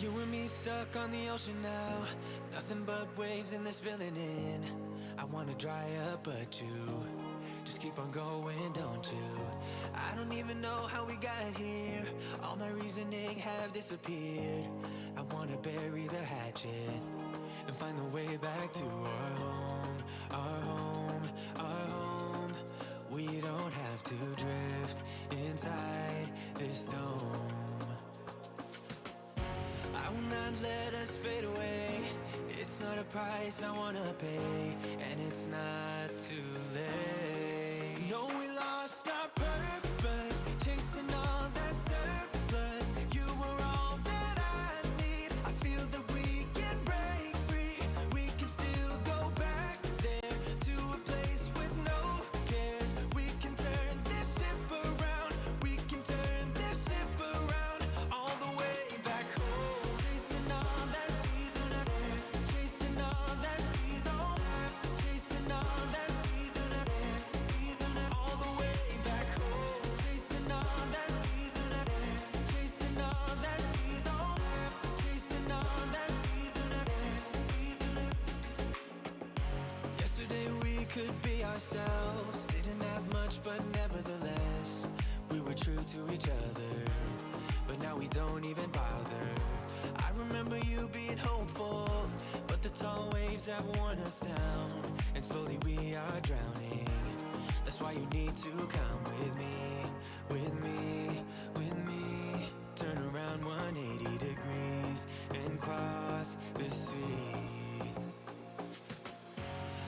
You and me stuck on the ocean now. Nothing but waves and they're spilling in. I wanna dry up, but you just keep on going, don't you? I don't even know how we got here. All my reasoning have disappeared. I wanna bury the hatchet and find the way back to our home, our home, our home. We don't have to drift inside this dome. I will not let us fade away. It's not a price I wanna pay, and it's not too late. No, we lost our purpose, chasing all that surplus. You were all that I need. I feel that we can break free. We can still go back there to a place with no cares. We can turn this ship around. We can turn this ship around all the way back home. Chasing all that we do not have. Chasing all that we don't have. Chasing all that we do not have. We do not all the way back home. Chasing all that we do not have. Chasing all that we don't have. Chasing all that we do not have. We do not. Yesterday we could be ourselves. Didn't have much, but nevertheless, we were true to each other. But now we don't even bother. I remember you being hopeful, but the tall waves have worn us down, and slowly we are drowning. That's why you need to come with me, with me, with me. Turn around 180 degrees and cross the sea.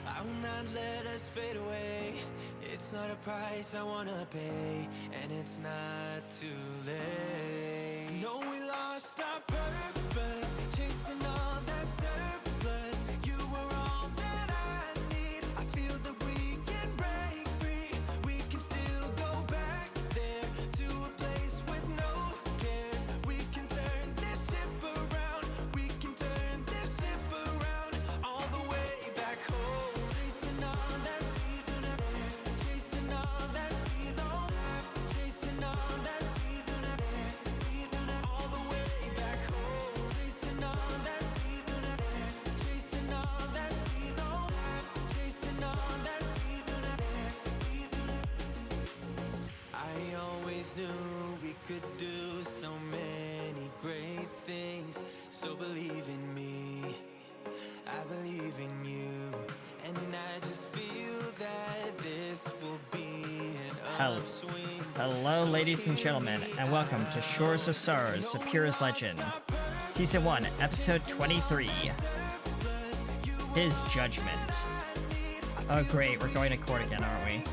I will not let us fade away. It's not a price I wanna pay, and it's not too late. No, we lost our purpose, chasing all that surplus. You were all that I need. I feel that we can break free. We can still go back there to a place with no cares. We can turn this ship around. We can turn this ship around all the way back home. Chasing all that we do not have. Chasing all that we don't have. Chasing all that we do not have. We do not all the way back home. Chasing all that we do not have. Chasing all that we don't have. Chasing all that we do not have. We do not. I always knew we could do so many great things. So believe in me, I believe in you, and I just feel that this will be an upswing. Hello, ladies and gentlemen, and welcome to Shores of Sorrows, Supera's Legend, Season 1, Episode 23, His Judgment. Oh great, we're going to court again, aren't we?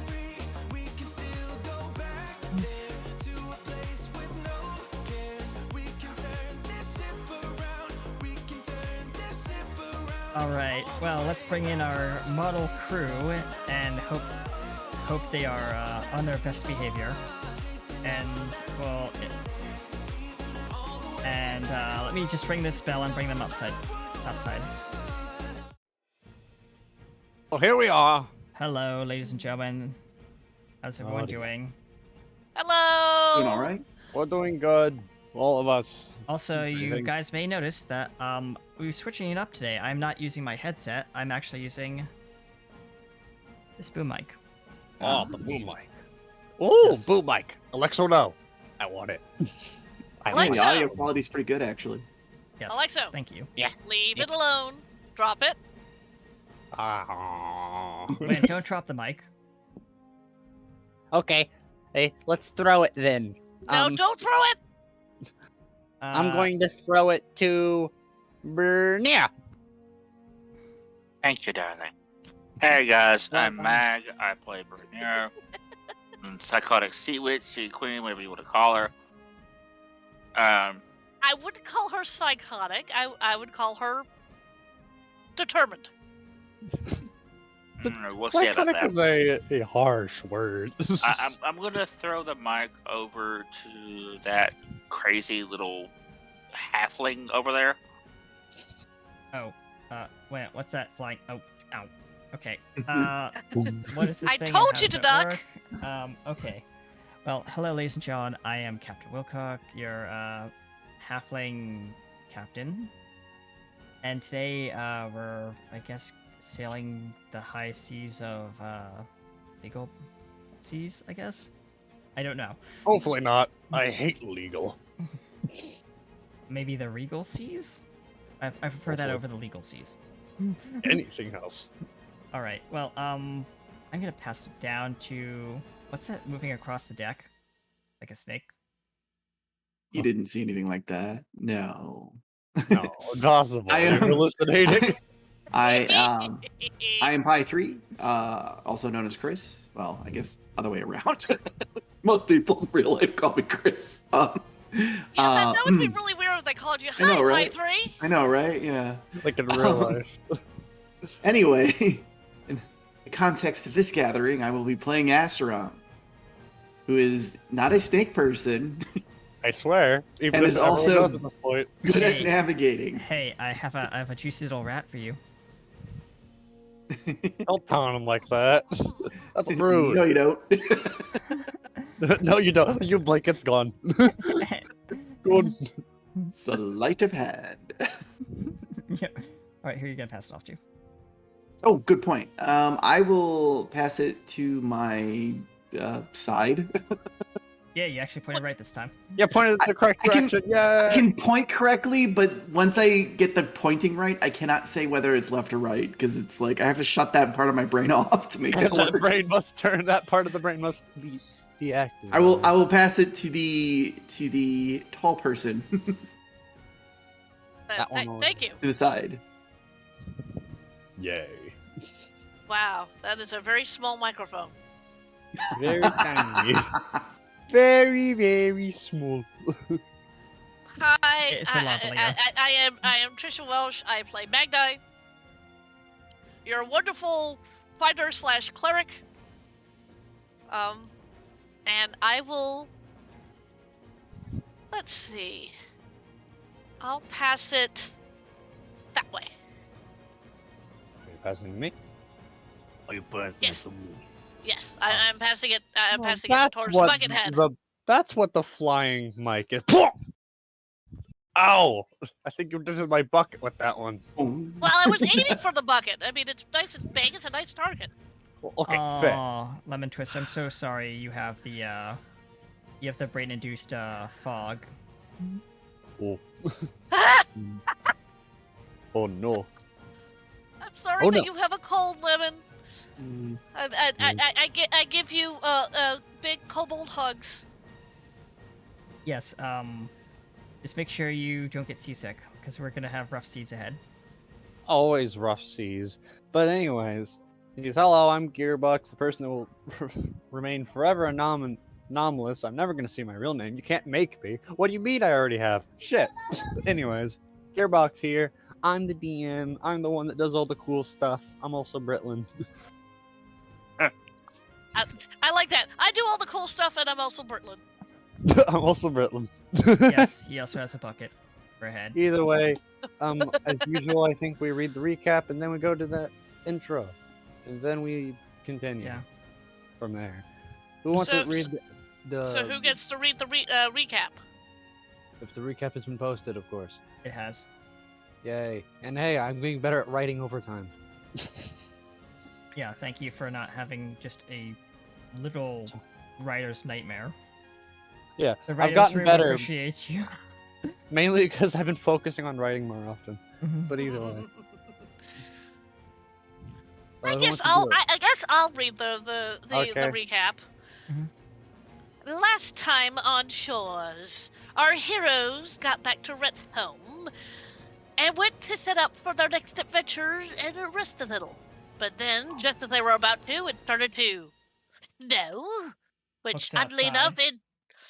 We can still go back there to a place with no cares. We can turn this ship around. We can turn this ship around. Alright, well, let's bring in our model crew and hope they are on their best behavior. And, well, let me just ring this bell and bring them outside. Well, here we are. Hello, ladies and gentlemen. How's everyone Howdy. doing? Hello. Doing all right? We're doing good. All of us. Also, you Breathing. guys may notice that we're switching it up today. I'm not using my headset. I'm actually using this boom mic. Oh, the boom mic. Oh, Yes. boom mic. Alexa, no. I want it. I Yeah, want the Alexa. audio quality's pretty good, actually. Yes. Alexa. Thank you. Leave it alone. Drop it. it. Ah. Wait, don't drop the mic. Okay. Hey, let's throw it then. No, don't throw it. I'm going to throw it to Bernia. Thank you, darling. Hey guys, I'm Mag. I play Bernier. Psychotic Sea Witch, Sea Queen, whatever you want to call her. I wouldn't call her psychotic. I would call her determined. We'll see about Psychotic that. is a harsh word. I'm gonna throw the mic over to that crazy little halfling over there. Oh, wait, what's that flying? Oh, ow. Okay. What is this I thing? and told how you does to it duck. work? Okay. Well, hello, ladies and gentlemen. I am Captain Wilcock, your halfling captain. And today, we're, I guess, sailing the high seas of, legal seas, I guess? I don't know. Hopefully not. I hate legal. Maybe the regal seas? I prefer that over the legal seas. Anything else? Alright, well, I'm gonna pass it down to... What's that moving across the deck? Like a snake? You didn't see anything like that. No. No, impossible. I am- You're hallucinating. I am Pi 3, also known as Chris. Well, I guess other way around. Most people in real life call me Chris. Yeah, that would be really weird if they called you I know, Hi, right? 3. I know, right? Yeah. Like in real life. Anyway, in the context of this gathering, I will be playing Asteron, who is not a snake person, I swear. Even And if is everyone also- knows at this point. good at Hey. navigating. Hey, I have a juicy little rat for you. Don't taunt him like that. That's rude. No, you don't. No, you don't. You blink, it's gone. Good. It's a light of hand. Yeah. Alright, who are you gonna pass it off to? Oh, good point. I will pass it to my side. Yeah, you actually pointed right this time. Yeah, pointed in the correct I can- direction. I Yeah. can point correctly, but once I get the pointing right, I cannot say whether it's left or right because it's like I have to shut that part of my brain off to make it That work. brain must turn. That part of the brain must be deactivated. I will pass it to the tall person to That one only. Thank you. the side. Yay. Wow, that is a very small microphone. Very tiny. Very, very small. Hi, It's a lavalier. I am Trisha Welsh. I play Magdi. You're a wonderful fighter / cleric. And I will. Let's see. I'll pass it that way. Are you passing to me? Are you passing Yes. to me? Yes, I'm passing it. I'm Well, passing it towards Buckethead. That's what the flying mic is. Ow! I think you did my bucket with that one. Oh. Well, I was aiming for the bucket. I mean, it's nice and big. It's a nice target. Well, okay, fair. Aw, Lemon Twist, I'm so sorry you have the brain-induced fog. Oh. I'm Oh no. sorry Oh, that no. you have a cold, Lemon. Mm. I give you big kobold hugs. Yes, just make sure you don't get seasick, because we're gonna have rough seas ahead. Always rough seas. But anyways, he's hello, I'm Gearbox, the person that will remain forever anomalous. I'm never gonna see my real name. You can't make me. What do you mean I already have? Shit. Anyways, Gearbox here. I'm the DM. I'm the one that does all the cool stuff. I'm also Britlin. I like that. I do all the cool stuff, and I'm also Bertlin. I'm also Britlin. Yes, he also has a bucket for a head. Either way, as usual, I think we read the recap and then we go to the intro, and then we continue Yeah. from there. Who wants to read the? So who gets to read the recap? If the recap has been posted, of course. It has. Yay! And hey, I'm getting better at writing over time. Yeah, thank you for not having just a little writer's nightmare. Yeah, The I've writer's gotten room better, appreciates you. mainly because I've been focusing on writing more often. Mhm. But either way, I who guess wants to I'll do it? I guess I'll read the Okay. recap. Mhm. Last time on shores, our heroes got back to Rhett's home and went to set up for their next adventures and rest a little. But then, just as they were about to, it started to snow, which Looks oddly outside. enough,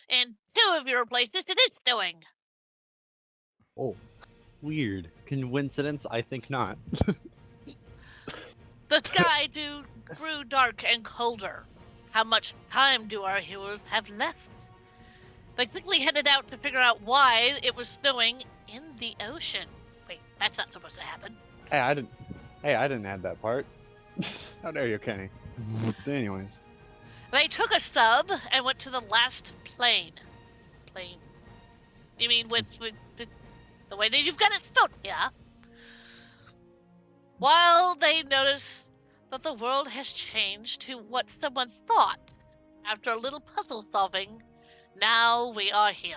in 2 of your places it is snowing. Oh, weird coincidence? I think not. The sky grew dark and colder. How much time do our heroes have left? They quickly headed out to figure out why it was snowing in the ocean. Wait, that's not supposed to happen. Hey, I didn't add that part. How dare you, Kenny? Anyways, They took a sub and went to the last plane. Plane. You mean with the way that you've got it spelled here, while they notice that the world has changed to what someone thought after a little puzzle solving, now we are here.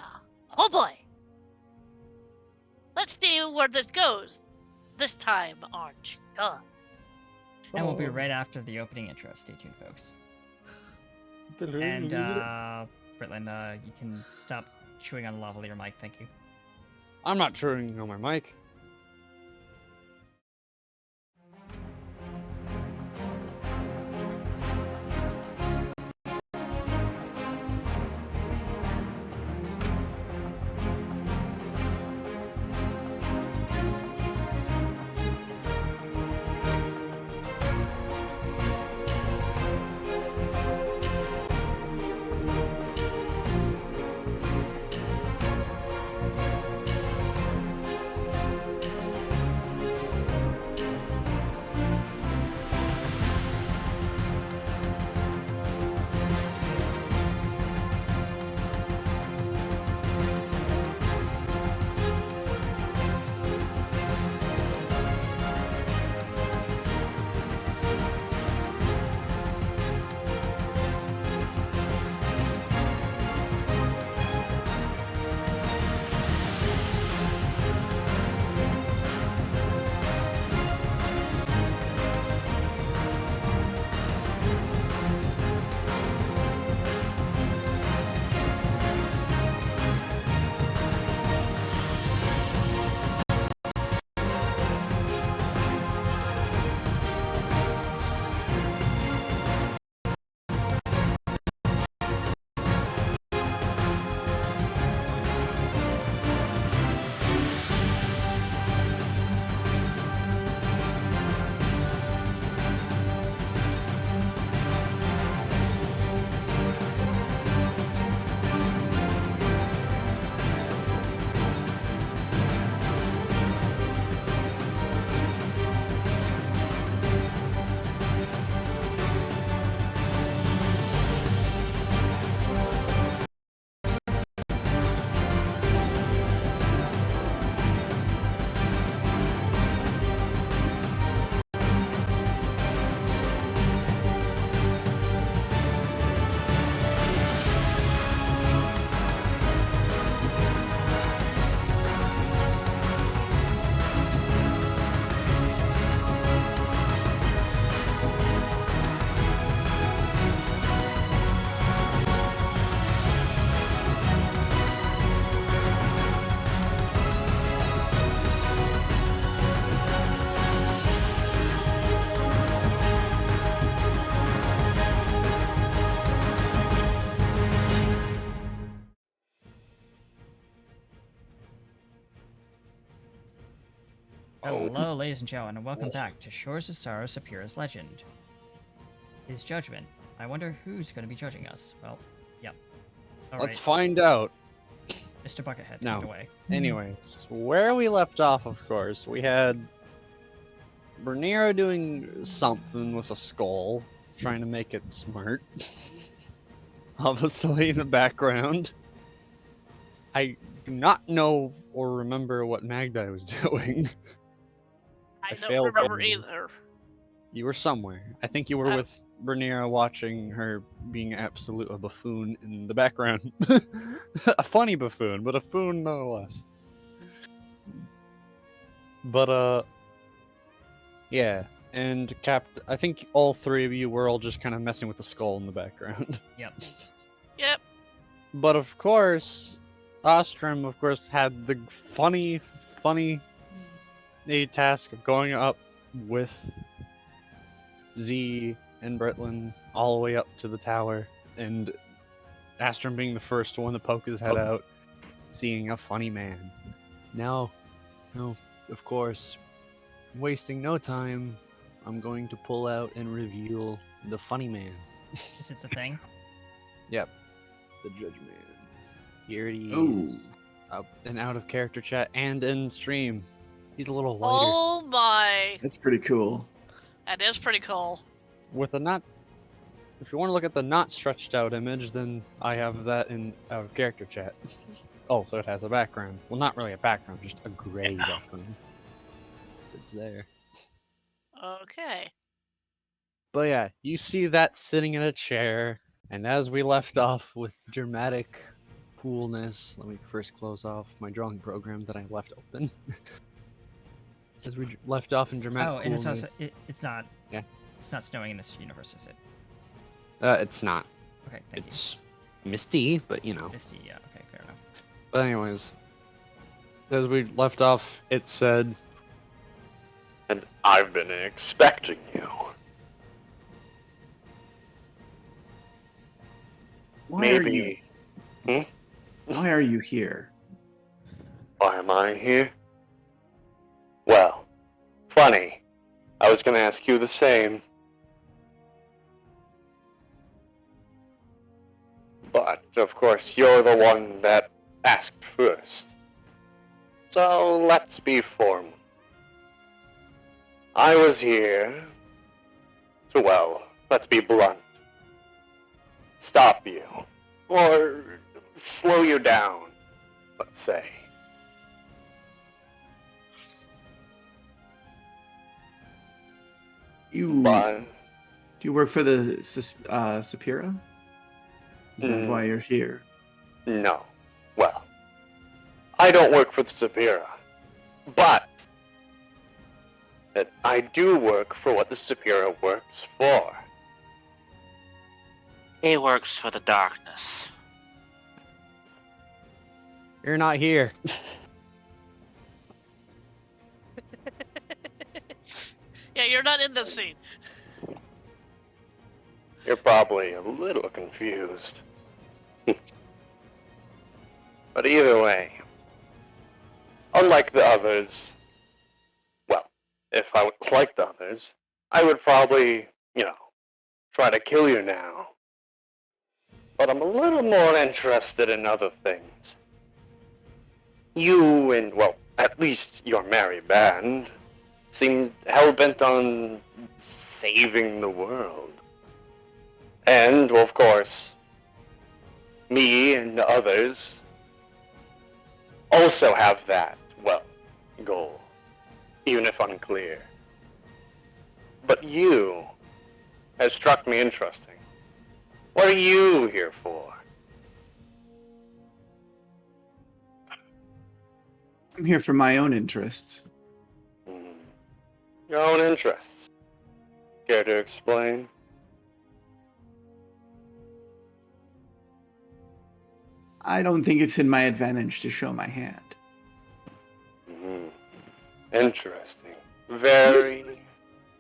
Oh boy! Let's see where this goes. This time on Shore. And we'll be right after the opening intro. Stay tuned, folks. And, Britland, you can stop chewing on the lavalier mic, thank you. I'm not chewing on my mic. Hello, ladies and gentlemen, and welcome back to Shores of Sorrow Supera's Legend. His Judgment. I wonder who's going to be judging us. Well, yep. Let's find out. Mr. Buckethead, No. take it away. Anyways, where we left off, of course, we had Bernero doing something with a skull, trying to make it smart. Obviously, in the background. I do not know or remember what Magdi was doing. I I don't failed remember you. either. You were somewhere. I think you were with Bernera watching her being absolute a buffoon in the background. A funny buffoon, but a buffoon nonetheless. But, yeah. And I think all three of you were all just kind of messing with the skull in the background. Yep. Yep. But of course, Ostrom, of course, had the funny task of going up with Z and Britland all the way up to the tower, and Astrom being the first one to poke his head out, seeing a funny man. Now, of course, wasting no time, I'm going to pull out and reveal the funny man. Is it the thing? Yep, the Judgment. Here he Ooh. is, up and out of character chat and in stream. He's a little lighter. Oh my. That's pretty cool. That is pretty cool. With a not, if you want to look at the not stretched out image, then I have that in out of character chat. Also, it has a background. Well, not really a background, just a gray background. It's there. Okay. But yeah, you see that sitting in a chair, and as we left off with dramatic coolness, let me first close off my drawing program that I left open. As we left off in dramatic Oh, and it's coolness. also it's not. Yeah. It's not snowing in this universe, is it? It's not. Okay, thank It's misty, but you know. you. Misty, yeah. Okay, fair enough. But anyways, as we left off, it said, "And I've been expecting you." Why are Maybe. you? Why are you here? Why am I here? Well, funny. I was gonna ask you the same. But, of course, you're the one that asked first. So, let's be formal. I was here to, well, let's be blunt. Stop you. Or slow you down, let's say. Do you work for the Supera? Is that why you're here? No. Well, I don't work for the Supera. But I do work for what the Supera works for. He works for the darkness. You're not here. Yeah, you're not in this scene. You're probably a little confused. But either way, unlike the others, well, if I was like the others, I would probably, try to kill you now. But I'm a little more interested in other things. You and, well, at least your merry band, seem hell-bent on saving the world. And, well, of course, me and the others also have that, well, goal, even if unclear. But you has struck me interesting. What are you here for? I'm here for my own interests. Your own interests. Care to explain? I don't think it's in my advantage to show my hand. Interesting. Very.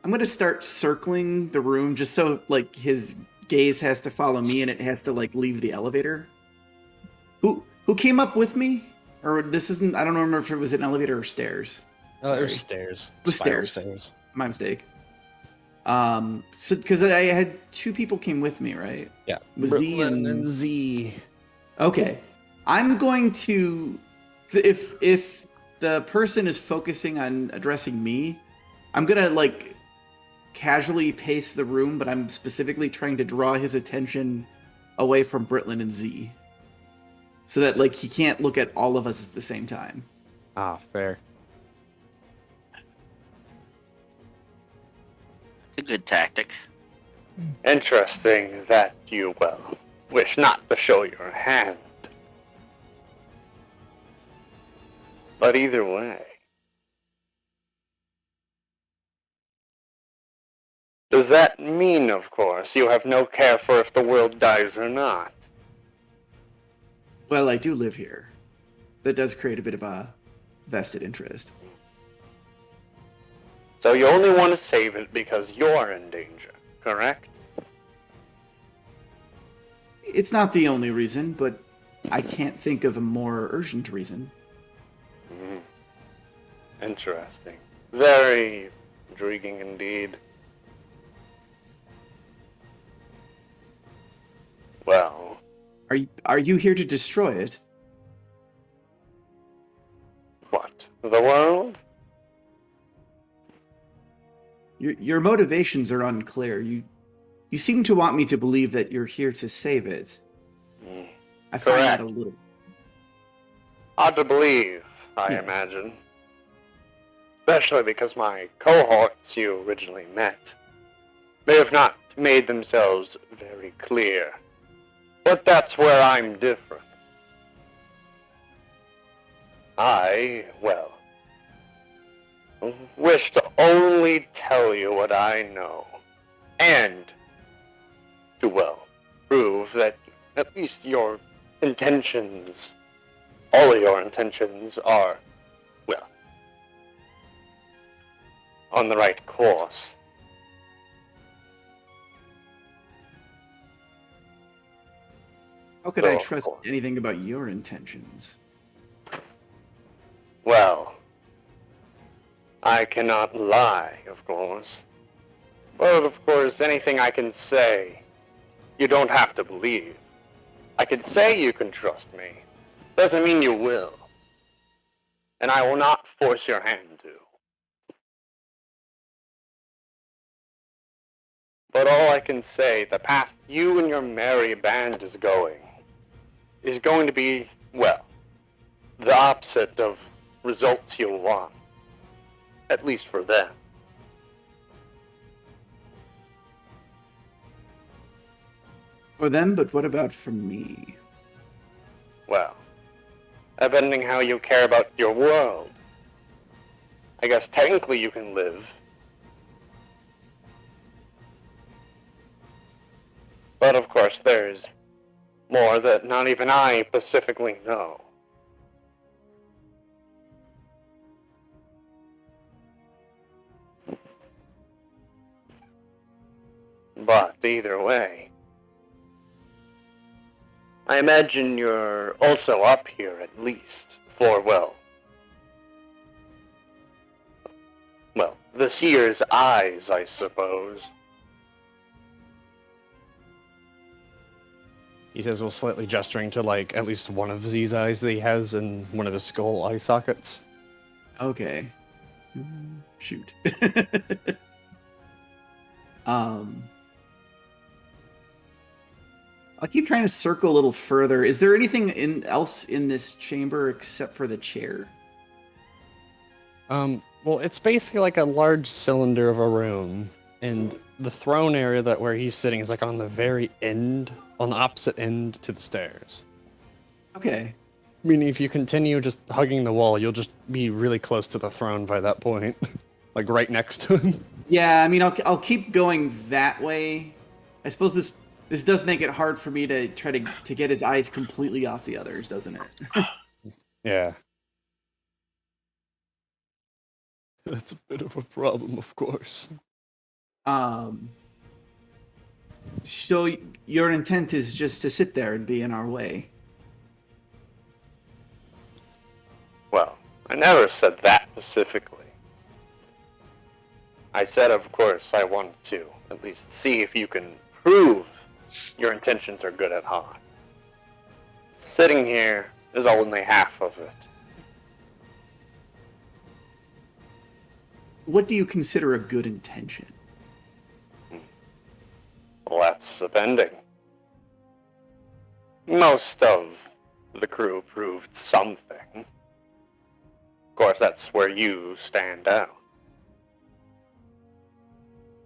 I'm gonna start circling the room just so like his gaze has to follow me and it has to like leave the elevator. Who came up with me? Or this isn't. I don't remember if it was an elevator or stairs. It was stairs. It was Spiral stairs. My mistake. So because I had two people came with me, right? Yeah. Z and Z. Okay. I'm going to if the person is focusing on addressing me, I'm gonna like casually pace the room, but I'm specifically trying to draw his attention away from Britlin and Z. So that like he can't look at all of us at the same time. Ah, fair. It's a good tactic. Interesting that you, well, wish not to show your hand. But either way. Does that mean, of course, you have no care for if the world dies or not? Well, I do live here. That does create a bit of a vested interest. So you only want to save it because you're in danger, correct? It's not the only reason, but I can't think of a more urgent reason. Interesting. Very intriguing indeed. Well, Are you here to destroy it? what? The world? Your motivations are unclear. You seem to want me to believe that you're here to save it. I find that Correct. a little. Hard to believe, I Yes. imagine. Especially because my cohorts you originally met may have not made themselves very clear. But that's where I'm different. I, well, wish to only tell you what I know. And to, well, prove that at least your intentions, all of your intentions are, well, on the right course. How could So, I of trust course. anything about your intentions? Well, I cannot lie, of course. But of course, anything I can say, you don't have to believe. I can say you can trust me. Doesn't mean you will. And I will not force your hand to. But all I can say, the path you and your merry band is going to be, well, the opposite of results you'll want. At least for them. For them, but what about for me? Well, depending how you care about your world. I guess technically you can live. But of course there's more that not even I specifically know. But either way, I imagine you're also up here at least for, well, the seer's eyes, I suppose. He says, while slightly gesturing to, like, at least one of Z's eyes that he has in one of his skull eye sockets. Okay. Shoot. I'll keep trying to circle a little further. Is there anything else in this chamber except for the chair? Well, it's basically like a large cylinder of a room, and the throne area where he's sitting is like on the very end, on the opposite end to the stairs. Okay. Meaning if you continue just hugging the wall, you'll just be really close to the throne by that point. Like right next to him. Yeah, I mean, I'll keep going that way. I suppose this does make it hard for me to try to get his eyes completely off the others, doesn't it? Yeah. That's a bit of a problem, of course. So your intent is just to sit there and be in our way. Well, I never said that specifically. I said, of course, I wanted to at least see if you can prove your intentions are good at heart. Sitting here is only half of it. What do you consider a good intention? Well, that's depending. Most of the crew proved something. Of course, that's where you stand out.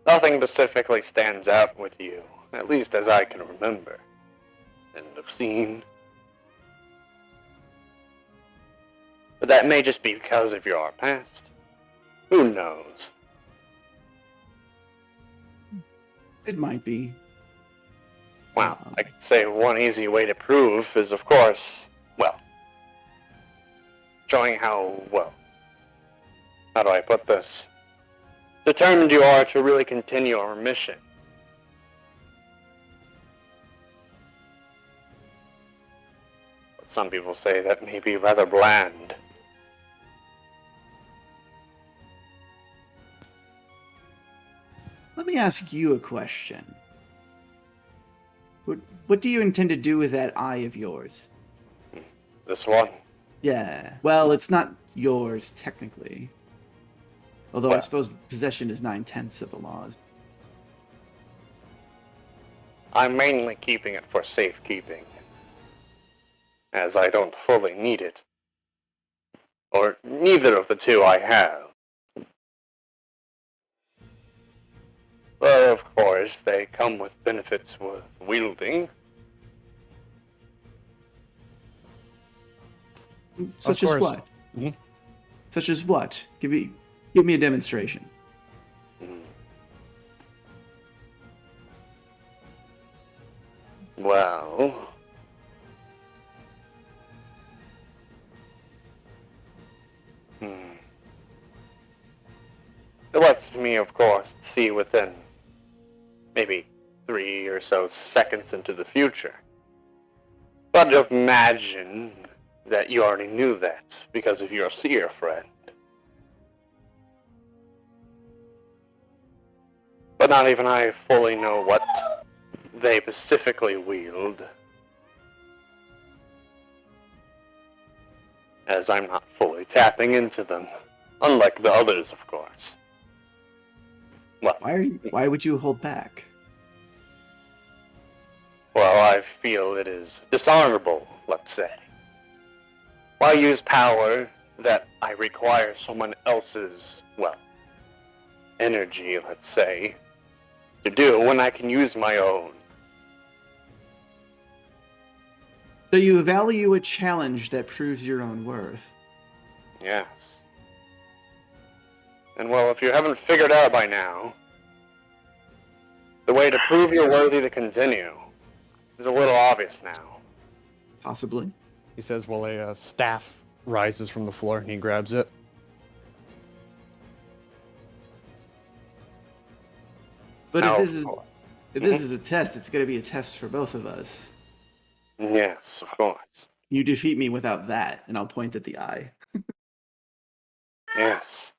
Nothing specifically stands out with you, at least as I can remember and have seen. But that may just be because of your past. Who knows? It might be. Well, I could say one easy way to prove is, of course, well, showing how, well, how do I put this? Determined you are to really continue our mission. But some people say that may be rather bland. Let me ask you a question. What do you intend to do with that eye of yours? This one? Yeah. Well, it's not yours technically. Although I Well. suppose possession is 9/10 of the laws. I'm mainly keeping it for safekeeping, as I don't fully need it. Or neither of the two I have. But of course, they come with benefits with wielding. Such Of as course. what? Mhm. Such as what? Give me a demonstration. Well, it lets me, of course, see within maybe 3 or so seconds into the future. But imagine that you already knew that because of your seer friend. But not even I fully know what they specifically wield, as I'm not fully tapping into them, unlike the others, of course. Well, Why would you hold back? well, I feel it is dishonorable, let's say. Why use power that I require someone else's, well, energy, let's say, to do when I can use my own? So you value a challenge that proves your own worth. Yes. And well, if you haven't figured out by now, the way to prove you're worthy to continue is a little obvious now. Possibly. He says while a staff rises from the floor and he grabs it. But Now, if this is a test, it's going to be a test for both of us. yes, of course. You defeat me without that, and I'll point at the eye. Yes.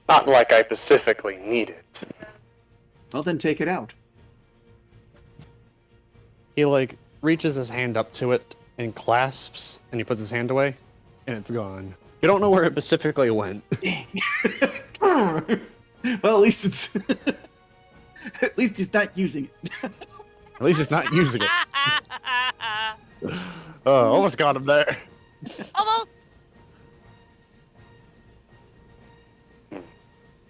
Not like I specifically need it. Well, then take it out. He reaches his hand up to it and clasps, and he puts his hand away, and it's gone. You don't know where it specifically went. Well, at least it's at least he's not using it. At least he's not using it. Oh, almost got him there. Almost.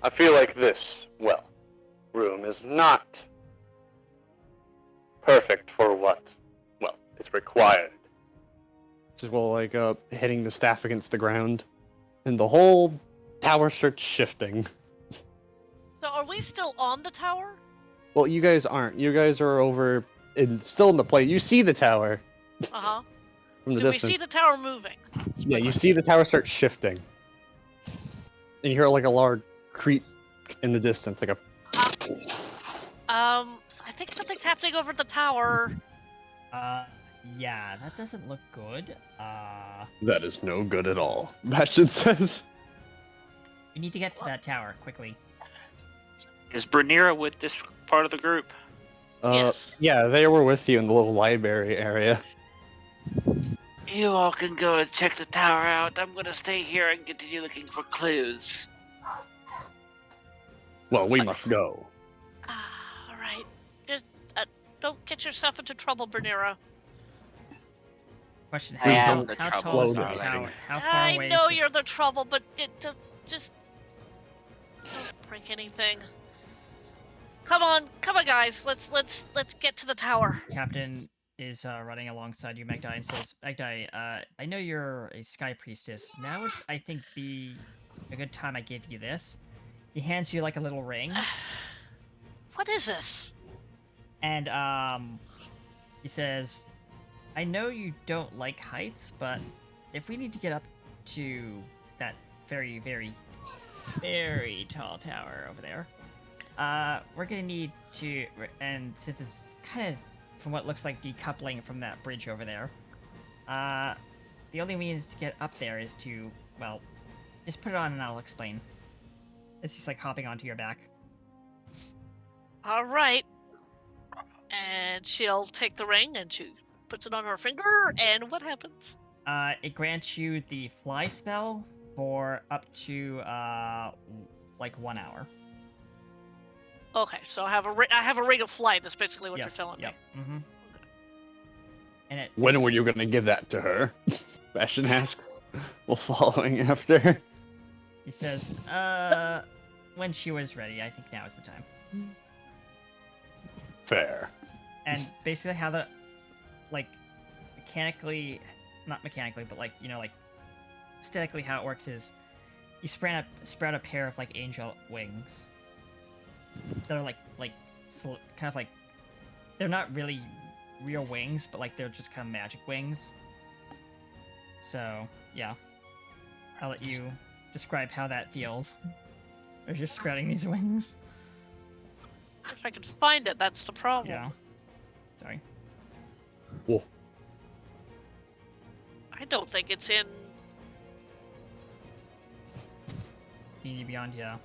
I feel like this, well, room is not perfect for what, well, is required. This is hitting the staff against the ground, and the whole tower starts shifting. So are we still on the tower? Well, you guys aren't. You guys are over, still in the play. You see the tower Uh-huh. from the Do we distance. see the tower moving? Yeah, you see the tower start shifting. And you hear a large creak in the distance, I think something's happening over the tower. Yeah, that doesn't look good. That is no good at all, Bastion says. We need to get to that tower quickly. Is Bernira with this part of the group? Yes. Yeah, they were with you in the little library area. You all can go and check the tower out. I'm gonna stay here and continue looking for clues. Well, we must go. All right. Just don't get yourself into trouble, Bernira. Question: I How, am the how trouble tall is the already. tower? How far I away know is the... you're the trouble, but just don't break anything. Come on, guys. Let's get to the tower. Captain is running alongside you, Magdai, and says, Magdai, I know you're a sky priestess. Now would, I think, be a good time I give you this. He hands you a little ring, What is this? and he says, I know you don't like heights, but if we need to get up to that very, very, very tall tower over there, we're gonna need to, and since it's kind of, from what looks like, decoupling from that bridge over there, the only means to get up there is to, well, just put it on and I'll explain. It's just hopping onto your back. All right. And she'll take the ring and she puts it on her finger. And what happens? It grants you the fly spell for up to 1 hour. Okay, so I have a ring of flight. That's basically what Yes. you're telling Yep. me. Mm-hmm. And it. When were you going to give that to her? Bastion asks, while following after. He says, when she was ready, I think now is the time. Fair. And basically how the, like, not mechanically, but like, like, aesthetically how it works is you spread a pair of, like, angel wings that are, kind of like, they're not really real wings, but, like, they're just kind of magic wings. So, yeah. I'll let you describe how that feels. As you're spreading these wings. If I can find it, that's the problem. Yeah. Sorry. Whoa. I don't think it's in. D&D Beyond, yeah.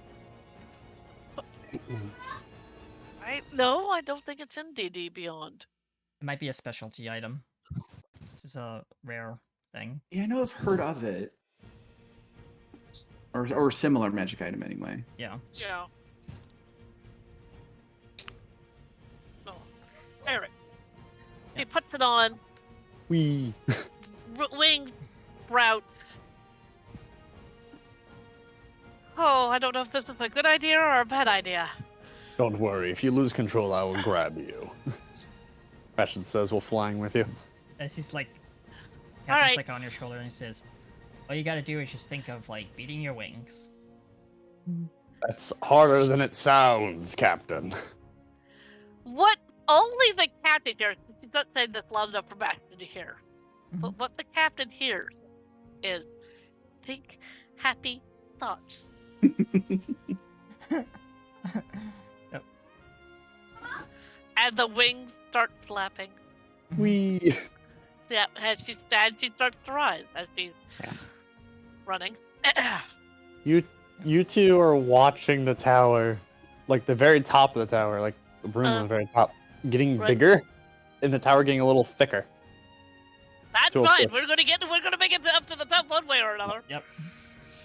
No, I don't think it's in DD Beyond. It might be a specialty item. This is a rare thing. Yeah, I know I've heard of it. Or similar magic item anyway. Yeah. Yeah. Oh, Eric. He puts it on. Wee. Wing route. Oh, I don't know if this is a good idea or a bad idea. Don't worry, if you lose control, I will grab you. Bastion says while flying with you. As he's like, All Captain's right. like on your shoulder and he says, all you gotta do is just think of like beating your wings. That's harder than it sounds, Captain. What only the captain hears, he's not saying this loud enough for Bastion to hear, but what the captain hears is, think happy thoughts. Yep. And the wings start flapping. Wee. Yeah, as she starts to rise, as she's running. You two are watching the tower, like the very top of the tower, like the room on the very top, getting right. bigger, and the tower getting a little thicker. That's So, of fine. course- We're gonna make it up to the top one way or another. Yep.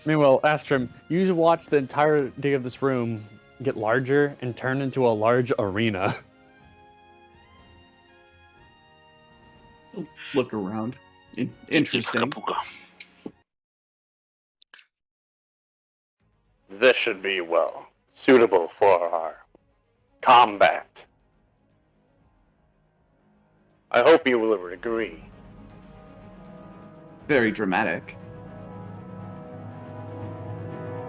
Meanwhile, Astrum, you watch the entirety of this room get larger and turn into a large arena. Look around. Interesting. This should be, well, suitable for our combat. I hope you will agree. Very dramatic.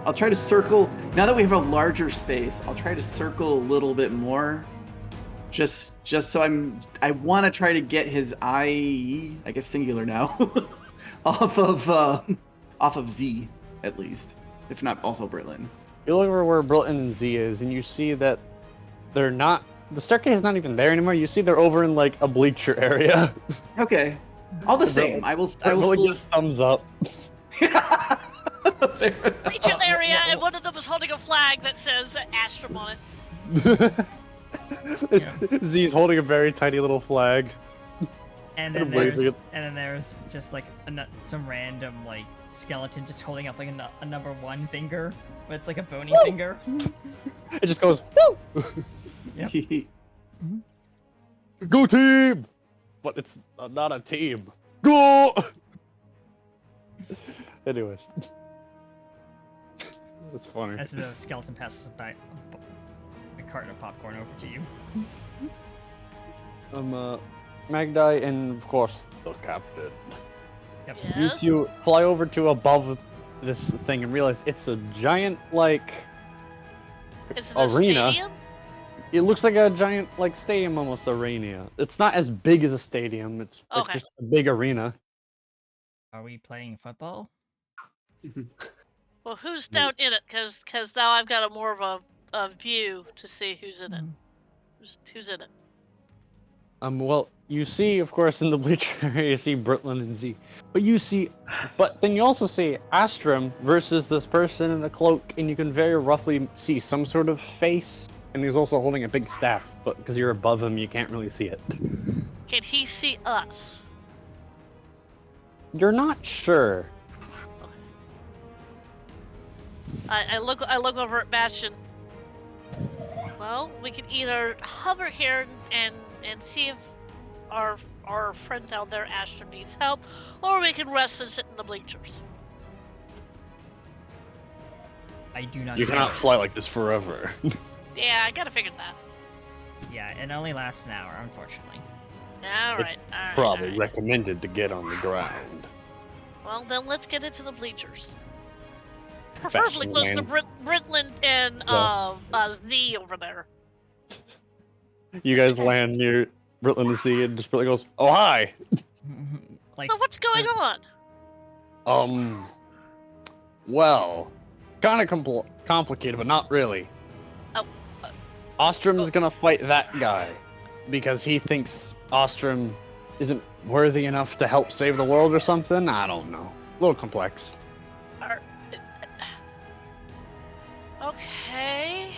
I'll try to circle, now that we have a larger space, I'll try to circle a little bit more. Just so I want to try to get his eye, I guess singular now, off of Z, at least. If not also Berlin. You look over where Brilton and Z is, and you see that they're not, the staircase is not even there anymore. You see they're over in like a bleacher area. Okay. All the same, I will still... just thumbs up. Reach an area, and one of them is holding a flag that says Astrum on it. Z's holding a very tiny little flag. And then And waving there's it. just like some random like skeleton just holding up like a number 1 finger, but it's like a bony finger. It just goes, woo! Yep. Go team! But it's not a team. Go! Anyways. That's funny. As the skeleton passes a carton of popcorn over to you. Magdi and, of course, the captain. Yep. You Yes? two fly over to above this thing and realize it's a giant, like, Is it a arena. stadium? It looks like a giant, like, stadium almost arena. It's not as big as a stadium. It's like, Okay. just a big arena. Are we playing football? Well, who's down in it? Because now I've got a more of a view to see who's in it. Who's in it? Well, you see, of course, in the bleacher area, you see Britland and Z. But then you also see Astrum versus this person in a cloak, and you can very roughly see some sort of face, and he's also holding a big staff, but because you're above him, you can't really see it. Can he see us? You're not sure. I look over at Bastion. Well, we can either hover here and see if our our friend down there, Ashton, needs help, or we can rest and sit in the bleachers. I do not. You care. cannot fly like this forever. Yeah, I gotta figure that. Yeah, it only lasts an hour, unfortunately. All right, It's all right. probably all right. recommended to get on the ground. Well, then let's get into the bleachers. Preferably Fetch close to lands. Britland and Z over there. You guys land near Britland the Sea, and just Britland goes, "Oh hi." Like, But what's going on? Well, kind of complicated, but not really. Oh, Ostrom's gonna fight that guy because he thinks Ostrom isn't worthy enough to help save the world or something. I don't know. A little complex. Okay.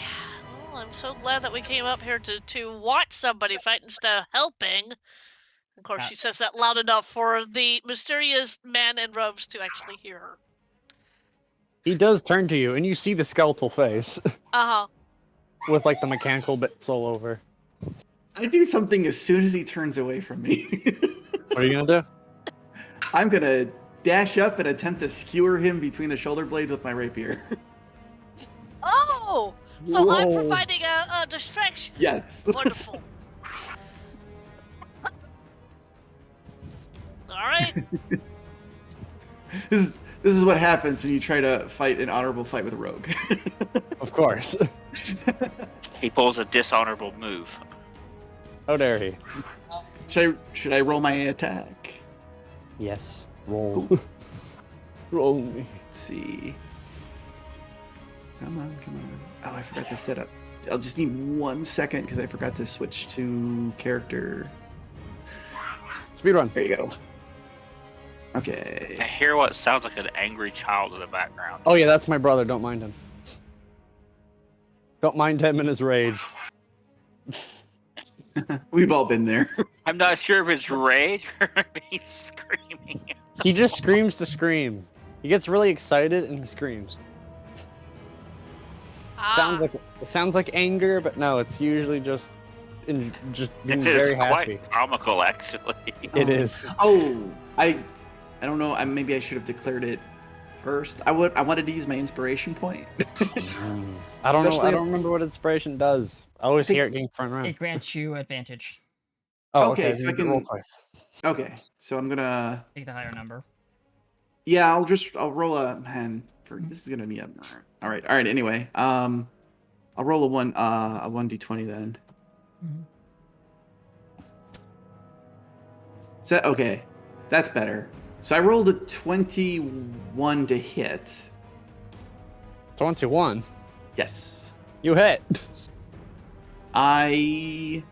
Well, I'm so glad that we came up here to watch somebody fight instead of helping. Of course, she says that loud enough for the mysterious man in robes to actually hear her. He does turn to you, and you see the skeletal face Uh-huh. with like the mechanical bits all over. I do something as soon as he turns away from me. What are you gonna do? I'm gonna dash up and attempt to skewer him between the shoulder blades with my rapier. Oh! So I'm Whoa. providing a distraction. Yes. Wonderful. Alright. This is what happens when you try to fight an honorable fight with a rogue. Of course. He pulls a dishonorable move. How dare he? Should I roll my attack? Yes. Roll. Roll me. Let's see. Come on. Oh, I forgot to set up. I'll just need 1 second because I forgot to switch to character. Speedrun. There you go. I Okay. hear what sounds like an angry child in the background. Oh yeah, that's my brother. Don't mind him. Don't mind him and his rage. We've all been there. I'm not sure if it's rage or if he's screaming. He just screams to scream. He gets really excited and he screams. It sounds like anger, but no, it's usually just being It's very happy. quite comical, actually. It is. Oh, I don't know. Maybe I should have declared it first. I wanted to use my inspiration point. I don't know. Especially I don't remember what inspiration does. I always hear it getting front round. it grants you advantage. Oh, Okay, okay. so So I I can roll can- twice. Okay, so I'm gonna. Take the higher number. Yeah, I'll roll a man. This is gonna be a. All right. Anyway, I'll roll a 1d20 then. Mhm. Okay, that's better. So I rolled a 21 to hit. 21. Yes. You hit. I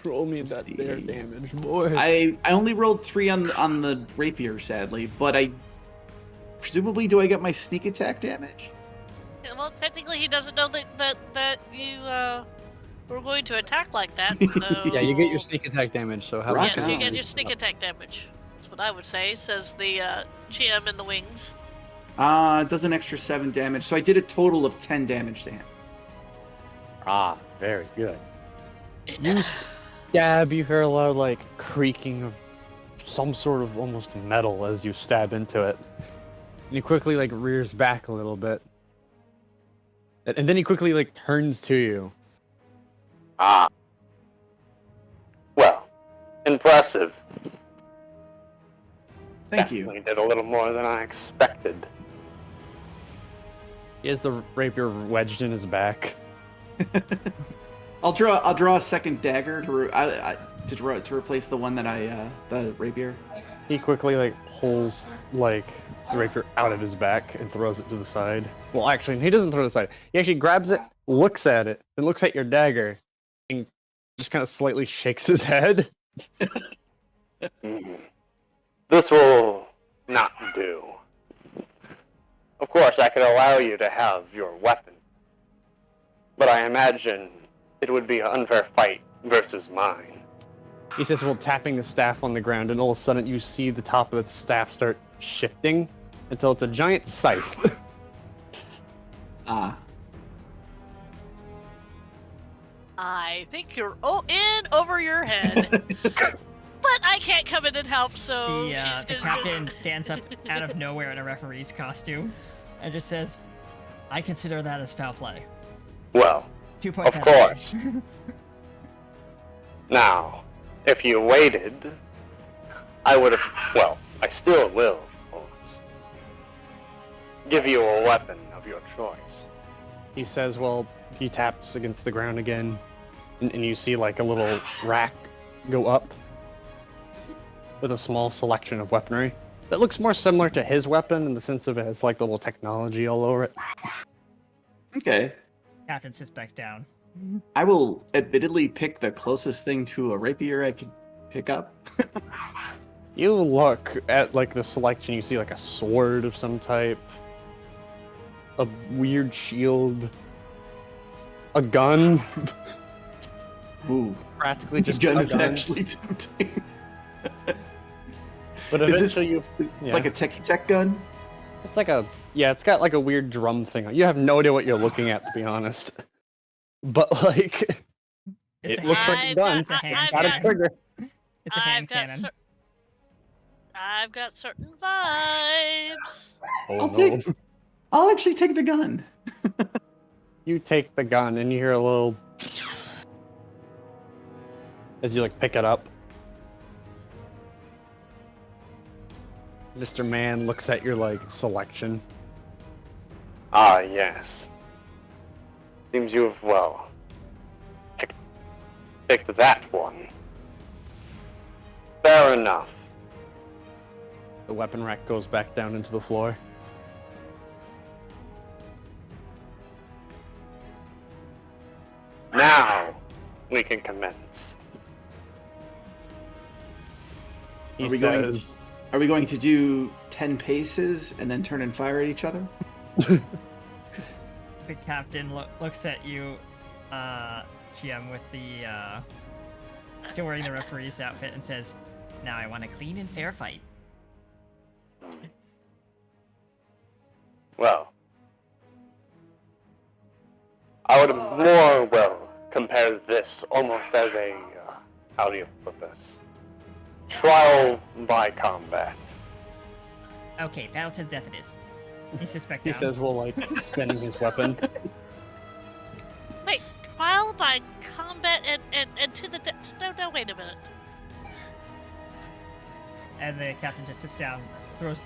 Roll me Let's that bear see. damage, boy. I only rolled 3 on the rapier, sadly, but I presumably do I get my sneak attack damage? Yeah, well, technically he doesn't know that you were going to attack like that, so... Yeah, you get your sneak attack damage. So how Rock Yes, you on. get your sneak attack damage. That's what I would say, says the GM in the wings. It does an extra 7 damage, so I did a total of 10 damage to him. Ah, very good. You stab. You hear a loud like creaking of some sort of almost metal as you stab into it. And he quickly like rears back a little bit. And then he quickly like turns to you. Ah. Well, impressive. Thank you. Definitely did a little more than I expected. He has the rapier wedged in his back. I'll draw a second dagger to replace the one that the rapier. He quickly like pulls like the rapier out of his back and throws it to the side. Well, actually, he doesn't throw it aside. He actually grabs it, looks at it, then looks at your dagger, and just kind of slightly shakes his head. This will not do. Of course, I could allow you to have your weapon, but I imagine it would be an unfair fight versus mine. He says, while tapping the staff on the ground, and all of a sudden you see the top of the staff start shifting until it's a giant scythe. Ah. I think you're in over your head. But what? I can't come in and help, so The she's the gonna captain just... stands up out of nowhere in a referee's costume and just says, "I consider that as foul play." Well, 2-point of penalty. course. Now, if you waited, I would have, well, I still will, of course, give you a weapon of your choice. He says, well, he taps against the ground again, and you see like a little rack go up with a small selection of weaponry that looks more similar to his weapon in the sense of it has like the little technology all over it. Okay. Captain sits back down. I will admittedly pick the closest thing to a rapier I can pick up. You look at like the selection, you see like a sword of some type, a weird shield, a gun, Ooh, practically just gun a is gun. actually tempting. But Is eventually it's yeah. like a techie tech gun? It's like a, yeah, it's got like a weird drum thing. You have no idea what you're looking at, to be honest. But like, It's it a looks hand- like a I've gun. It's a hand I've Got a got- trigger. It's a hand I've got cannon. I've got certain vibes. Oh no. I'll actually take the gun. You take the gun and you hear a little as you like pick it up. Mr. Man looks at your like selection. Ah, yes. Seems you have well picked that one. Fair enough. The weapon rack goes back down into the floor. Now we can commence. He Are we going- says, Are we going to do 10 paces and then turn and fire at each other? The captain looks at you, GM, with the still wearing the referee's outfit, and says, "Now I want a clean and fair fight." well, I would more well compare this almost as a, how do you put this? Trial by combat. Okay, battle to the death it is. He sits back He down. says, well, like, spinning his weapon. Wait, trial by combat and to the no, wait a minute. And the captain just sits down,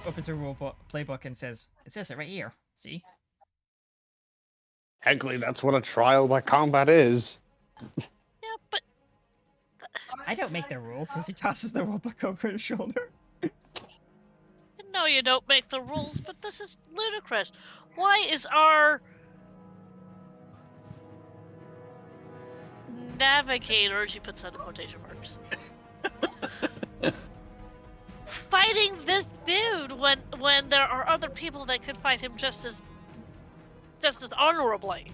opens a playbook, and says, "It says it right here. See?" Technically, that's what a trial by combat is. Yeah, but I don't make the rules, as he tosses the rulebook over his shoulder. no, you don't make the rules, but this is ludicrous. Why is our navigator, she puts that in quotation marks, fighting this dude when there are other people that could fight him just as honorably?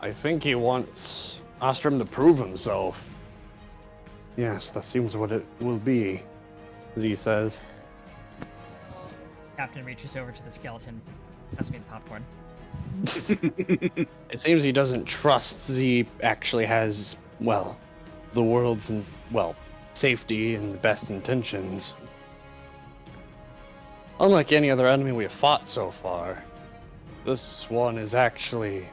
I think he wants Ostrom to prove himself. Yes, that seems what it will be, as he says. Captain reaches over to the skeleton. Pass me the popcorn. It seems he doesn't trust Z actually has, well, the world's, safety and the best intentions. Unlike any other enemy we have fought so far, this one is actually,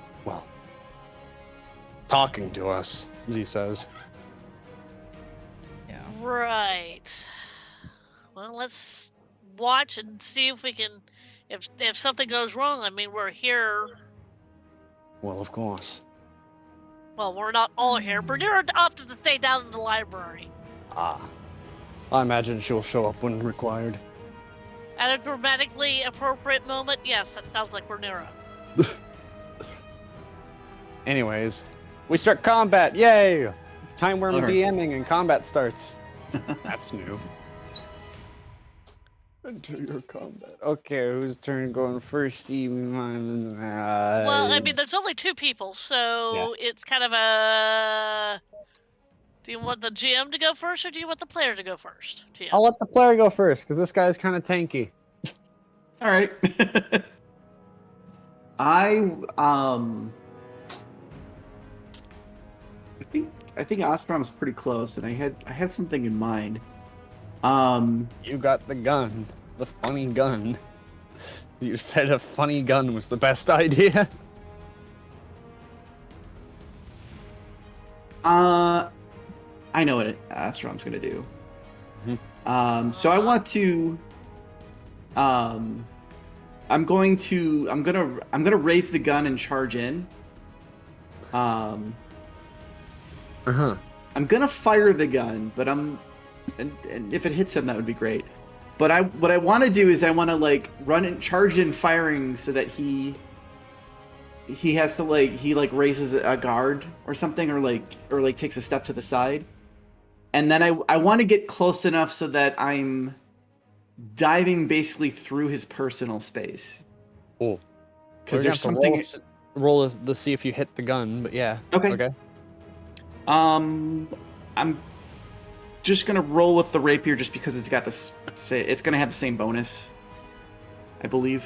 talking to us, Z says. Yeah. Right. Well, let's watch and see if we can. If something goes wrong, I mean, we're here. Well, of course. Well, we're not all here. Bernera opted to stay down in the library. Ah. I imagine she'll show up when required. At a dramatically appropriate moment, yes, that sounds like Bernera. Anyways, we start combat. Yay! Time where I'm Alright. DMing and combat starts. That's new. Enter your combat. Okay, whose turn going first? Well, I mean, there's only two people, so it's kind of a. Do you want the GM to go first, or do you want the player to go first? GM. I'll let the player go first because this guy's kind of tanky. All right. I think Ostrom's pretty close, and I have something in mind. You got the gun. The funny gun. You said a funny gun was the best idea. I know what Astrom's gonna do. Mhm. So I want to. I'm gonna raise the gun and charge in. Uh-huh. I'm gonna fire the gun, but and if it hits him, that would be great. But what I want to do is I want to like run and charge in firing so that he has to he raises a guard or something or takes a step to the side, and then I want to get close enough so that I'm diving basically through his personal space. Cool. Because there's We're gonna something. have to roll to see if you hit the gun, but yeah. Okay. I'm just gonna roll with the rapier just because it's got this. It's gonna have the same bonus, I believe.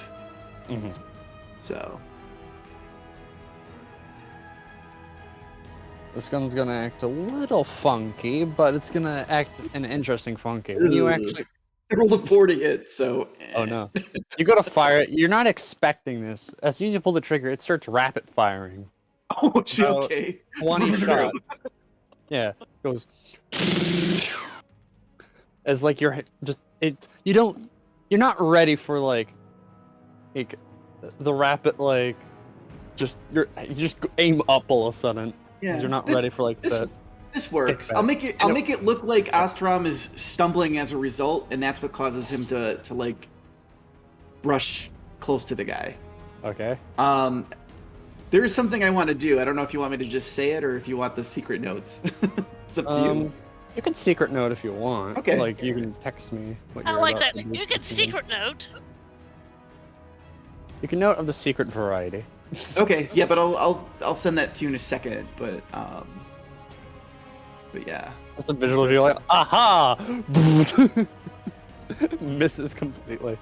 Mm-hmm. So This gun's gonna act a little funky, but it's gonna act an interesting funky. When you actually, I rolled a 4 to hit, so. oh no, you go to fire it. You're not expecting this. As soon as you pull the trigger, it starts rapid firing. Oh, gee, About okay. 20 shots. Yeah, goes. As like you're you're not ready for like the rapid you just aim up all of a sudden. Yeah. You're not ready for like that. This works. kickback. I'll make it look like Ostrom is stumbling as a result, and that's what causes him to like brush close to the guy. Okay. There is something I want to do. I don't know if you want me to just say it or if you want the secret notes. It's up to you. You can secret note if you want. Okay. Like you can text me. What I you're like about that. to do. You can secret note. You can note of the secret variety. Okay, yeah, but I'll send that to you in a second. But yeah. That's the visual. You're like, aha! Misses completely.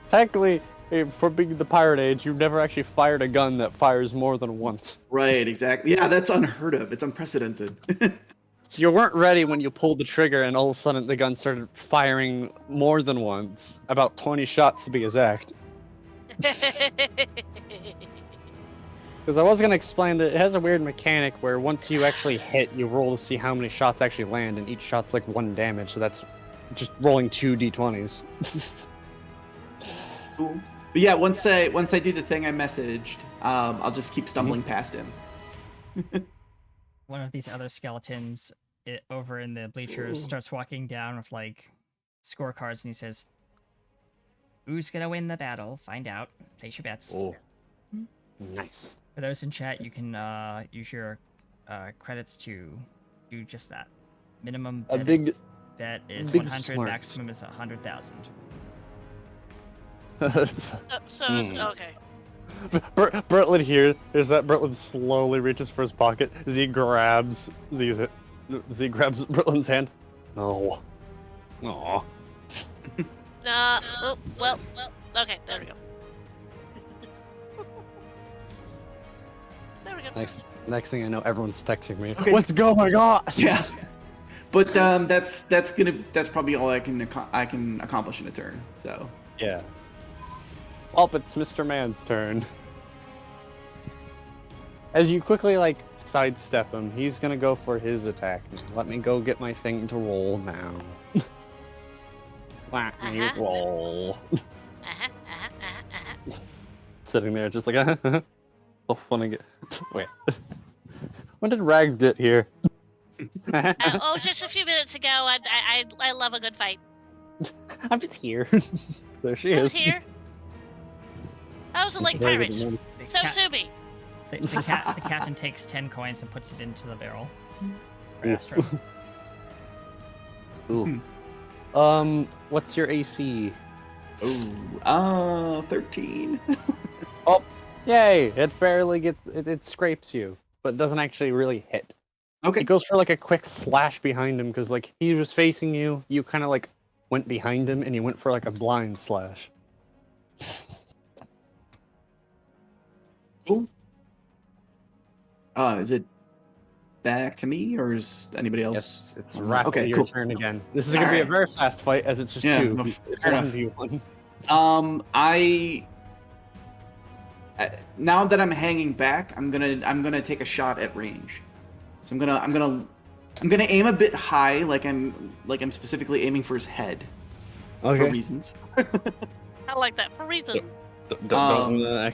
Technically, for being the pirate age, you've never actually fired a gun that fires more than once. Right, exactly. Yeah, that's unheard of. It's unprecedented. So you weren't ready when you pulled the trigger, and all of a sudden the gun started firing more than once, about 20 shots to be exact. Because I was gonna explain that it has a weird mechanic where once you actually hit, you roll to see how many shots actually land, and each shot's like 1 damage, so that's just rolling 2 d20s. Cool. But yeah, once I do the thing I messaged, I'll just keep stumbling past him. One of these other skeletons over in the bleachers starts walking down with like scorecards, and he says, "Who's gonna win the battle? Find out. Place your bets." Oh, nice. For those in chat, you can use your credits to do just that. Minimum A big bet is big 100, smart. maximum is 100,000. Okay. Bertlin here is that Bertlin slowly reaches for his pocket. Z grabs Bertlin's hand. No. Aw. Well, okay, there we go. There we go. Next thing I know, everyone's texting me. Okay. What's going on? Yeah. But that's probably all I can accomplish in a turn. So. Yeah. Well, it's Mr. Man's turn. As you quickly sidestep him, he's gonna go for his attack. Let me go get my thing to roll now. Let me roll. Sitting there just like, so funny. Wait. When did Rags get here? Just a few minutes ago. I love a good fight. I'm just here. There she I is. was here. I was a Lake Pirates. The So cat- Subi. the captain takes 10 coins and puts it into the barrel. For Astro. Ooh. What's your AC? 13. Oh, yay! It barely gets it scrapes you, but doesn't actually really hit. Okay. It goes for a quick slash behind him because he was facing you. You kind of went behind him and you went for a blind slash. Cool. Is it back to me, or is anybody else? Yes, it's on- rapidly okay, your cool. turn again. This is gonna be a Alright. very fast fight, as it's just Yeah, two. no, It's fair enough. 1v1. Now that I'm hanging back, I'm gonna take a shot at range. So I'm gonna aim a bit high, like I'm specifically aiming for his head for Okay. reasons. I like that for reason. Don't wanna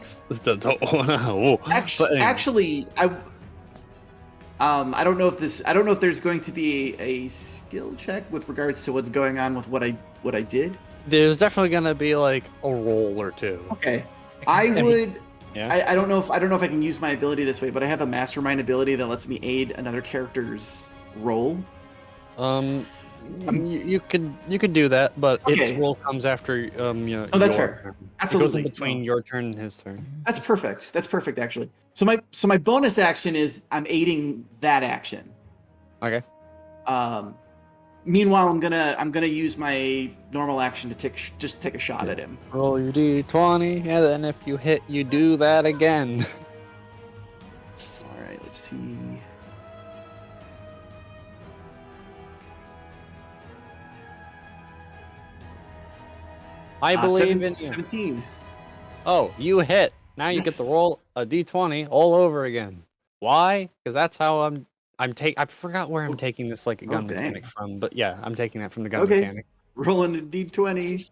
don't wanna. Whoa. Actually, But anyway. actually, I don't know if there's going to be a skill check with regards to what's going on with what I did. There's definitely gonna be like a roll or two. Okay, I would. Yeah. I don't know if I can use my ability this way, but I have a mastermind ability that lets me aid another character's roll. You could do that, but its Okay. roll comes after Oh, that's your fair. turn. Absolutely. It goes in between No. your turn and his turn. That's perfect. That's perfect, actually. So my bonus action is I'm aiding that action. Okay. Meanwhile, I'm gonna use my normal action to take a shot at him. Roll your d20, and then if you hit, you do that again. All right, let's see. I believe in you. 17. Oh, you hit. Now you get to Yes. roll a d20 all over again. Why? Because that's how I forgot where I'm taking this like a gun dang. mechanic from, but yeah, I'm taking that from the gun Okay. mechanic. Rolling a d20.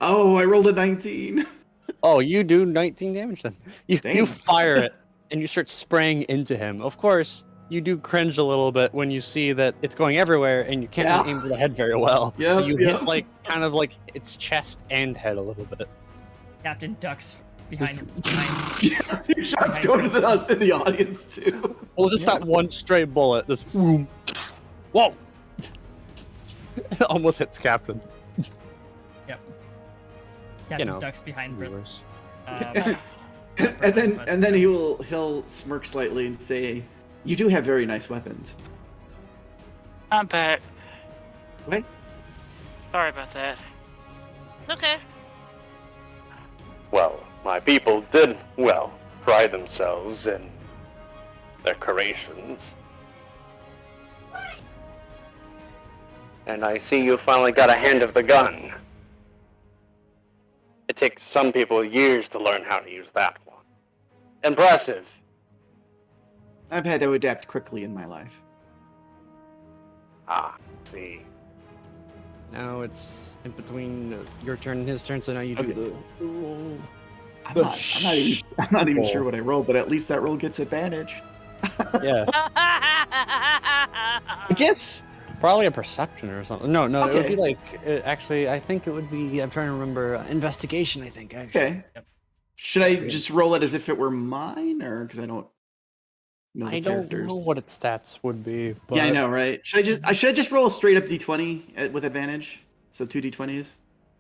Oh, I rolled a 19. Oh, you do 19 damage then. You Dang. fire it and you start spraying into him. Of course, you do cringe a little bit when you see that it's going everywhere and you can't really Yeah. aim for the head very well. So Yep, you yep. hit like kind of like its chest and head a little bit. Captain ducks behind. Your shots go to the audience too. Well, just that one stray bullet, this boom. Whoa! It almost hits Captain. Yep. Captain know, ducks behind Brit. Viewers. and then he'll smirk slightly and say, "You do have very nice weapons." I'm back. What? Sorry about that. Okay. Well, my people did, pride themselves in their creations. And I see you finally got a hand of the gun. It takes some people years to learn how to use that one. Impressive. I've had to adapt quickly in my life. Ah, see. Now it's in between your turn and his turn, so now you do Okay. the roll. I'm not even sure what I rolled, but at least that roll gets advantage. Yeah, I guess. probably a perception or something. No, it would be Okay. like actually. I think it would be. I'm trying to remember. Investigation. I think actually. Okay. Yep. Should I just roll it as if it were mine, or because I don't know the I don't characters? know what its stats would be. But Yeah, I know, right? Should I just roll a straight up d20 with advantage? So 2 d20s?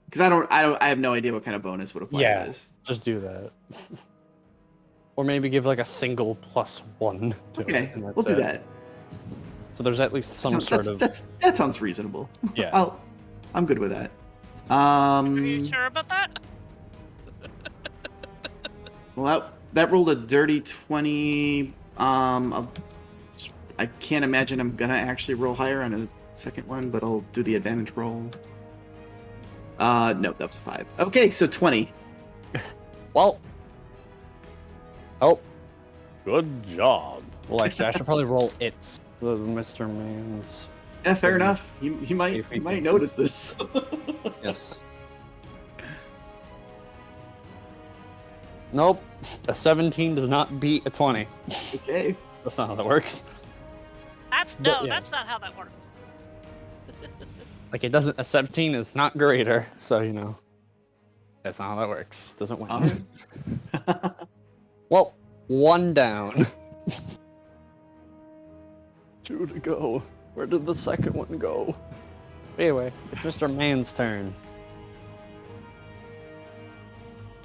Because I have no idea what kind of bonus would apply Yeah. to this. Just do that. Or maybe give like a single +1 to it. Okay, and that's we'll do it. that. So there's at least some sort of That sounds reasonable. yeah. I'm good with that. Are you sure about that? Well, that rolled a dirty 20. I can't imagine I'm gonna actually roll higher on a second one, but I'll do the advantage roll. No, that was a 5. Okay, so 20. Well. Oh. Good job. Well, actually, I should probably roll its the Mr. Man's. Yeah, fair Mhm. enough. He might If we might can. notice this. Yes. Nope. A 17 does not beat a 20. Okay. That's not how that works. That's But, yeah. that's not how that works. Like it doesn't. A 17 is not greater, so you know. That's not how that works. Doesn't win. Alright. Well, 1 down. 2 to go. Where did the second one go? Anyway, it's Mr. Man's turn.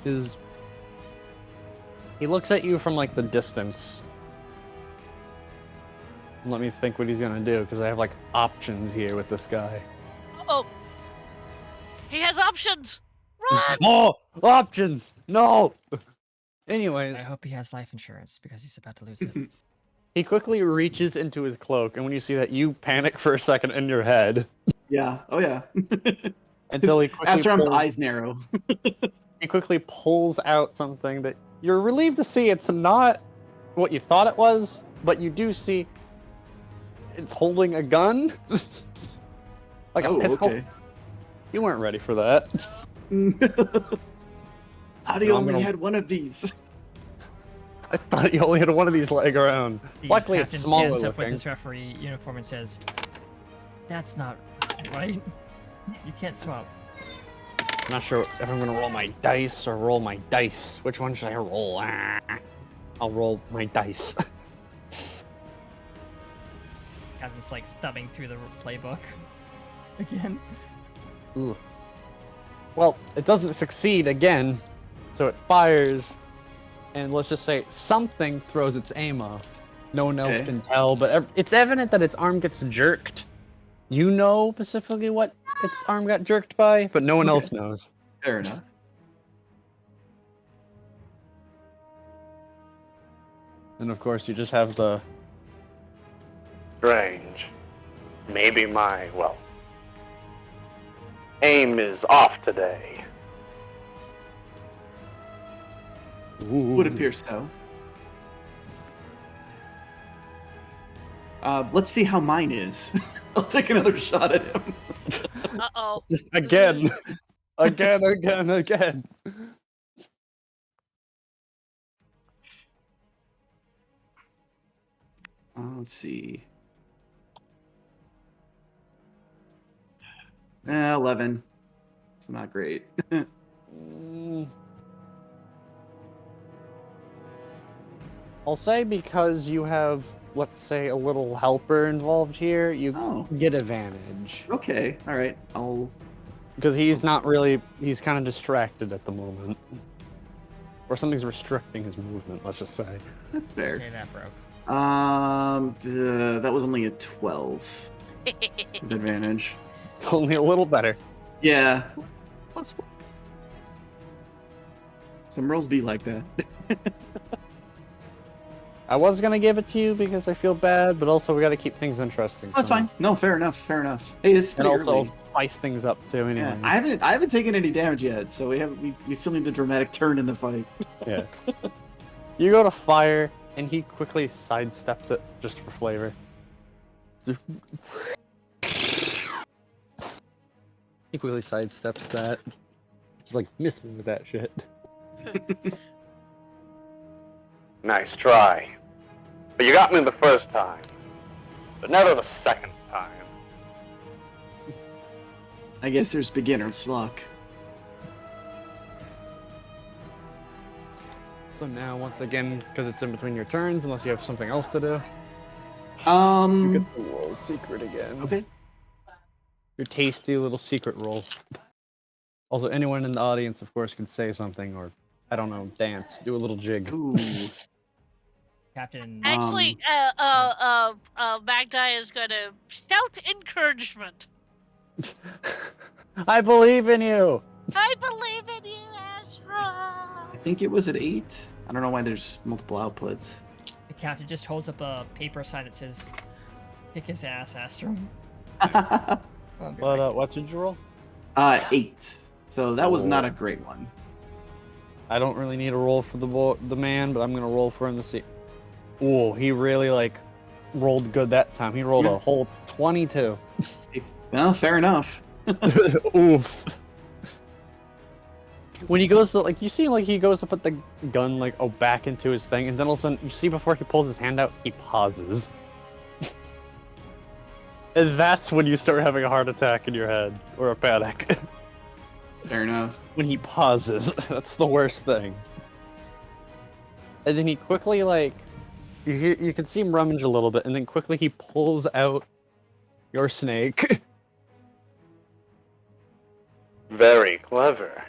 He looks at you from like the distance. Let me think what he's gonna do, because I have like options here with this guy. Oh, he has options. Run! Oh, options! No! I Anyways, hope he has life insurance because he's about to lose it. He quickly reaches into his cloak, and when you see that, you panic for a second in your head Yeah. Oh yeah. until he quickly Astrom's pulls, eyes narrow. he quickly pulls out something that you're relieved to see. It's not what you thought it was, but you do see it's holding a gun, like a pistol. Okay. You weren't ready for that. How do you only had one of these? I thought you only had one of these laying around. The Luckily, it's captain smaller stands up with looking. his referee uniform and says, "That's not right. You can't swap." I'm not sure if I'm gonna roll my dice or roll my dice. Which one should I roll? I'll roll my dice. Captain's like thumbing through the playbook again. Ooh. Well, it doesn't succeed again, so it fires, and let's just say something throws its aim off. No one else Okay. can tell, but it's evident that its arm gets jerked. You know specifically what its arm got jerked by, but no one Okay. else knows. Fair enough. And of course, you just have the Strange. Maybe aim is off today. Would appear so. Let's see how mine is. I'll take another shot at him. Uh-oh. just again, again. Let's see. 11. It's not great. Mm. I'll say because you have, let's say, a little helper involved here, you Oh. get advantage. Okay. All right. I'll. Because he's not really, he's kind of distracted at the moment. Or something's restricting his movement, let's just say. That's fair. Okay, that broke. That was only a 12 with advantage. It's only a little better. Yeah. Plus 1. Some rolls be like that. I was going to give it to you because I feel bad, but also we got to keep things interesting. That's somehow. fine. No, fair enough. Fair enough. Hey, it's And pretty also early. spice things up too, anyways. Yeah, I haven't taken any damage yet, so we still need the dramatic turn in the fight. Yeah. You go to fire, and he quickly sidesteps it just for flavor. He quickly sidesteps that. Just like, miss me with that shit. Nice try. But you got me the first time. But never the second time. I guess there's beginner's luck. So now, once again, because it's in between your turns, unless you have something else to do, you get the roll secret again. Okay. Your tasty little secret roll. Also, anyone in the audience, of course, can say something or, I don't know, dance, do a little jig. Ooh. Captain. Actually, Magdi is going to shout encouragement. I believe in you! I believe in you, Astra. I think it was at 8. I don't know why there's multiple outputs. The captain just holds up a paper sign that says, "Kick his ass, Astrum." But, what did you roll? 8. So that was not a Oh. great one. I don't really need a roll for the man, but I'm gonna roll for him to see. Ooh, he really, like, rolled good that time. He rolled Yeah. a whole 22. Well, fair enough. Oof. When he goes to, like, you see, like, he goes to put the gun, like, back into his thing, and then all of a sudden, you see before he pulls his hand out, he pauses. And that's when you start having a heart attack in your head, or a panic. Fair enough. When he pauses, that's the worst thing. And then he quickly, like, you can see him rummage a little bit, and then quickly he pulls out your snake. Very clever.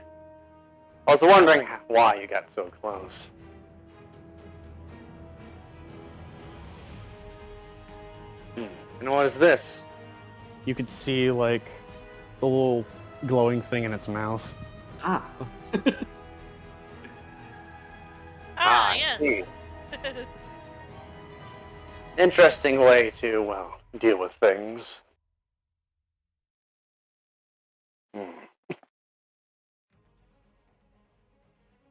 I was wondering why you got so close. And what is this? You could see, like, the little glowing thing in its mouth. Ah. Ah, I yes. see. Interesting way to, well, deal with things. Hmm.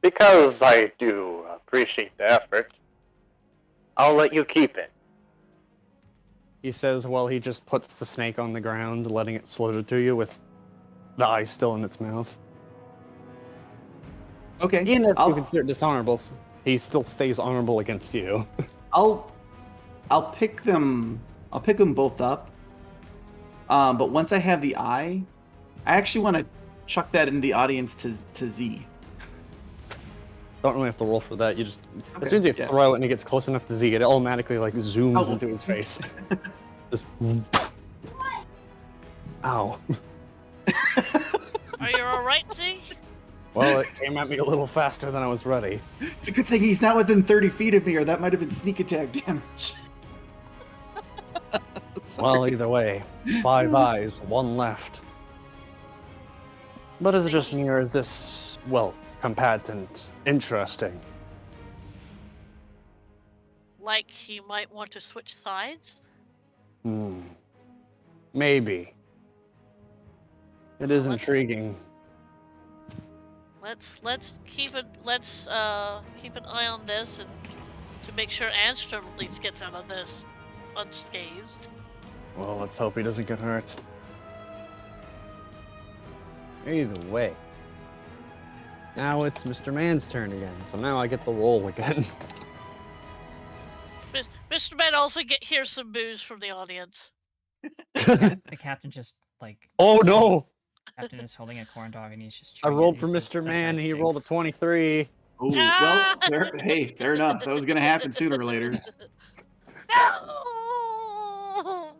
Because I do appreciate the effort, I'll let you keep it. He says while he just puts the snake on the ground, letting it slither to you with the eye still in its mouth. Okay. Even if you I'll consider it dishonorable, he still stays honorable against you. I'll pick them. I'll pick them both up. But once I have the eye, I actually want to chuck that into the audience to Z. Don't really have to roll for that. You just Okay, as soon as you yeah. throw it and it gets close enough to Z, it automatically like zooms Oh. into his face. Just ow. Are you alright, Z? Well, it came at me a little faster than I was ready. It's a good thing he's not within 30 feet of me, or that might have been sneak attack damage. Well, either way, 5 eyes, 1 left. But is it just me, or is this, well, combatant interesting? Like he might want to switch sides? Maybe. It is Well, let's- intriguing. Let's keep an eye on this and to make sure Anstrom at least gets out of this unscathed. Well, let's hope he doesn't get hurt. Either way. Now it's Mr. Man's turn again, so now I get the roll again. Mr. Man also hears some boos from the audience. The captain just like. Oh no! Captain is holding a corn dog and he's just. I chewing it, rolled and for he says, Mr. "That Man, guy he rolled a stinks." 23. Oh, well, fair enough. That was going to happen sooner or later. No!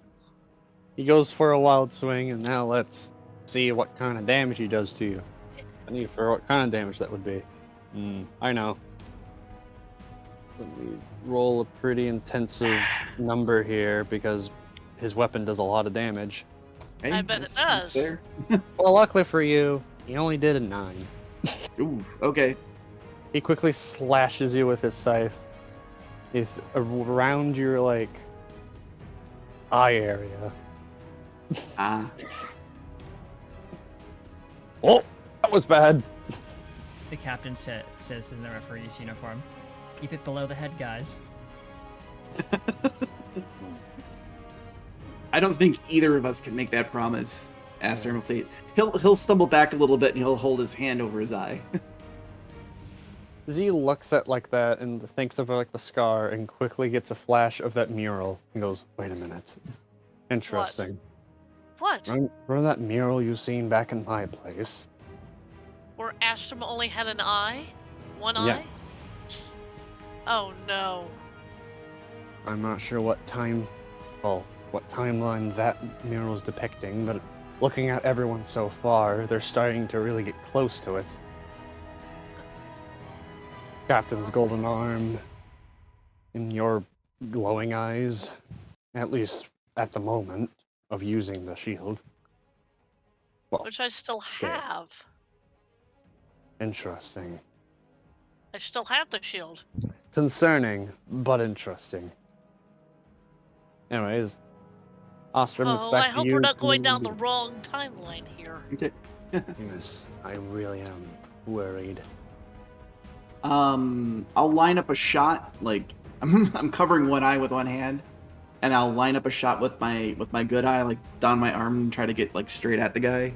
He goes for a wild swing, and now let's see what kind of damage he does to you. I need for what kind of damage that would be. I know. Let me roll a pretty intensive number here because his weapon does a lot of damage. Hey, I bet it that's does. fair. Well, luckily for you, he only did a 9. Ooh, okay. He quickly slashes you with his scythe. It's around your, like, eye area. Ah. Oh, that was bad. The captain says in the referee's uniform, "Keep it below the head, guys." I don't think either of us can make that promise. Aster will say he'll stumble back a little bit and he'll hold his hand over his eye. Z looks at like that and thinks of like the scar and quickly gets a flash of that mural and goes, "Wait a minute. Interesting. What? Remember that mural you seen back in my place?" Where Astrom only had an eye? One eye? Yes. Oh no. I'm not sure what timeline that mural's depicting, but looking at everyone so far, they're starting to really get close to it. Captain's golden arm, in your glowing eyes, at least at the moment of using the shield. Well, Which I still have. interesting. I still have the shield. Concerning, but interesting. Anyways, Ostrom, it's Oh, back I to hope you. we're not going down the wrong timeline here. Okay. Yes, I really am worried. I'll line up a shot. Like I'm covering one eye with one hand, and I'll line up a shot with my good eye, like down my arm, and try to get like straight at the guy.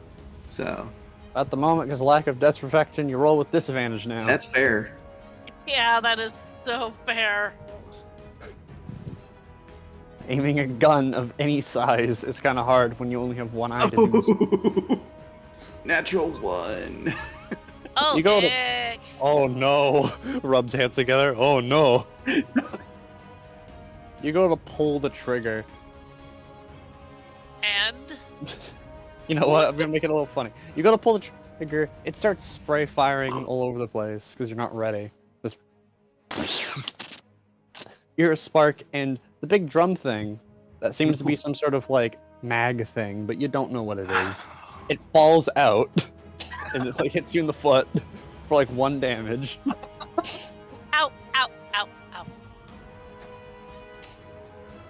So At the moment, because lack of death perfection, you roll with disadvantage now. that's fair. Yeah, that is so fair. Aiming a gun of any size is kind of hard when you only have one eye to use. Natural 1. Oh, You go to- heck. Oh no! Rubs hands together. Oh no! You go to pull the trigger. And? You know what? I'm gonna make it a little funny. You go to pull the trigger, it starts spray firing all over the place because you're not ready. Just you hear a spark, and the big drum thing that seems to be some sort of like mag thing, but you don't know what it is. It falls out and it like hits you in the foot for like 1 damage. Ow, ow, ow, ow.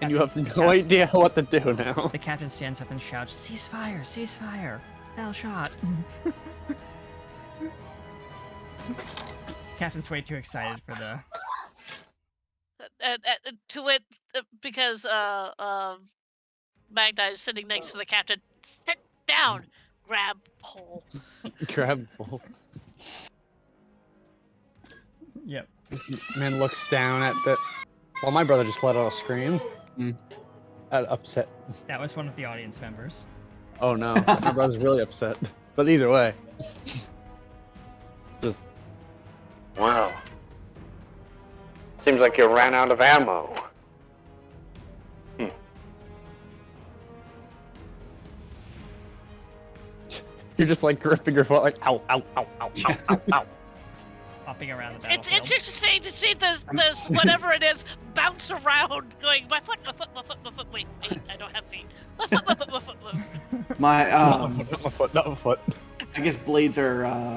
and you have no idea what to do now. The captain stands up and shouts, "Ceasefire! Ceasefire! Foul shot!" Captain's way too excited for the... To it, because Magda is sitting next to the captain. Sit down. Grab pole. Grab. Yep. This man looks down at the. Well, my brother just let out a scream. Upset. That was one of the audience members. Oh no, my brother's really upset. But either way, just. Wow. Seems like you ran out of ammo. You're just like gripping your foot, like ow, ow, ow, ow, ow, ow, ow. Hopping around the It's battlefield. interesting to see this whatever it is bounce around, going my foot, my foot, my foot, my foot. Wait, I don't have feet. My foot, my foot, my foot, my foot. Not my foot, not my foot. I guess blades are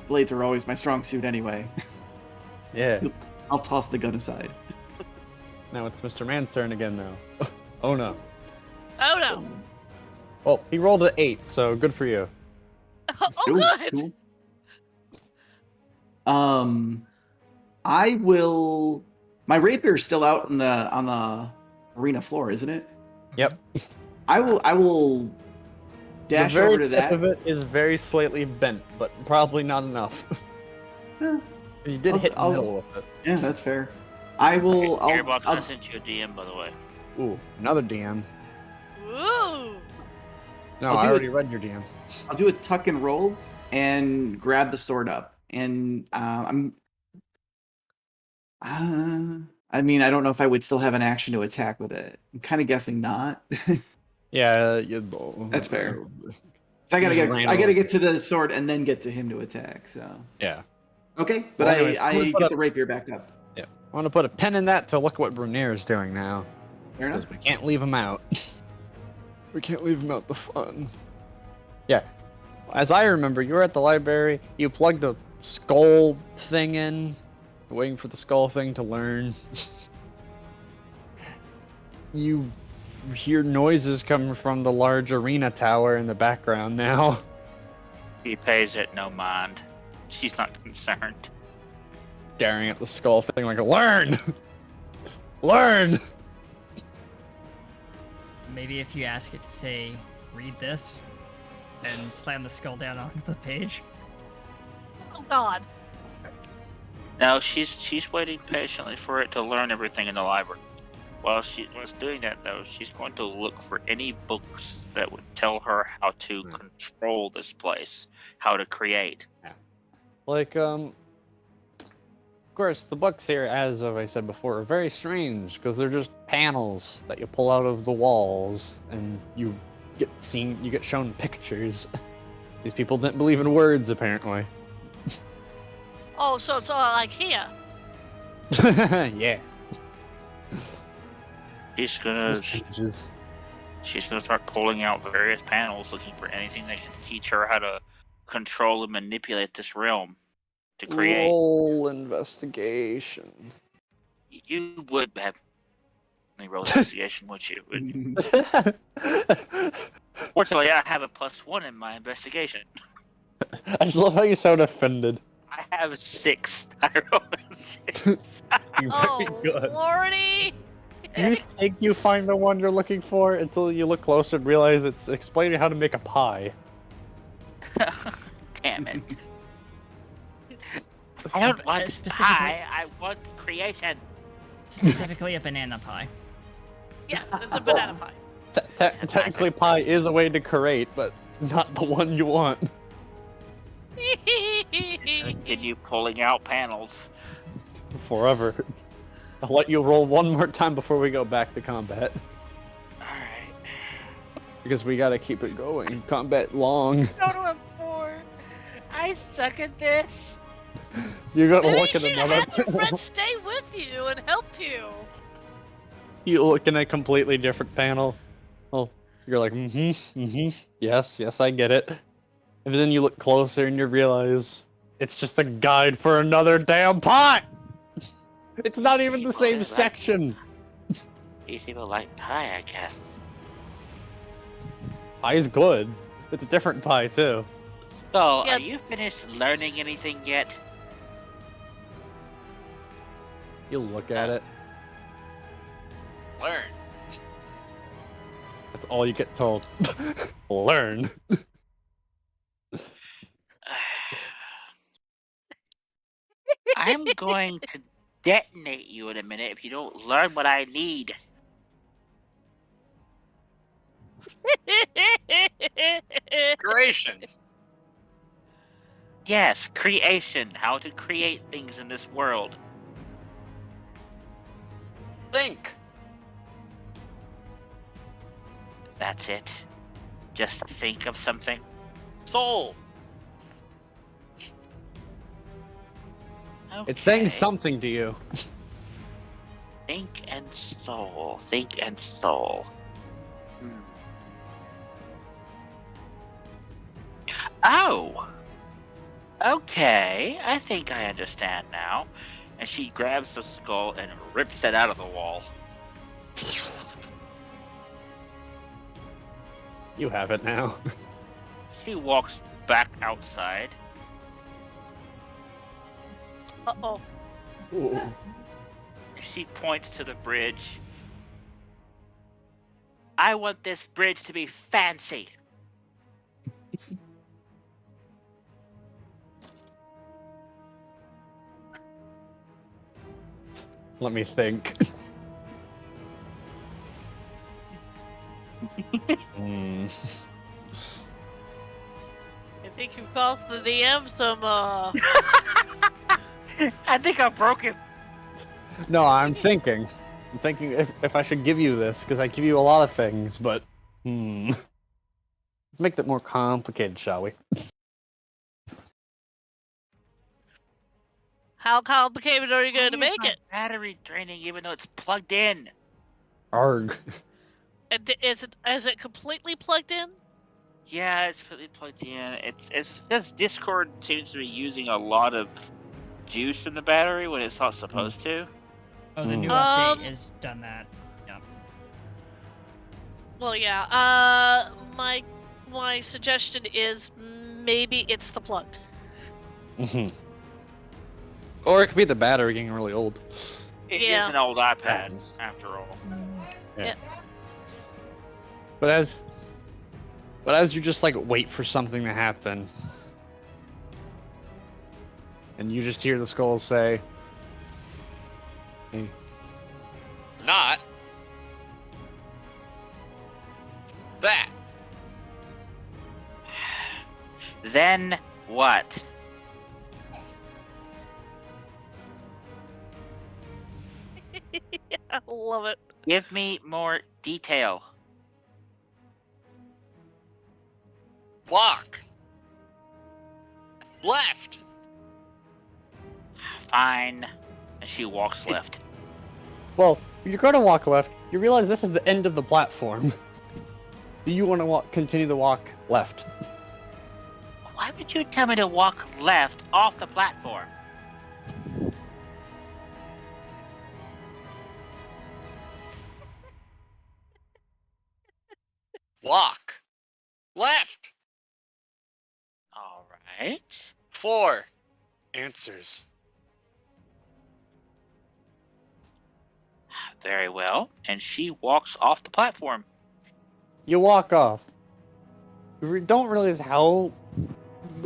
always my strong suit anyway. Yeah. I'll toss the gun aside. Now it's Mr. Man's turn again now. Oh no. Oh no. Well, he rolled an 8, so good for you. Oh good. Cool. I will. My rapier's still out on the arena floor, isn't it? Yep. I will dash the very over to tip that. of it is very slightly bent, but probably not enough. Yeah, You did hit the I'll- middle with it. yeah, that's fair. I will. Gearbox, I I'll sent you a DM, by the way. Ooh, another DM. Ooh. No, I'll I do already read your DM. I'll do a tuck and roll and grab the sword up. And I mean, I don't know if I would still have an action to attack with it. I'm kind of guessing not. Yeah, That's fair. So I gotta Just get ran I gotta over. get to the sword and then get to him to attack. So Yeah. okay, but Well, anyways, I I'm gonna put get up- the rapier back up. Yeah. I want to put a pin in that to look at what Brunier is doing now. Fair enough. Because we can't leave him out. We can't leave him out the fun. Yeah. As I remember, you were at the library, you plugged a skull thing in, waiting for the skull thing to learn. You hear noises coming from the large arena tower in the background now. He pays it no mind. She's not concerned. Staring at the skull thing like, learn! Learn! Maybe if you ask it to say, "Read this," and slam the skull down onto the page. Oh God. No, she's waiting patiently for it to learn everything in the library. While she was doing that, though, she's going to look for any books that would tell her how to control this place, how to create. Like, of course, the books here, as I said before, are very strange because they're just panels that you pull out of the walls, and you get shown pictures. These people didn't believe in words, apparently. Oh, so it's all like here. Yeah. She's gonna Pages. start pulling out various panels, looking for anything that can teach her how to control and manipulate this realm to create. Roll investigation. You would have roll investigation, would you? Fortunately, I have a +1 in my investigation. I just love how you sound offended. I have a 6. I rolled a 6. You're Oh very good. lordy. You think you find the one you're looking for until you look closer and realize it's explaining how to make a pie. Damn it. I don't want Specifically- pie, I want creation. Specifically, a banana pie. Yes, it's a banana pie. Technically, pie is a way to create, but not the one you want. Continue pulling out panels. Forever. I'll let you roll one more time before we go back to combat. Alright. Because we gotta keep it going. Combat long. Go to a 4. I suck at this. You gotta Maybe look you at should another. have your friend stay with you and help you. You look in a completely different panel. Oh, you're like, yes, I get it. And then you look closer and you realize it's just a guide for another damn pot. It's not even the same section. These people like pie, I guess. Pie's good. It's a different pie too. Skull, Yeah. are you finished learning anything yet? You look at it. Learn. That's all you get told. Learn. I'm going to detonate you in a minute if you don't learn what I need. Creation. Yes, creation. How to create things in this world. Think. That's it. Just think of something. Soul. It's saying Okay. something to you. Think and soul. Think and soul. Oh! Okay, I think I understand now. And she grabs the skull and rips it out of the wall. You have it now. She walks back outside. Uh-oh. Ooh. And she points to the bridge. I want this bridge to be fancy. Let me think. Hmm. I think you cost the DM some, I think I broke him. No, I'm thinking. I'm thinking if I should give you this, because I give you a lot of things, but... Let's make that more complicated, shall we? How complicated are you going to Why is make my it? battery draining even though it's plugged in? Arg. And is it completely plugged in? Yeah, it's completely plugged in. It's just Discord seems to be using a lot of juice in the battery when it's not supposed to. Oh, the new Um, update has done that. Yep. Well, yeah. My suggestion is maybe it's the plug. Or it could be the battery getting really old. It Yeah. is an old iPad, Happens. after all. Yeah. But as you just like wait for something to happen, and you just hear the skull say, "Hey, Not. That. Then what? I love it. Give me more detail. Walk. Left. Fine. And she walks left. well, you're going to walk left. You realize this is the end of the platform. Do you want to continue to walk left? Why would you tell me to walk left off the platform? Walk. Left. All right. 4. Answers. Very well. And she walks off the platform. You walk off. You don't realize how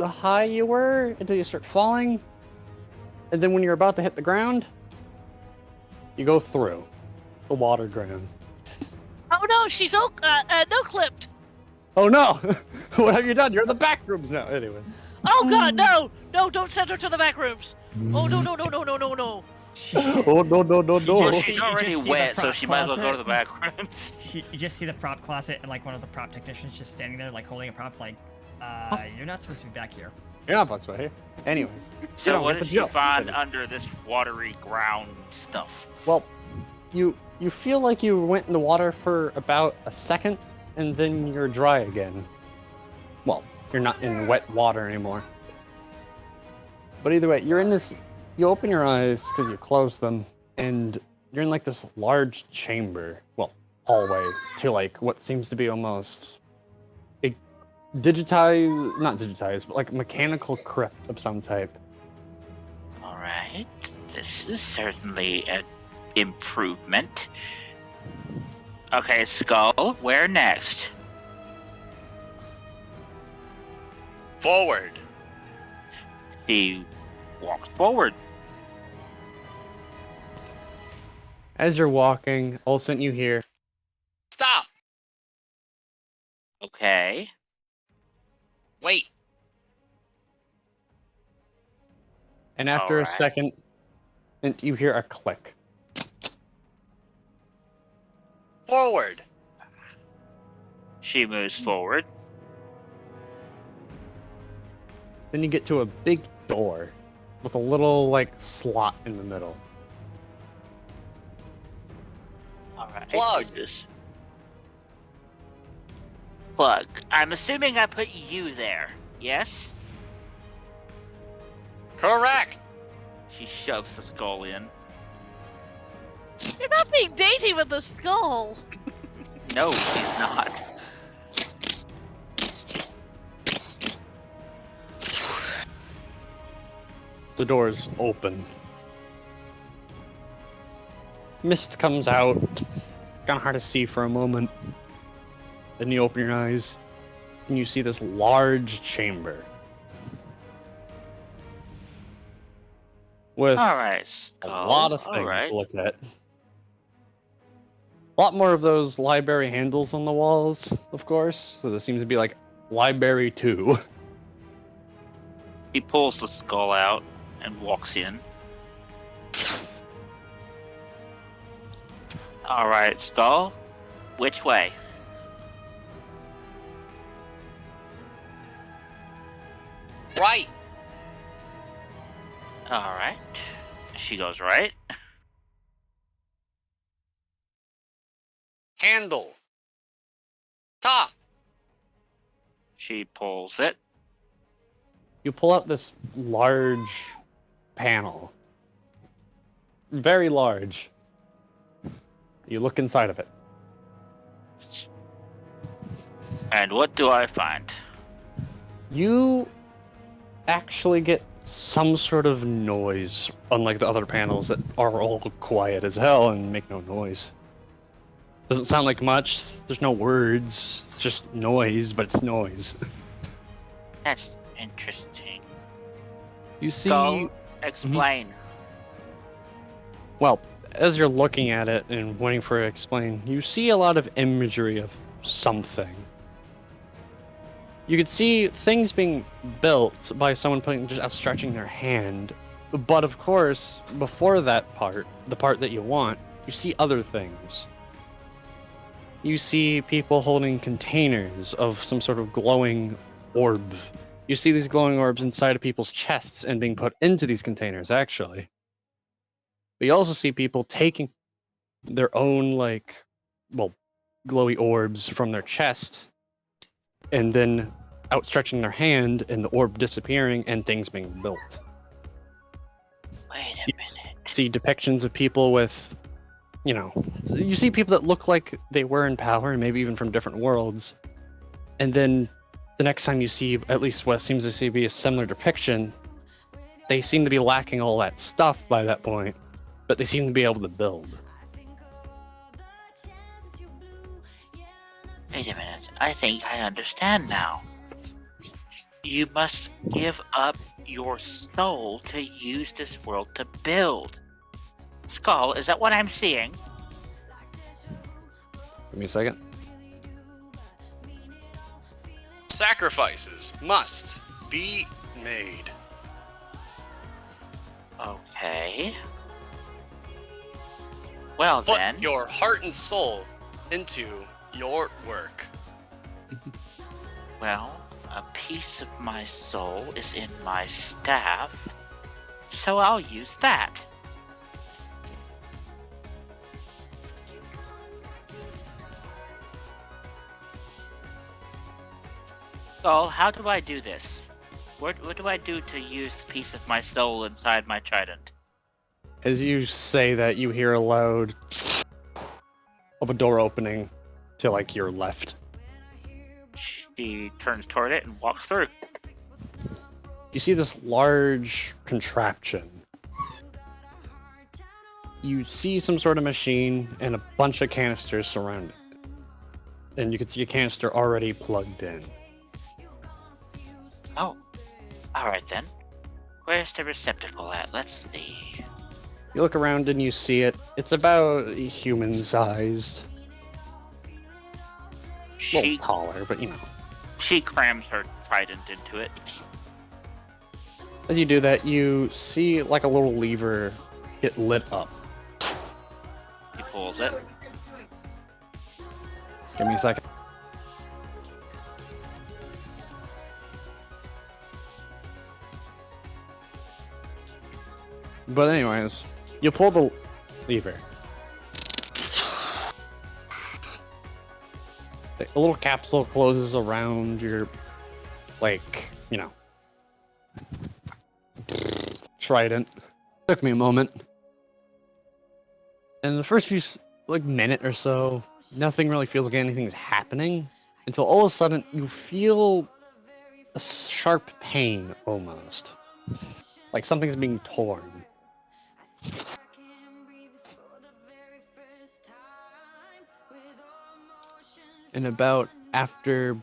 high you were until you start falling. And then when you're about to hit the ground, you go through the water ground. Oh no, she's no clipped. Oh no! What have you done? You're in the back rooms now. Anyways. Oh god, no! No, don't send her to the back rooms. Oh no. Oh no no no no! Well, just she's see- you already just see the wet, so prop she might as well go to closet. the back rooms. You just see the prop closet and like one of the prop technicians just standing there like holding a prop like, you're not supposed to be back here. You're not supposed to be here. Anyways. You So don't what get does the she joke. find under this watery ground stuff? Well, you feel like you went in the water for about a second, and then you're dry again. Well, you're not in wet water anymore. But either way, you're in this. You open your eyes because you closed them, and you're in like this large chamber, well, hallway to like what seems to be almost a digitized, not digitized, but like mechanical crypt of some type. All right. This is certainly an improvement. Okay, Skull, where next? Forward. He walks forward. As you're walking, all of a sudden you hear, Stop. Okay. Wait. and after a Alright. second, and you hear a click. Forward. She moves forward. Then you get to a big door with a little like slot in the middle. Alright. Plug. Plug. I'm assuming I put you there. Yes? Correct. She shoves the skull in. You're not being dainty with the skull. No, she's not. The doors open. Mist comes out. Kind of hard to see for a moment. Then you open your eyes, and you see this large chamber. With Alright, a skull. lot of things Alright. to look at. A lot more of those library handles on the walls, of course. So there seems to be like Library 2. He pulls the skull out and walks in. Alright, skull. Which way? Right. Alright. She goes right. Handle. Top. She pulls it. You pull out this large panel. Very large. You look inside of it. And what do I find? You actually get some sort of noise, unlike the other panels that are all quiet as hell and make no noise. Doesn't sound like much. There's no words. It's just noise, but it's noise. That's interesting. You see, Skull, explain. well, as you're looking at it and waiting for it to explain, you see a lot of imagery of something. You could see things being built by someone just outstretching their hand. But of course, before that part, the part that you want, you see other things. You see people holding containers of some sort of glowing orb. You see these glowing orbs inside of people's chests and being put into these containers, actually. But you also see people taking their own, glowy orbs from their chest and then outstretching their hand and the orb disappearing and things being built. Wait a You minute. see depictions of people with, you see people that look like they were in power and maybe even from different worlds. And then the next time you see at least what seems to be a similar depiction, they seem to be lacking all that stuff by that point, but they seem to be able to build. Wait a minute. I think I understand now. You must give up your soul to use this world to build. Skull, is that what I'm seeing? Give me a second. Sacrifices must be made. Okay. Well Put then. your heart and soul into your work. Well, a piece of my soul is in my staff, so I'll use that. Skull, how do I do this? What do I do to use the piece of my soul inside my trident? As you say that, you hear a loud of a door opening to like your left. She turns toward it and walks through. You see this large contraption. You see some sort of machine and a bunch of canisters surrounding it. And you can see a canister already plugged in. Oh, all right then. Where's the receptacle at? Let's see. You look around and you see it. It's about human-sized. A She little taller, but you know. she crams her trident into it. As you do that, you see like a little lever get lit up. He pulls it. Give me a second. But anyways, you pull the lever. A little capsule closes around your, like, you know, trident. Took me a moment. And the first few, like, minute or so, nothing really feels like anything's happening until all of a sudden you feel a sharp pain almost. Like something's being torn. And about after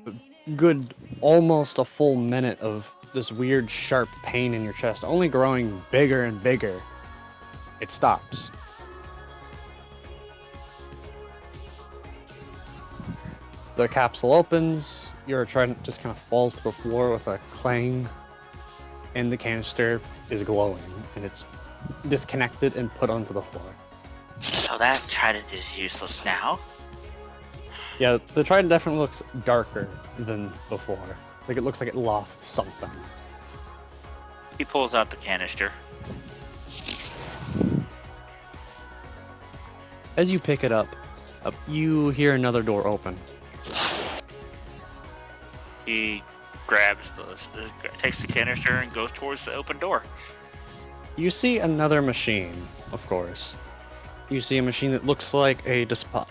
a good almost a full minute of this weird sharp pain in your chest, only growing bigger and bigger, it stops. The capsule opens, your trident just kind of falls to the floor with a clang, and the canister is glowing, and it's disconnected and put onto the floor. So that trident is useless now. Yeah, the trident definitely looks darker than before. Like it looks like it lost something. He pulls out the canister. As you pick it up, you hear another door open. He grabs takes the canister and goes towards the open door. You see another machine, of course. You see a machine that looks like a display.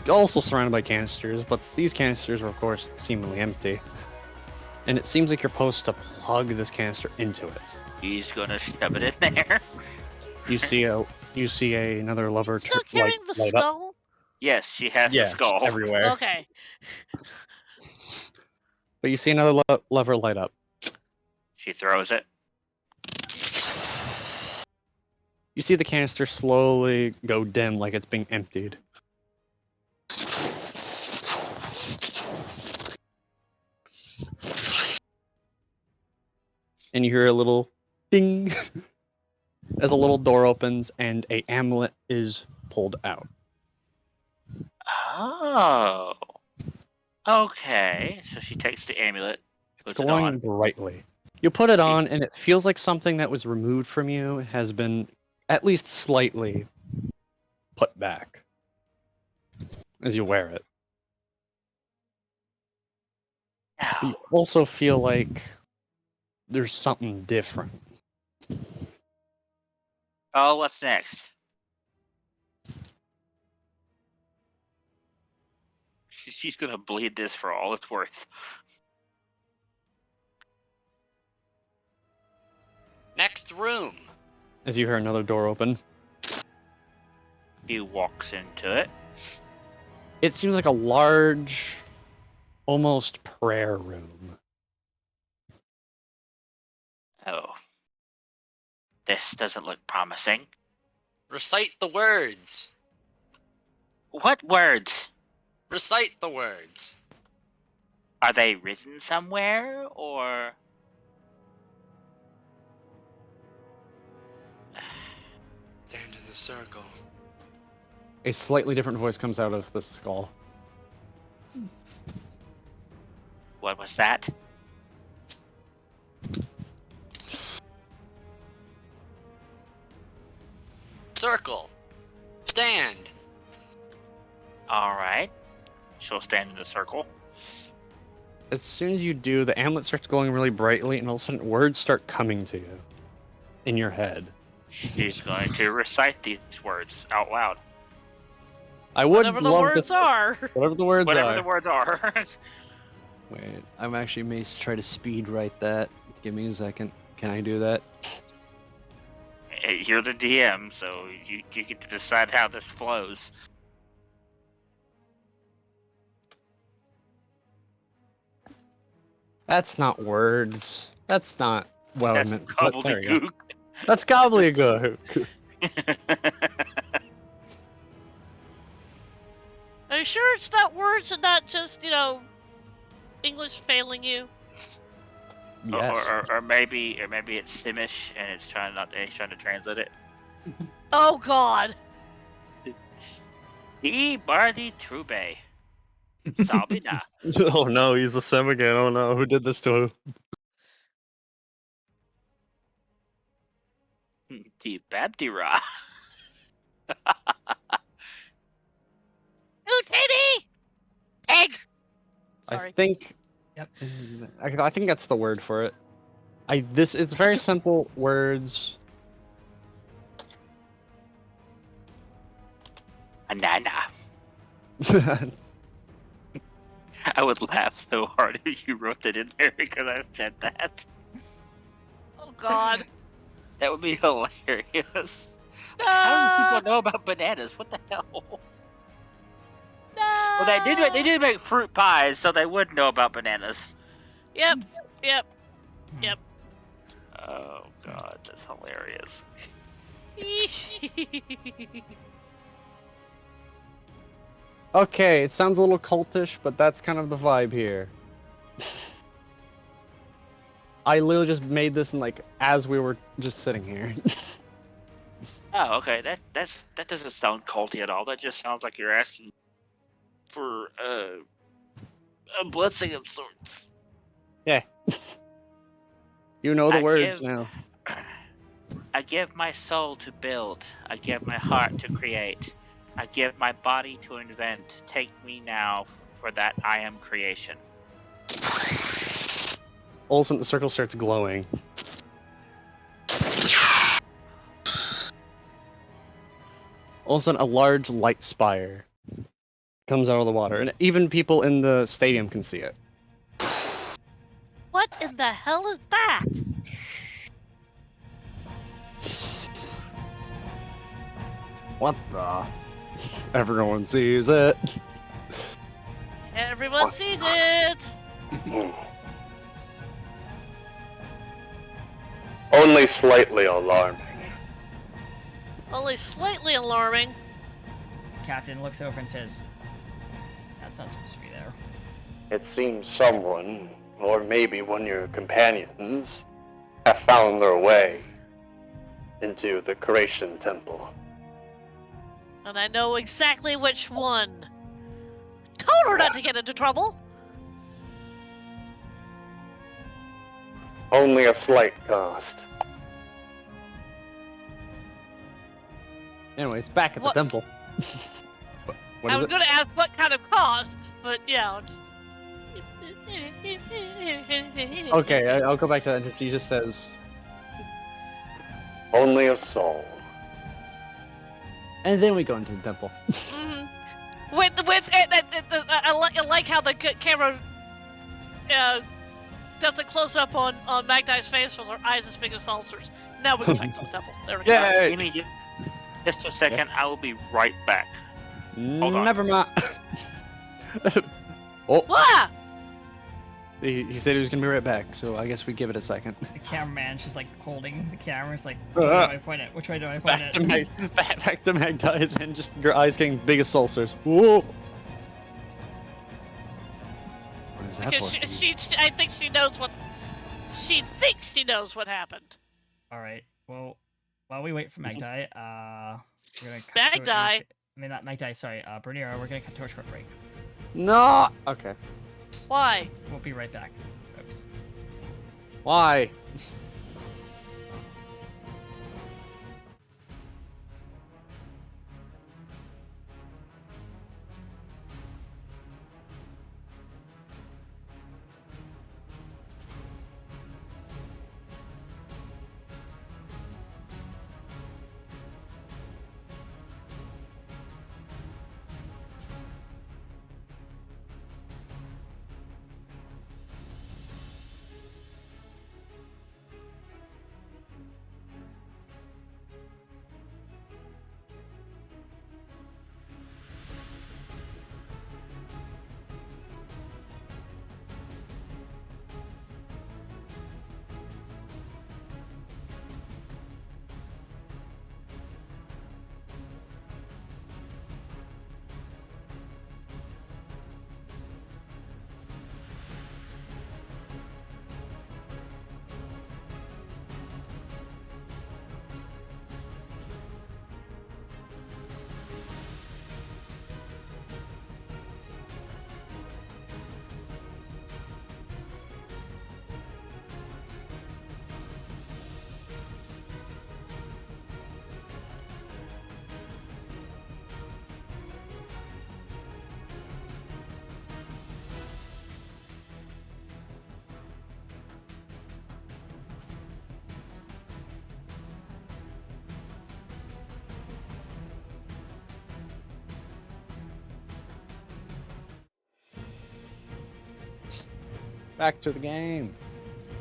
Also surrounded by canisters, but these canisters are, of course, seemingly empty. And it seems like you're supposed to plug this canister into it. He's gonna shove it in there. You see another lever Still light carrying the up. skull? Yes, she has the Yeah, skull. everywhere. Okay. But you see another lever light up. She throws it. You see the canister slowly go dim like it's being emptied. And you hear a little ding as a little door opens and a amulet is pulled out. Oh. Okay. So she takes the amulet. It's Puts it glowing on. brightly. You put it on and it feels like something that was removed from you has been at least slightly put back as you wear it. You Now, also feel like there's something different. oh, what's next? She's gonna bleed this for all it's worth. Next room. As you hear another door open. He walks into it. It seems like a large, almost prayer room. Oh. This doesn't look promising. Recite the words. What words? Recite the words. Are they written somewhere, or...? Stand in the circle. A slightly different voice comes out of this skull. What was that? Circle. Stand. Alright. She'll stand in the circle. As soon as you do, the amulet starts glowing really brightly, and all of a sudden words start coming to you in your head. She's going to recite these words out loud. I would Whatever the love words to. are. Whatever the words Whatever are. the words are. Wait, I'm actually may try to speed write that. Give me a second. Can I do that? Hey, you're the DM, so you get to decide how this flows. That's not words. That's not well That's meant. There we go. gobbledygook. That's gobbledygook. Are you sure it's not words and not just, English failing you? Yes. Or maybe it's Simish and it's trying to translate it. Oh God. E Bardi Trube. Sabina. Oh no, he's a sim again. Oh no, who did this to him? Di Babdira. Utini! Egg! I Sorry. think. Yep. I think that's the word for it. It's very simple words. Anana. I would laugh so hard if you wrote it in there because I said that. Oh God. That would be hilarious. No! How do people know about bananas? What the hell? No! Well, they did make fruit pies, so they would know about bananas. Yep. Oh God, that's hilarious. Okay, it sounds a little cultish, but that's kind of the vibe here. I literally just made this in as we were just sitting here. Oh, okay. That doesn't sound culty at all. That just sounds like you're asking for a blessing of sorts. Yeah. You know the I words give- now. I give my soul to build. I give my heart to create. I give my body to invent. Take me now, for that I am creation. All of a sudden, the circle starts glowing. All of a sudden, a large light spire comes out of the water, and even people in the stadium can see it. What in the hell is that? What the? Everyone sees it. Everyone sees it. Only slightly alarming. Only slightly alarming. The captain looks over and says, "That's not supposed to be there." It seems someone, or maybe one of your companions, have found their way into the Creation Temple. And I know exactly which one. Told her not to get into trouble. Only a slight cost. Anyways, back at the What- temple. What I is was it? gonna ask what kind of cost, but yeah. Okay, I'll go back to that. He just says, Only a soul. and then we go into the temple. I like how the camera does a close up on Magdie's face with her eyes as big as saucers. Now we go back to the temple. There we go. Yay! Give me just a second. I will be right back. Hold on. Never mind. Oh, Wah! he said he was gonna be right back, so I guess we give it a second. The cameraman's just holding the camera. It's which way do I point it? Which way do I point Back it? back to Magdie, and then just your eyes getting big as saucers. Whoa! What is that Because supposed to be? I think she knows what's. She thinks she knows what happened. All right. Well, while we wait for Magdie, we're gonna cut Magdie? To I mean, not Magdie. Sorry, Bernero. We're gonna cut to a short break. No. Okay. Why? We'll be right back, folks. Why? Back to the game.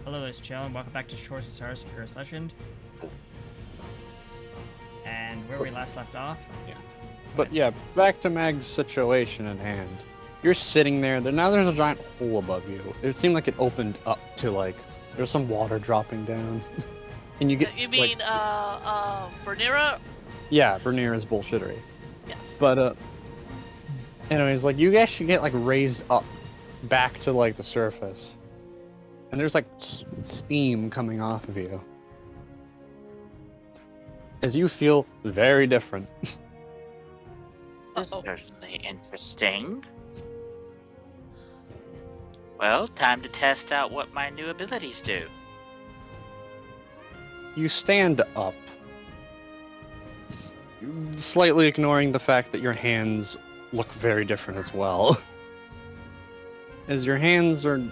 Hello, ladies and gentlemen. Welcome back to Shores of Stars Supera Legend. And where we last left off. But yeah, back to Mag's situation at hand. You're sitting there. Now there's a giant hole above you. It seemed like it opened up to like there's some water dropping down, and you get. You mean Vernira? Yeah, Vernira's bullshittery. Yeah. But anyways, like you guys should get like raised up back to like the surface, and there's like steam coming off of you as you feel very different. This is certainly interesting. Well, time to test out what my new abilities do. You stand up, slightly ignoring the fact that your hands look very different as well. As your hands are... You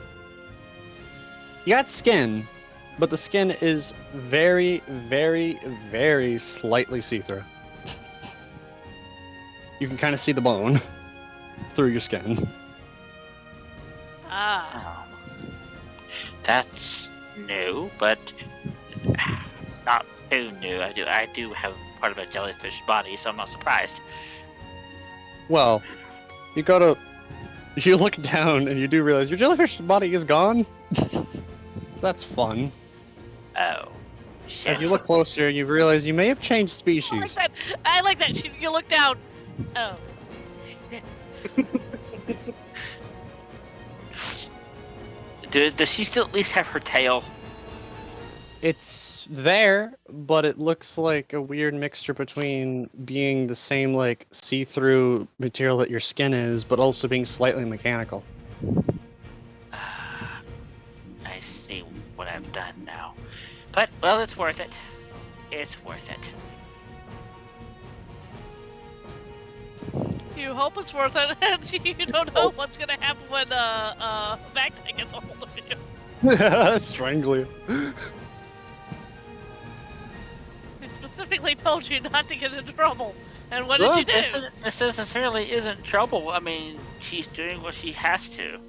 got skin, but the skin is very, very, very slightly see-through. You can kind of see the bone through your skin. Ah. Oh. That's new, but not too new. I do have part of a jellyfish body, so I'm not surprised. Well, you look down and you do realize your jellyfish body is gone. So that's fun. Oh, shit. As you look closer, you realize you may have changed species. I like that. You look down. Oh. Does she still at least have her tail? It's there, but it looks like a weird mixture between being the same like see-through material that your skin is, but also being slightly mechanical. I see what I've done now. But, well, it's worth it. It's worth it. You hope it's worth it, and you don't know what's gonna happen when Vacta gets a hold of you. Strangle you. He specifically told you not to get into trouble. And what did you do? This necessarily isn't trouble. I mean, she's doing what she has to.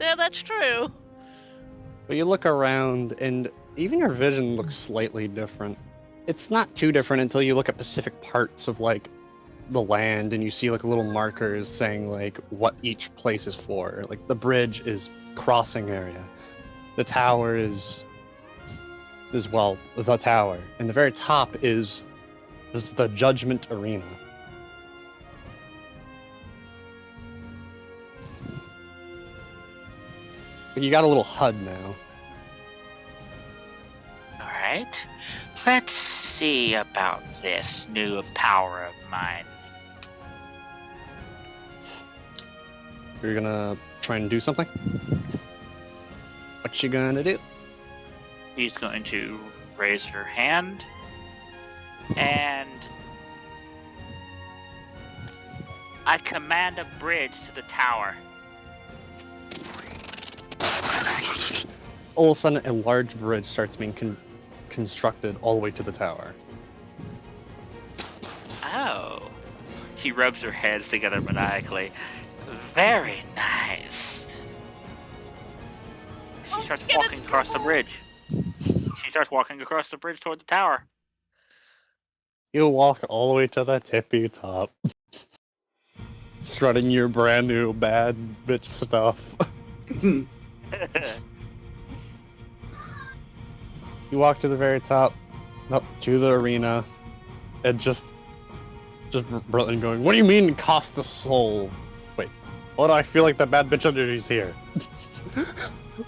Yeah, that's true. But you look around, and even your vision looks slightly different. It's not too different until you look at specific parts of like the land, and you see like little markers saying like what each place is for. Like the bridge is crossing area. The tower is well the tower, and the very top is the Judgement arena. You got a little HUD now. Alright. Let's see about this new power of mine. You're gonna try and do something? What you gonna do? She's going to raise her hand and I command a bridge to the tower. All of a sudden, a large bridge starts being constructed all the way to the tower. Oh. She rubs her hands together maniacally. Very nice. She starts walking across the bridge. She starts walking across the bridge toward the tower. You walk all the way to the tippy top. Strutting your brand new bad bitch stuff. You walk to the very top, up to the arena, and just Brooklyn going, "What do you mean it cost a soul?" Wait, what? I feel like the bad bitch energy's here.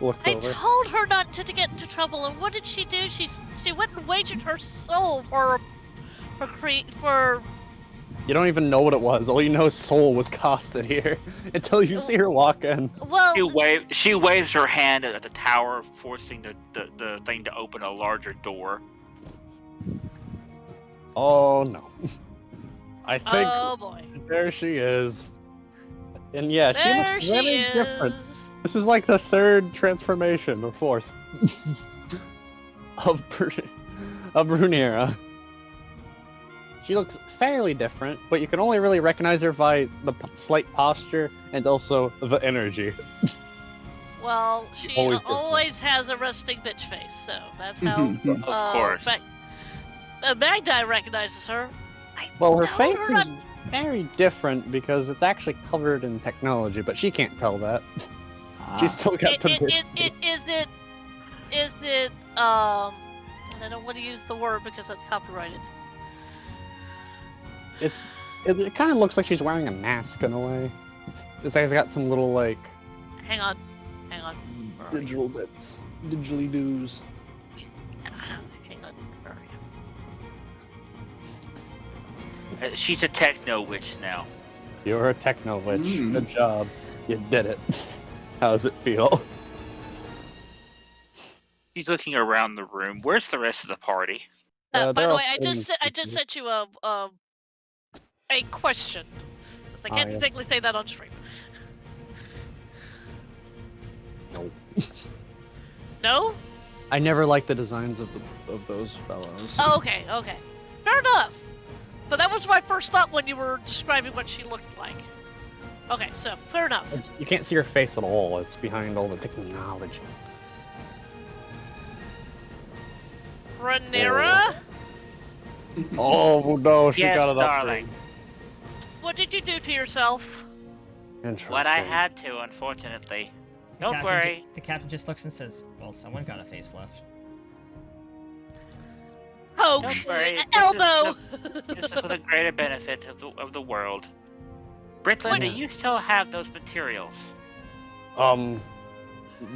Looks I over. told her not to get into trouble, and what did she do? She went and wagered her soul for You don't even know what it was. All you know is soul was costed here until you see her walk in. well. She waves her hand at the tower, forcing the thing to open a larger door. Oh no. I think Oh boy. there she is. And yeah, she There looks she very is. different. This is like the third transformation, or fourth, of Brunera. She looks fairly different, but you can only really recognize her by the slight posture and also the energy. Well, she Always always, does has a resting bitch face, so that's how Of course. Magdi recognizes her. I Well, her told face her is very different because it's actually covered in technology, but she can't tell that. She's still got the bitch face. Is it and I don't want to use the word because that's copyrighted. It kind of looks like she's wearing a mask in a way. It's got some little like Hang on. Where are you? digital bits, digitally doos. Hang on. Where are you? She's a techno witch now. You're a techno witch. Good job. You did it. How does it feel? She's looking around the room. Where's the rest of the party? By they're the all way, I just playing sent you a question, since I can't yes. technically say that on stream. Nope. No? I never liked the designs of those fellows. Oh, okay. Fair enough. But that was my first thought when you were describing what she looked like. Okay, so fair enough. You can't see her face at all. It's behind all the technology. Rhaenyra, Oh no, she Yes, got it up. darling. what did you do to yourself? Interesting. What I had to, unfortunately. Don't worry. The captain just looks and says, "Well, someone got a facelift." Poke, Don't worry. elbow. This is for the greater benefit of the world. Britland, do you still have those materials?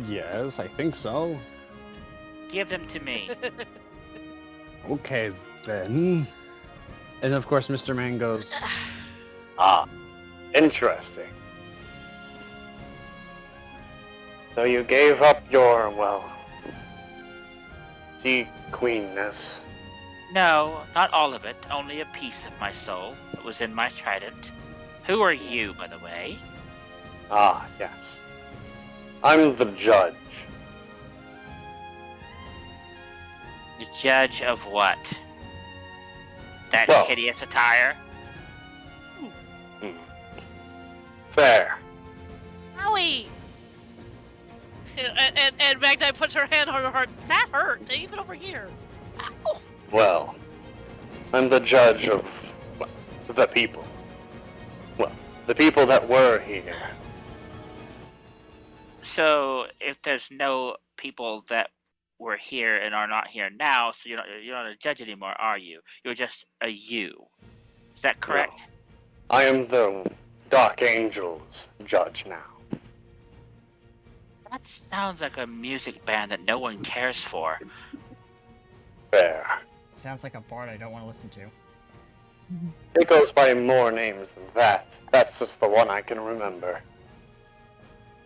Yes, I think so. Give them to me. Okay, then. And of course, Mr. Man goes, Ah, interesting. So you gave up your, well, sea queenness. No, not all of it. Only a piece of my soul that was in my trident. Who are you, by the way? Ah, yes. I'm the judge. The judge of what? That Well- hideous attire? Fair. Owie. And Magdi puts her hand on her heart. That hurt, even over here. Ow. Well, I'm the judge of well, the people. Well, the people that were here. So, if there's no people that were here and are not here now, so you're not a judge anymore, are you? You're just a you. Is that correct? I am the Dark Angels judge now. That sounds like a music band that no one cares for. Fair. Sounds like a bard I don't want to listen to. It goes by more names than that. That's just the one I can remember.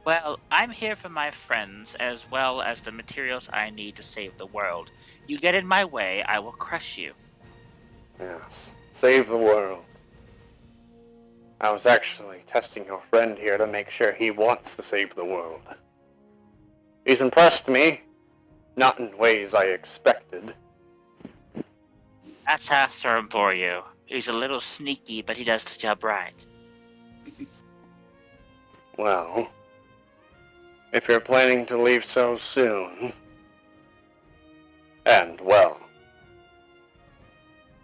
Well, I'm here for my friends as well as the materials I need to save the world. You get in my way, I will crush you. Yes. Save the world. I was actually testing your friend here to make sure he wants to save the world. He's impressed me, not in ways I expected. That's Astor for you. He's a little sneaky, but he does the job right. Well, if you're planning to leave so soon, and well,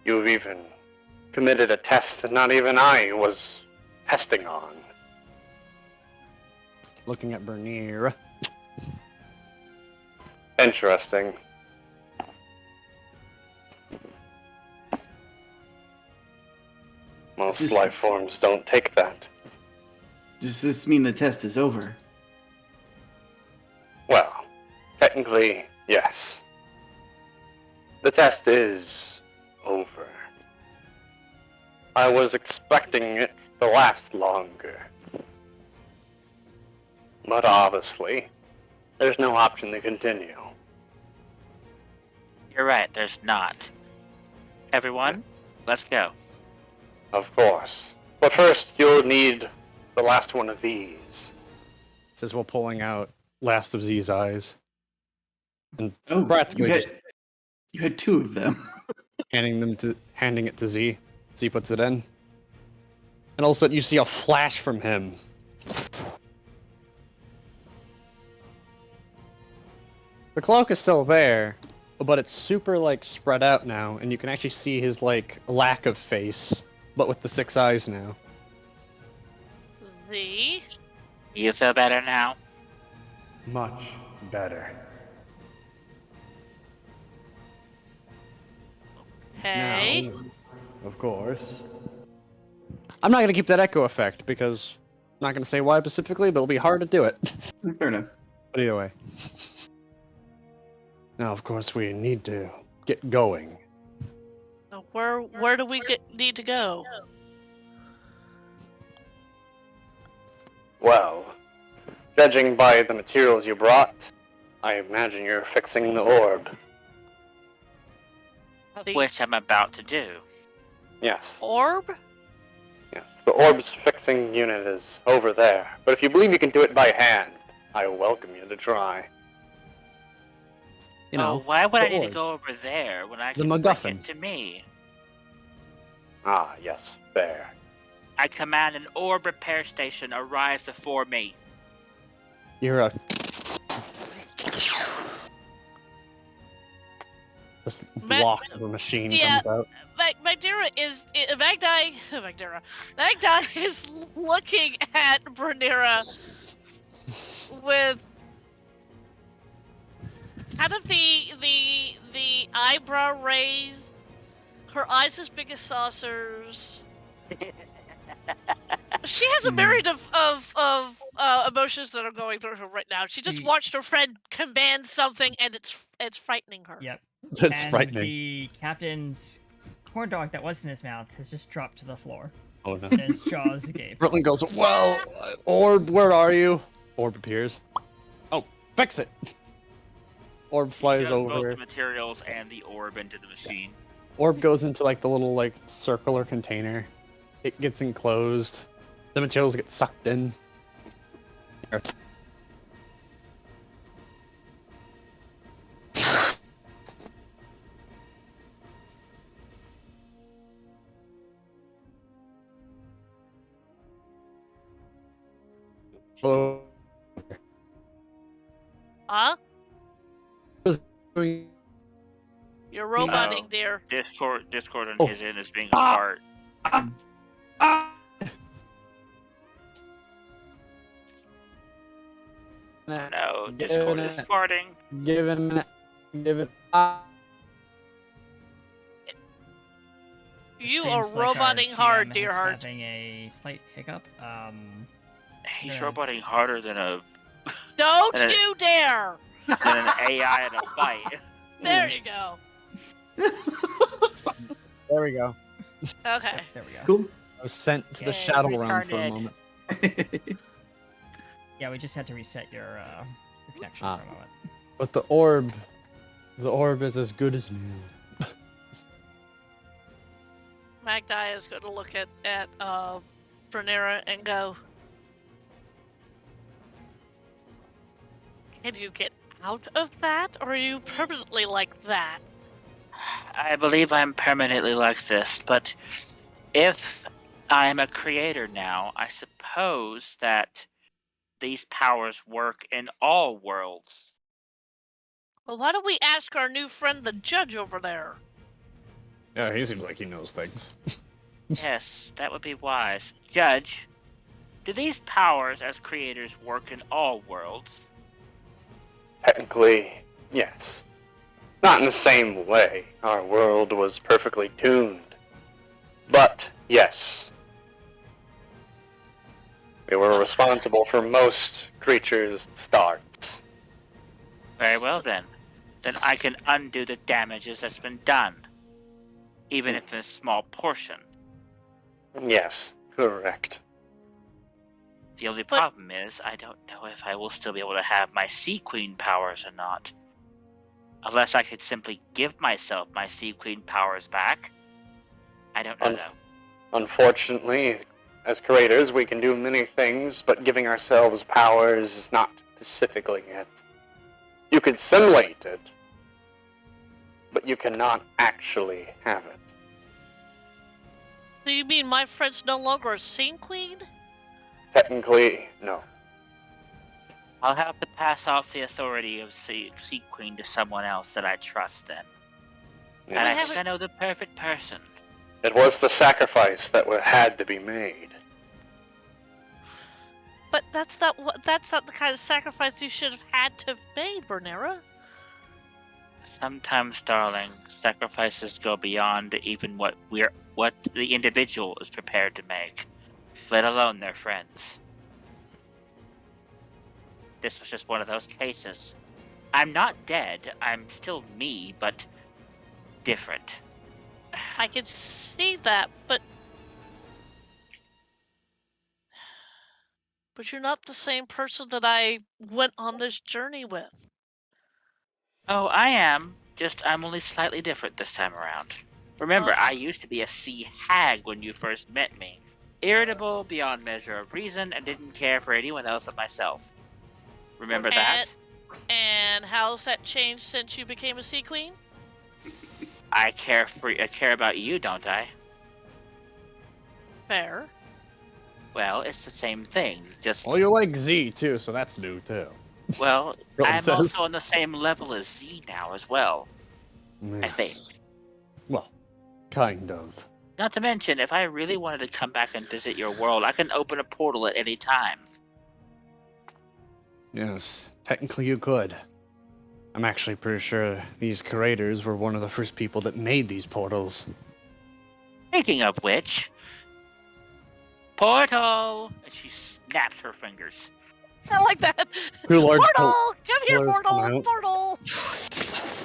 you've even committed a test that not even I was testing on. looking at Bernier. Interesting. Most This- life forms don't take that. Does this mean the test is over? Well, technically, yes. The test is over. I was expecting it to last longer. But obviously, there's no option to continue. You're right, there's not. Everyone, let's go. Of course. But first, you'll need the last one of these. Says while pulling out Last of Z's eyes. And Oh, practically you just had two of them. handing it to Z. Z puts it in. And all of a sudden you see a flash from him. The cloak is still there, but it's super like spread out now, and you can actually see his like lack of face, but with the 6 eyes now. Z. You feel better now? Much better. Hey. Now, of course. I'm not gonna keep that echo effect because I'm not gonna say why specifically, but it'll be hard to do it. Fair enough. But either way. Now, of course, we need to get going. Where do we need to go? Well, judging by the materials you brought, I imagine you're fixing the orb. Which I'm about to do. Yes. Orb? Yes, the orb's fixing unit is over there. But if you believe you can do it by hand, I welcome you to try. You know, why would I the need to orb. go over there when I The can bring MacGuffin. it to me? Ah, yes, fair. I command an orb repair station arise before me. You're a. This block of a machine comes out. Magdira is Magdira is looking at Branira with kind of the eyebrow raised, her eyes as big as saucers. She has a myriad of emotions that are going through her right now. She just watched her friend command something, and it's frightening her. Yep. That's And frightening. the captain's corn dog that was in his mouth has just dropped to the floor. Oh no. And his jaws agape. Britling goes, well, Orb, where are you? Orb appears. Oh, fix it! Orb flies Shoves both over. the materials and the orb into the machine. Orb goes into like the little like circular container. It gets enclosed. The materials get sucked in. Hello. Huh? Doing- You're roboting, Oh. dear. Discord on Oh. his end is being a fart. No, Discord is farting. Give it a minute. Give it. It You are seems like our roboting hard, GM dear is heart. having a slight hiccup. He's Yeah. roboting harder than Don't And it- you dare! an AI in a fight. There you go. There we go. Okay. There we go. Cool. I was sent to the Yay, shadow realm for a retarded. moment. Yeah, we just had to reset your connection Ah. for a moment. But the orb is as good as new. Magdi is going to look at Branira and go, can you get out of that, or are you permanently like that? I believe I'm permanently like this, but if I'm a creator now, I suppose that these powers work in all worlds. Well, why don't we ask our new friend, the judge over there? Yeah, he seems like he knows things. Yes, that would be wise. Judge, do these powers as creators work in all worlds? Technically, yes. Not in the same way. Our world was perfectly tuned. But, yes. We were responsible for most creatures' starts. Very well then. Then I can undo the damages that's been done. Even if in a small portion. Yes, correct. The only problem is, I don't know if I will still be able to have my Sea Queen powers or not. Unless I could simply give myself my Sea Queen powers back. I don't know though. Unfortunately, as creators, we can do many things, but giving ourselves powers is not specifically it. You could simulate it, but you cannot actually have it. So you mean my friend's no longer a Sea Queen? Technically, no. I'll have to pass off the authority of Sea Queen to someone else that I trust then. And I think I know the perfect person. It was the sacrifice that had to be made. But that's not the kind of sacrifice you should have had to have made, Bernera. Sometimes, darling, sacrifices go beyond even what the individual is prepared to make, let alone their friends. This was just one of those cases. I'm not dead. I'm still me, but different. I can see that, but you're not the same person that I went on this journey with. Oh, I am. Just I'm only slightly different this time around. Remember, I used to be a sea hag when you first met me. Irritable beyond measure of reason and didn't care for anyone else but myself. Remember that? And how's that changed since you became a sea queen? I care about you, don't I? Fair. Well, it's the same thing. Just Well, you like Z too, so that's new too. well, What it I'm says. also on the same level as Z now as well. I think. Well, kind of. Not to mention, if I really wanted to come back and visit your world, I can open a portal at any time. Yes, technically you could. I'm actually pretty sure these curators were one of the first people that made these portals. Speaking of which, portal! And she snaps her fingers. I like that. Two large Portal! Come here, pillars come portal! out. Portal!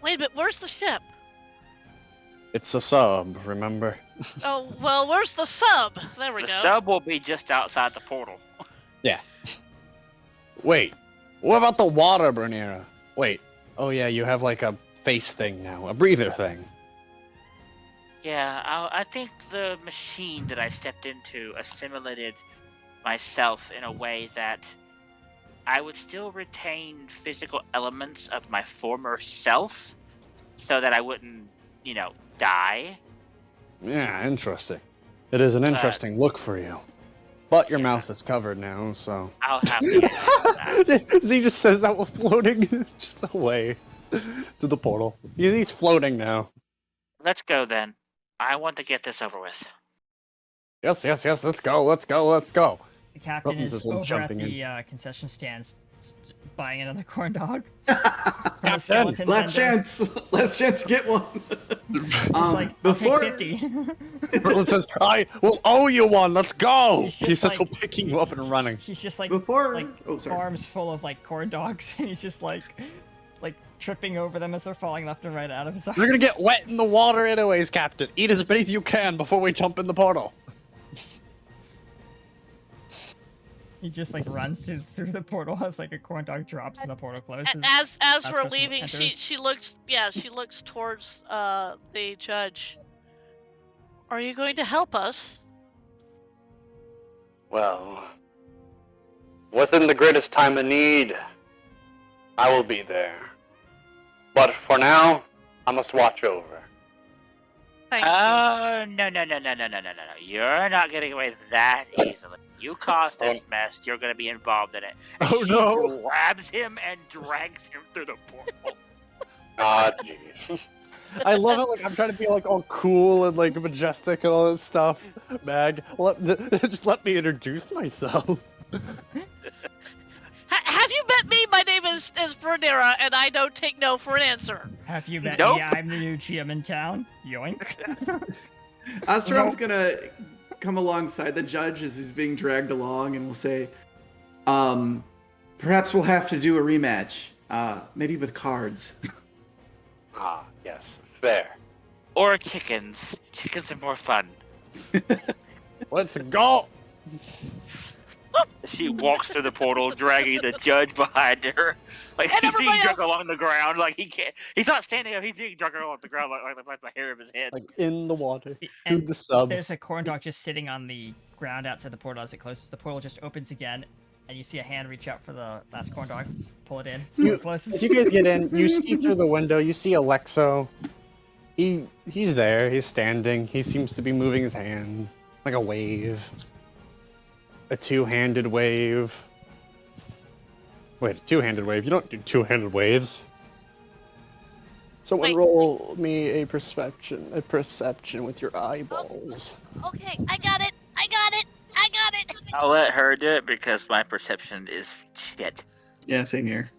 Wait a minute, where's the ship? It's a sub, remember? Oh, well, where's the sub? There we The go. sub will be just outside the portal. Yeah. Wait, what about the water, Bernera? Wait, oh yeah, you have like a face thing now, a breather thing. Yeah, I think the machine that I stepped into assimilated myself in a way that I would still retain physical elements of my former self so that I wouldn't, die. Yeah, interesting. It is an interesting look for you. But your mouth is covered now, so... I'll have to get over that. Z just says that we're floating just away to the portal. He's floating now. Let's go then. I want to get this over with. Yes, let's go. The captain Buttons is is one over at jumping the concession stand buying another corn dog. Captain, Last chance to get one. He's like, I'll take 50. Berlin says, I will owe you one, let's go! He's He just says like- we're picking you up and running. He's just like, Sorry. arms full of like corn dogs, and he's just like tripping over them as they're falling left and right out of his arms. You're gonna get wet in the water anyways, Captain. Eat as many as you can before we jump in the portal. He just like runs through the portal as like a corn dog drops and the portal closes. As we're person leaving, enters. she looks towards the judge. Are you going to help us? Well, within the greatest time of need, I will be there. But for now, I must watch over. Thank you. Oh, no. You're not getting away that easily. You caused this mess. You're going to be involved in it. And Oh, she no. grabs him and drags him through the portal. Ah, jeez. I love it, like, I'm trying to be, like, all cool and, like, majestic and all that stuff. Mag, just let me introduce myself. Have you met me? My name is Bernera, and I don't take no for an answer. Have you met Nope. me? I'm the new GM in town. Yoink. Ostrom's gonna come alongside the judge as he's being dragged along, and will say, perhaps we'll have to do a rematch. Maybe with cards. Ah, yes, fair. Or chickens. Chickens are more fun. Let's go! She walks through the portal, dragging the judge behind her. Like, And he's being everybody dragged else- along the ground. Like, he can't. He's not standing up. He's being dragged along the ground like the hair of his head. Like, in the water, to And the sub. There's a corn dog just sitting on the ground outside the portal as it closes. The portal just opens again, and you see a hand reach out for the last corn dog, pull it in. It closes. As you guys get in, you see through the window, you see Alexo. He's there, he's standing, he seems to be moving his hand. like a wave, a two-handed wave. Wait, a two-handed wave? You don't do two-handed waves. Someone Wait. roll me a perception with your eyeballs. Okay, I got it. I got it. I got it. I'll let her do it because my perception is shit. Yeah, same here.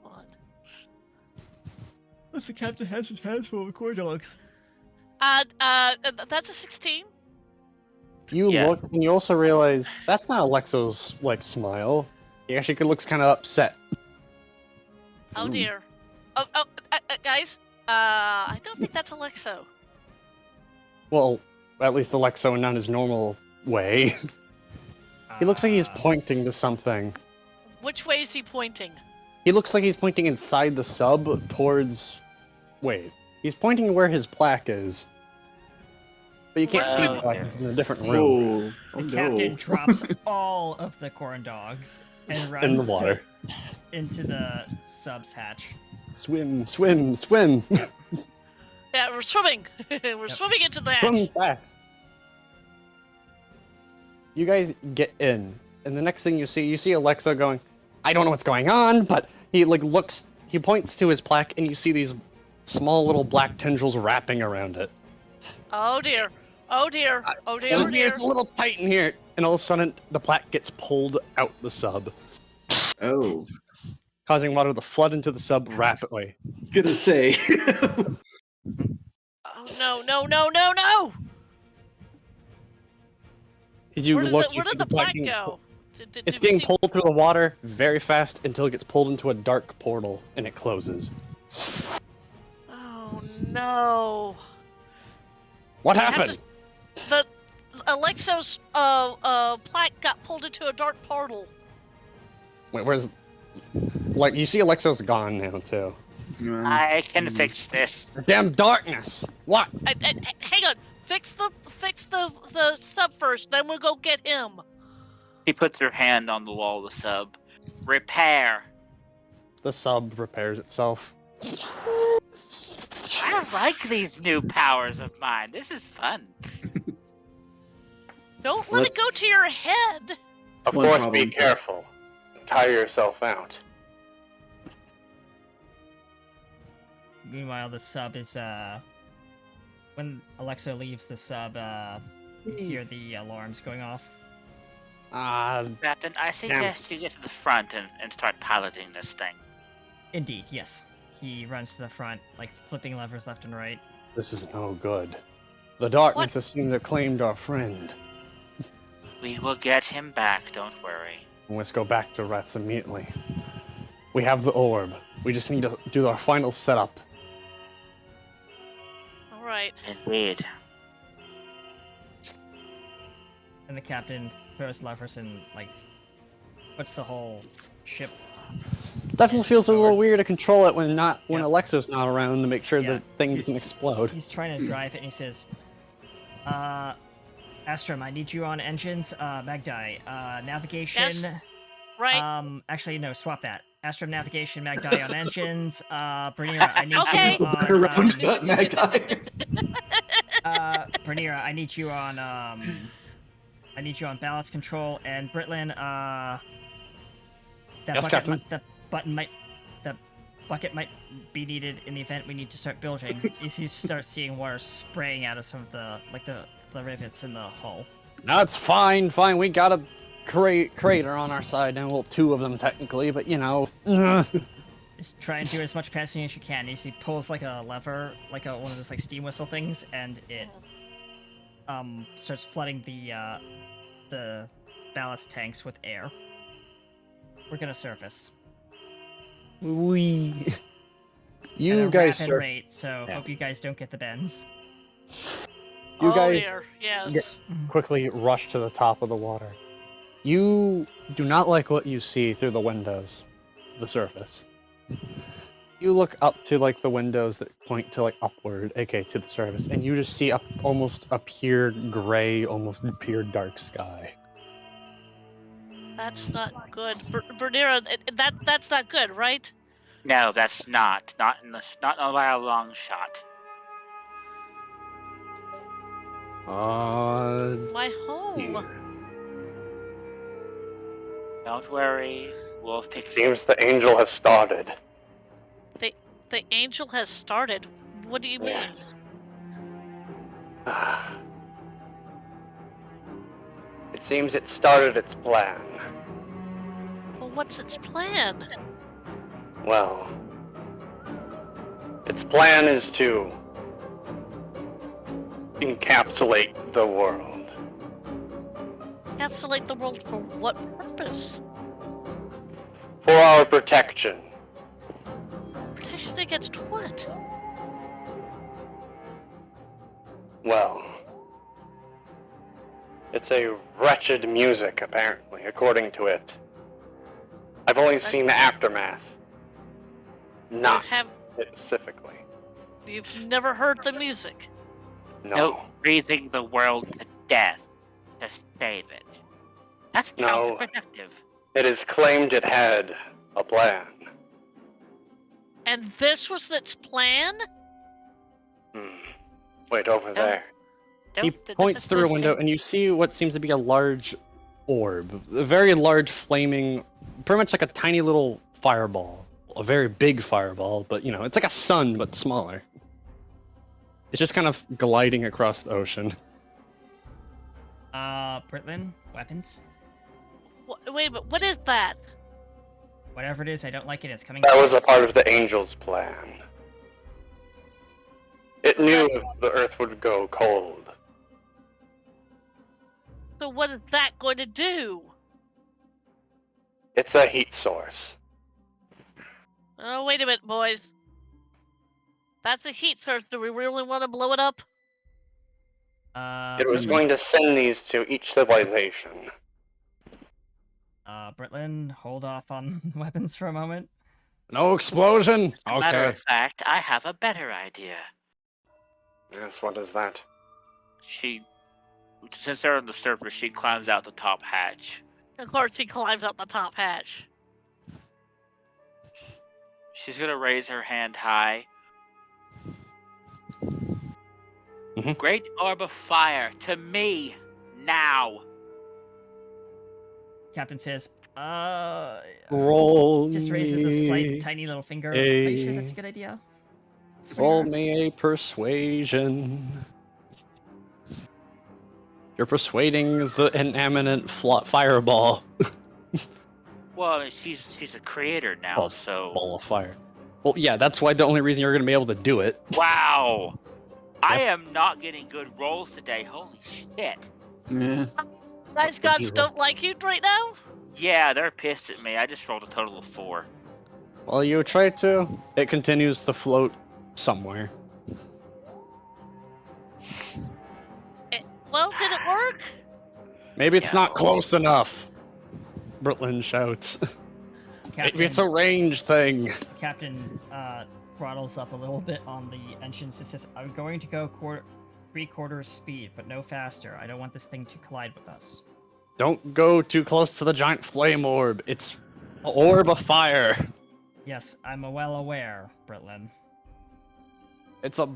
On. Unless the captain has his hands full of corn dogs. That's a 16. You Yeah. look, and you also realize that's not Alexo's like smile. He actually looks kind of upset. Oh Ooh. dear. Guys. I don't think that's Alexo. Well, at least Alexo not his normal way. He looks like he's pointing to something. Which way is he pointing? He looks like he's pointing inside the sub towards. Wait, he's pointing where his plaque is. But you can't see the Well, plaque; it's in a different room Oh, The no. captain drops all of the corn dogs and runs in the water. into the sub's hatch. Swim, swim, swim, Yeah, we're swimming. We're swimming into the swim hatch. fast. You guys get in, and the next thing you see Alexa going, I don't know what's going on, but he like looks, he points to his plaque, and you see these small little black tendrils wrapping around it. Oh dear. Oh dear. Oh dear. Oh dear. It's a little tight in here, and all of a sudden the plaque gets pulled out the sub, Oh, causing water to flood into the sub rapidly. I was gonna say. Oh no, no, no, no, no! As you Where did look, the, you where see did the plaque plaque getting go? Did It's we getting see- pulled through the water very fast until it gets pulled into a dark portal and it closes. Oh no! What I have happened? The Alexo's plaque got pulled into a dark portal. Wait, where's like you see Alexo's gone now too. I can fix this. Damn darkness! What? Hang on. Fix the sub first, then we'll go get him. She puts her hand on the wall of the sub. Repair. The sub repairs itself. I like these new powers of mine. This is fun. Don't let it go to your head. Of one course, problem. be careful. Tire yourself out. Meanwhile, the sub is when Alexa leaves the sub, you hear the alarms going off. Captain, I suggest you get to the front and start piloting this thing. Indeed, yes. He runs to the front, like flipping levers left and right. This is no good. The darkness has seemed to have claimed our friend. We will get him back, don't worry. Let's go back to Rats immediately. We have the orb. We just need to do our final setup. All right. Indeed. And the captain throws levers and like puts the whole ship. Definitely feels a little weird to control it when Yeah. Alexa's not around to make sure Yeah. the thing doesn't explode. He's trying to drive it, and he says, Astrum, I need you on engines. Magdi, navigation. Yes. Right. Actually, no, swap that. Astrum, navigation. Magdi on engines. Bernira, I need Okay. you on. Around Magdi. Bernira, I need you on. I need you on balance control, and Britlin. That Yes, bucket Captain. The bucket might be needed in the event we need to start bilging. You start seeing water spraying out of some of the rivets in the hull. That's fine. We got a crater on our side now. Well, two of them technically, but you know. Just try and do as much passing as you can. He pulls like a lever, like one of those like steam whistle things, and it starts flooding the ballast tanks with air. We're gonna surface. We. At You a guys rapid surf. rate, so Yeah. hope you guys don't get the bends. You Oh guys dear. Yes. get- quickly rush to the top of the water. You do not like what you see through the windows, the surface. You look up to like the windows that point to like upward, aka to the surface, and you just see almost a pure gray, almost pure dark sky. That's not good. Bernira, that's not good, right? No, that's not. Not by a long shot. My home. here. Don't worry, we'll It fix it. seems the angel has started. The angel has started. What do you mean? Yes. It seems it started its plan. Well, what's its plan? Well, its plan is to encapsulate the world. Encapsulate the world for what purpose? For our protection. Protection against what? Well, it's a wretched music, apparently, according to it. I've only seen the aftermath. Not specifically. You've never heard the music. No. Breathing the world to death to save it. That's No. counterproductive. It is claimed it had a plan. And this was its plan? Wait, over there. He points through a window, and you see what seems to be a large orb. A very large, flaming, pretty much like a tiny little fireball. A very big fireball, but, you know, it's like a sun, but smaller. It's just kind of gliding across the ocean. Britlin, weapons? Wait a minute, what is that? Whatever it is, I don't like it. It's coming. That was a close. part of the angel's plan. It knew the earth would go cold. So what is that going to do? It's a heat source. Oh, wait a minute, boys. That's a heat source. Do we really want to blow it up? It was going to send these to each civilization. Britlin, hold off on weapons for a moment. No explosion? As a matter Okay. of fact, I have a better idea. Yes, what is that? Since they're on the surface, she climbs out the top hatch. Of course, he climbs up the top hatch. She's gonna raise her hand high. Great orb of fire to me now. Captain says, Roll just raises a slight, me tiny little finger. Are you sure that's a good idea? Roll me a persuasion. You're persuading the inanimate fireball. Well, I mean, she's a creator now, so. Ball of fire. Well, yeah, that's why the only reason you're going to be able to do it. Wow! I am not getting good rolls today. Holy shit! Yeah. Dice gods don't like you right now? Yeah, they're pissed at me. I just rolled a total of 4. Well, you try to. It continues to float somewhere. Well, did it work? Maybe it's No. not close enough. Britlin shouts. Maybe it's a range thing. Captain throttles up a little bit on the engines. It says, I'm going to go 3/4 speed, but no faster. I don't want this thing to collide with us. Don't go too close to the giant flame orb. It's an orb of fire. Yes, I'm well aware, Britlin. It's a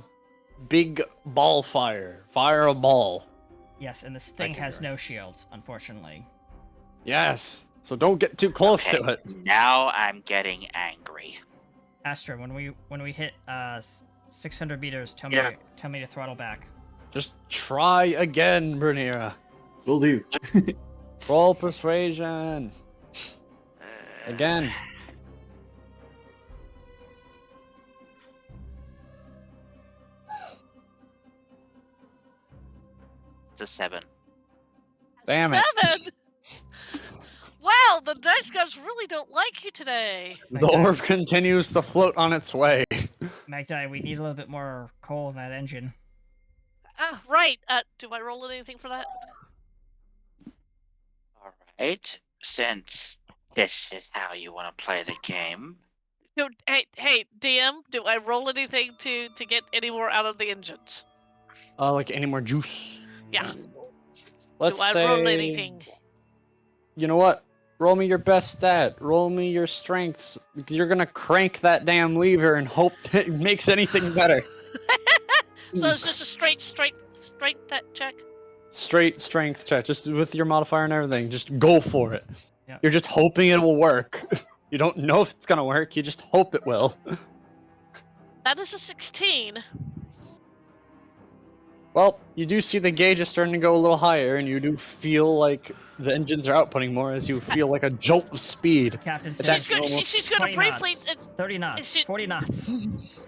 big ball fire. Fire a ball. Yes, and this thing has no shields, unfortunately. Yes. So don't get too close Okay, to it. now I'm getting angry. Astra, when we hit 600 meters, tell me to throttle back. Just try again, Brunira. Will do. Roll persuasion. Again. It's a 7. Damn it. 7! Wow, the dice gods really don't like you today. The orb continues to float on its way. Magdi, we need a little bit more coal in that engine. Ah, right. Do I roll anything for that? Alright, since this is how you want to play the game. Hey, DM, do I roll anything to get any more out of the engines? Like any more juice? Yeah. Let's do I say. roll anything? You know what? Roll me your best stat. Roll me your strengths. You're gonna crank that damn lever and hope it makes anything better. So it's just a straight strength check? Straight strength check, just with your modifier and everything. Just go for it. Yep. You're just hoping it will work. You don't know if it's gonna work. You just hope it will. That is a 16. Well, you do see the gauge is starting to go a little higher, and you do feel like the engines are outputting more as you feel like a jolt of speed. Captain But says that's She's gonna 20 briefly. knots, 30 knots, she- 40 knots.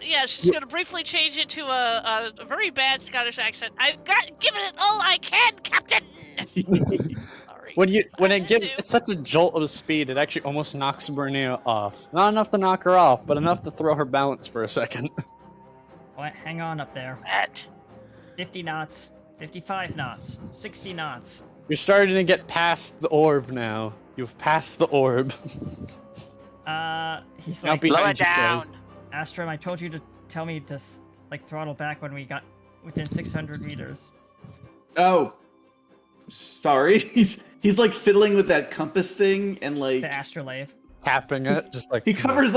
Yeah, she's gonna briefly change it to a very bad Scottish accent. I've got given it all I can, Captain. Sorry. When I it gives do. it's such a jolt of speed, it actually almost knocks Bernia off. Not enough to knock her off, but enough to throw her balance for a second. What? Hang on up there. At 50 knots, 55 knots, 60 knots. You're starting to get past the orb now. You've passed the orb. He's Now like, be- slow behind it you down. guys. Astrum, I told you to tell me to like throttle back when we got within 600 meters. Oh, sorry. He's like fiddling with that compass thing and like The astrolabe. Tapping it, just like he covers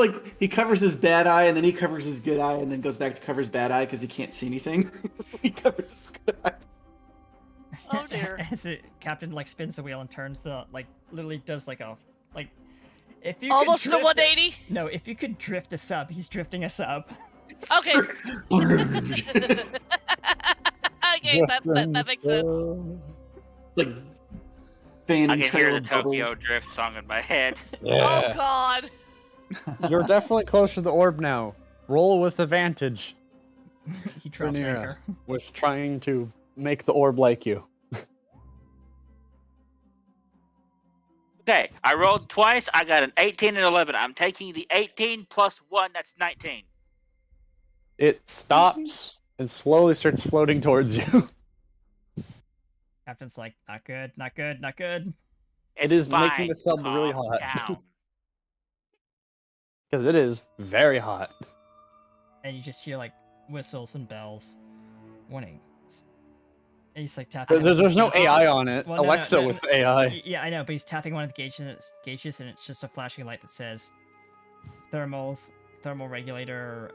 his bad eye and then he covers his good eye and then goes back to cover his bad eye because he can't see anything. He covers his good eye. Oh dear. As Captain like spins the wheel and turns the like literally does like a like if you Almost could a drift 180. No, if you could drift a sub, he's drifting a sub. Okay. Okay, that makes sense. Like fanning I can hear trail the of Tokyo bubbles. Drift song in my head. Oh yeah. God. You're definitely closer to the orb now. Roll with advantage He drops Rhaenyra, anchor. with trying to make the orb like you. Okay, I rolled twice. I got an 18 and 11. I'm taking the 18 plus 1. That's 19. It stops and slowly starts floating towards you. Captain's like, not good, not good, not good. It It's is making fine. the sub really Calm hot. down. Because it is very hot. And you just hear like whistles and bells. Warning. And he's like tapping. There's no AI on it. Well, no, Alexa was the AI. Yeah, I know, but he's tapping one of the gauges, and it's just a flashing light that says thermal regulator.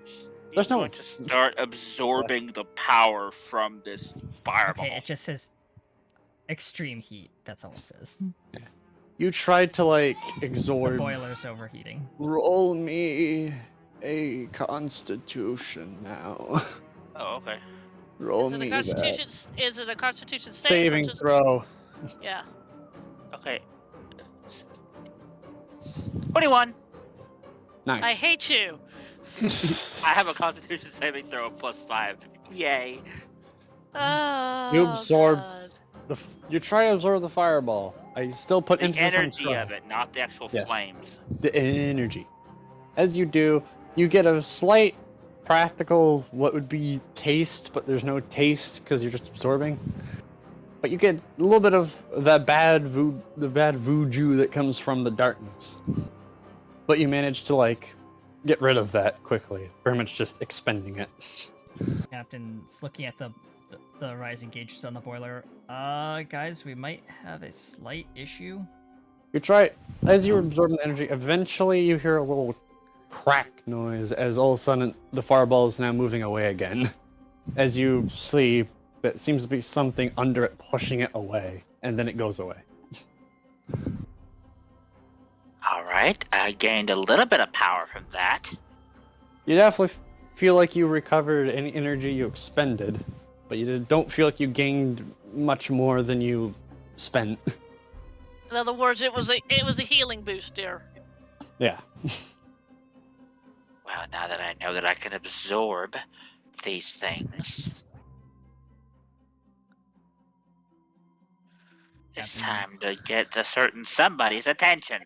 She's There's no- going to start absorbing the power from this fireball. Okay, it just says extreme heat. That's all it says. You tried to like The absorb. boiler's overheating. Roll me a constitution now. Oh, okay. Roll Is it me a that. Constitution? Is it a Constitution save or Saving just- throw. Yeah. Okay. 21. Nice. I hate you. I have a Constitution saving throw of +5. Yay. Oh. You absorb- God. You try to absorb the fireball. I still put The emphasis on energy try. of it, not the actual Yes. flames. The energy. As you do, you get a slight practical what would be taste, but there's no taste because you're just absorbing. But you get a little bit of that bad voodoo that comes from the darkness. But you manage to like get rid of that quickly, very much just expending it. Captain's looking at the rising gauges on the boiler. Guys, we might have a slight issue. You try as you absorb the energy. Eventually, you hear a little crack noise as all of a sudden the fireball is now moving away again. As you see, that seems to be something under it pushing it away, and then it goes away. All right, I gained a little bit of power from that. You definitely feel like you recovered any energy you expended, but you don't feel like you gained much more than you spent. In other words, it was a healing boost, dear. Yeah. Well, now that I know that I can absorb these things, it's time to get a certain somebody's attention.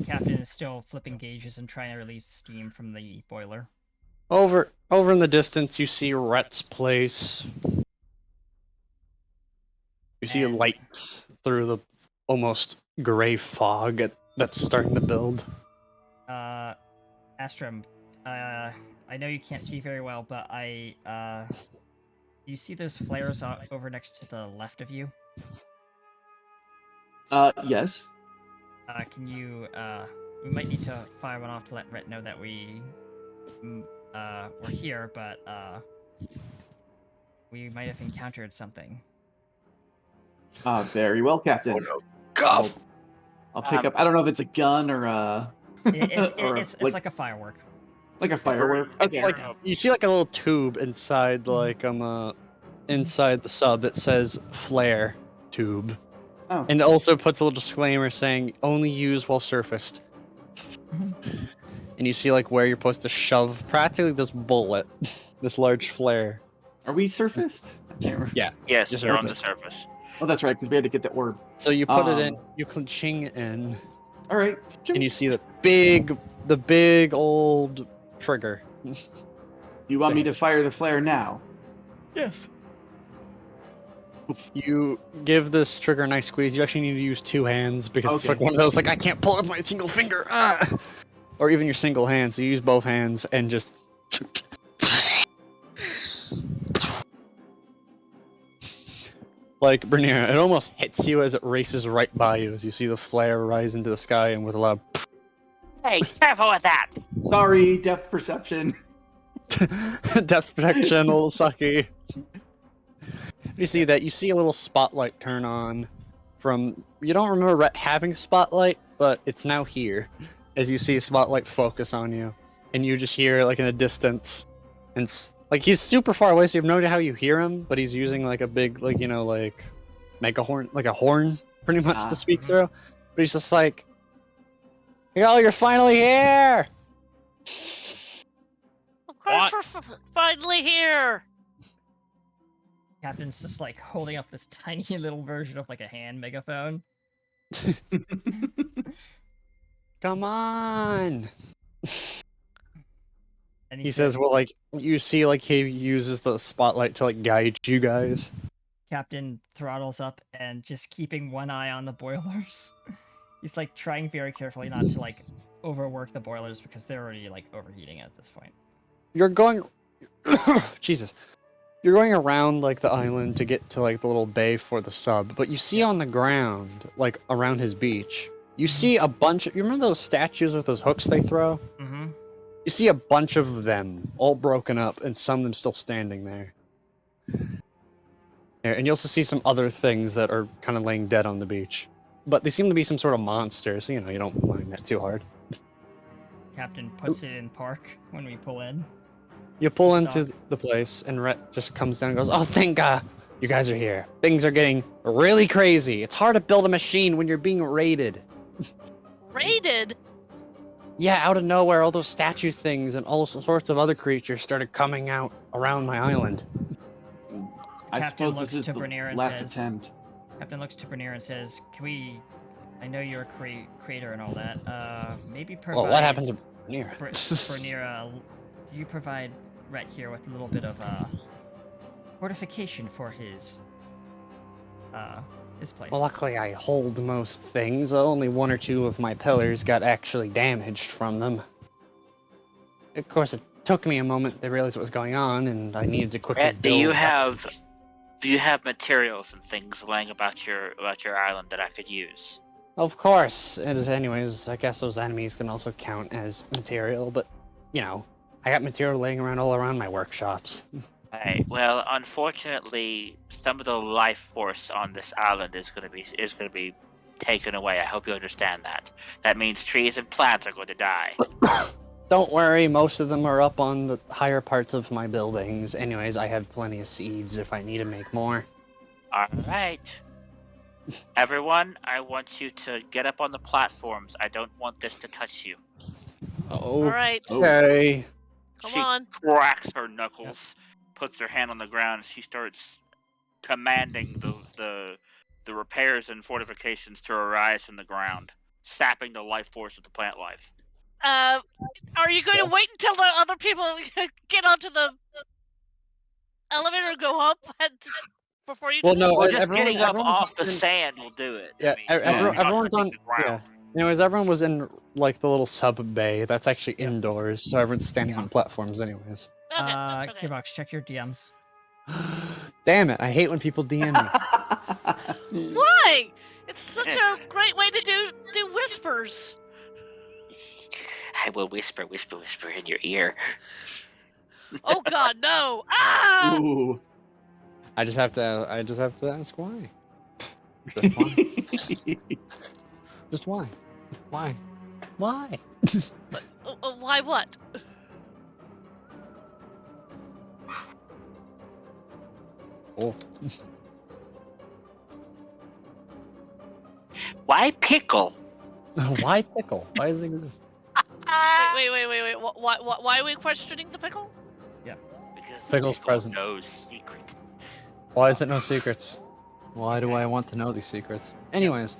Captain is still flipping gauges and trying to release steam from the boiler. Over in the distance, you see Rhett's place. You see And- lights through the almost gray fog that's starting to build. Astrum, I know you can't see very well, but you see those flares over next to the left of you? Yes. Can you, we might need to fire one off to let Rhett know that we're here, but, we might have encountered something. Very well, Captain. Oh no. Cuff! I'll pick up. I don't know if it's a gun or a. It's like a firework. Like a firework. Okay. Like you see like a little tube inside inside the sub that says flare tube. Oh. And it also puts a little disclaimer saying only use while surfaced. And you see like where you're supposed to shove practically this bullet, this large flare. Are we surfaced? Yeah. Yes, Just you're on the surface. surface. Oh, that's right, because we had to get the orb. So you put it in, you ching in, All right. and you see the big old trigger. You want me to fire the flare now? Yes. You give this trigger a nice squeeze. You actually need to use 2 hands because it's like Okay. one of those like I can't pull it with my single finger, or even your single hand. So you use both hands and just. Like Bernier, it almost hits you as it races right by you as you see the flare rise into the sky and with a loud. Hey, careful with that! Sorry, depth perception. Depth protection, a little sucky. You see that? You see a little spotlight turn on from. You don't remember Rhett having spotlight, but it's now here as you see a spotlight focus on you. And you just hear, like, in the distance. And like, he's super far away, so you have no idea how you hear him, but he's using, like, a big, like, like, mega horn, like a horn, pretty much, to speak through. But he's just like, yo, you're finally here! Of course, we're finally here. Captain's just like holding up this tiny little version of like a hand megaphone. Come on! And He says, well, like, you see, like, he uses the spotlight to, like, guide you guys. Captain throttles up and just keeping one eye on the boilers. He's like trying very carefully not to like overwork the boilers because they're already like overheating at this point. You're going... Jesus. You're going around, like, the island to get to, like, the little bay for the sub, but you see on the ground, like, around his beach, you see a bunch of... You remember those statues with those hooks they throw? Mm-hmm. You see a bunch of them, all broken up, and some of them still standing there. And you also see some other things that are kind of laying dead on the beach. But they seem to be some sort of monster, so, you don't mind that too hard. Captain puts it in park when we pull in. You pull into the place, and Rhett just comes down and goes, oh, thank God you guys are here. Things are getting really crazy. It's hard to build a machine when you're being raided. Raided? Yeah, out of nowhere, all those statue things and all sorts of other creatures started coming out around my island. I Captain suppose looks this is to the Bernier and last says, attempt. Captain looks to Bernier and says, can we... I know you're a creator and all that. Maybe provide... Well, what happened to Bernier? Bernier, do you provide Rhett here with a little bit of fortification for his place? Well, luckily I hold most things. Only 1 or 2 of my pillars got actually damaged from them. Of course, it took me a moment to realize what was going on, and I needed to quickly Rhett, build... do you have materials and things laying about your island that I could use? Of course. And anyways, I guess those enemies can also count as material, but, I got material laying around all around my workshops. Right. Well, unfortunately, some of the life force on this island is going to be taken away. I hope you understand that. That means trees and plants are going to die. Don't worry, most of them are up on the higher parts of my buildings. Anyways, I have plenty of seeds if I need to make more. All right. Everyone, I want you to get up on the platforms. I don't want this to touch you. Oh, All right. okay. Come She on. cracks her knuckles, puts her hand on the ground, and she starts commanding the repairs and fortifications to arise from the ground, sapping the life force of the plant life. Are you going to wait until the other people get onto the elevator and go up before you? Well, no, Well, just everyone- getting up everyone's off the in- sand will do it. Yeah, everyone's on... the ground. Anyways, everyone was in, like, the little sub bay. That's actually indoors, so everyone's standing on platforms anyways. Okay. Keybox, check your DMs. Damn it, I hate when people DM me. Why? It's such a great way to do whispers. I will whisper in your ear. Oh God, no! Ah! Ooh. I just have to ask why. Just why? Just why? Why? Why? Why what? Oh. Why pickle? Why pickle? Why does it exist? Wait. Why are we questioning the pickle? Because the Pickle's pickle presence. knows secrets. Why is it no secrets? Why do I want to know these secrets? Anyways,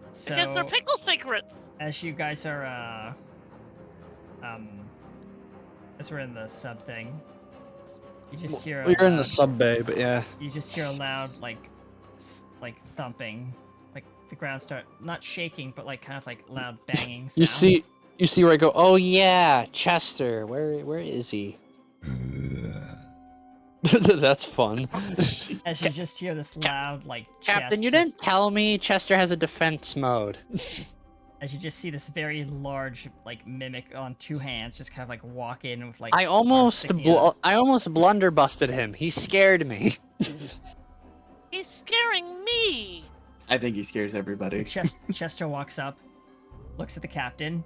Because they're So pickle secrets. as you guys are as we're in the sub thing, you just hear a we're in the loud- sub bay, but yeah. you just hear a loud like thumping, like the ground start not shaking but like kind of like loud banging sound. You see where I go, oh yeah, Chester, where is he? That's fun. As you just hear this loud like Captain, chest you just- didn't tell me Chester has a defense mode. as you just see this very large like mimic on two hands just kind of like walk in with like I arms almost sticking out. I almost blunderbusted him. He scared me. He's scaring me. I think he scares everybody. Chester walks up, looks at the captain,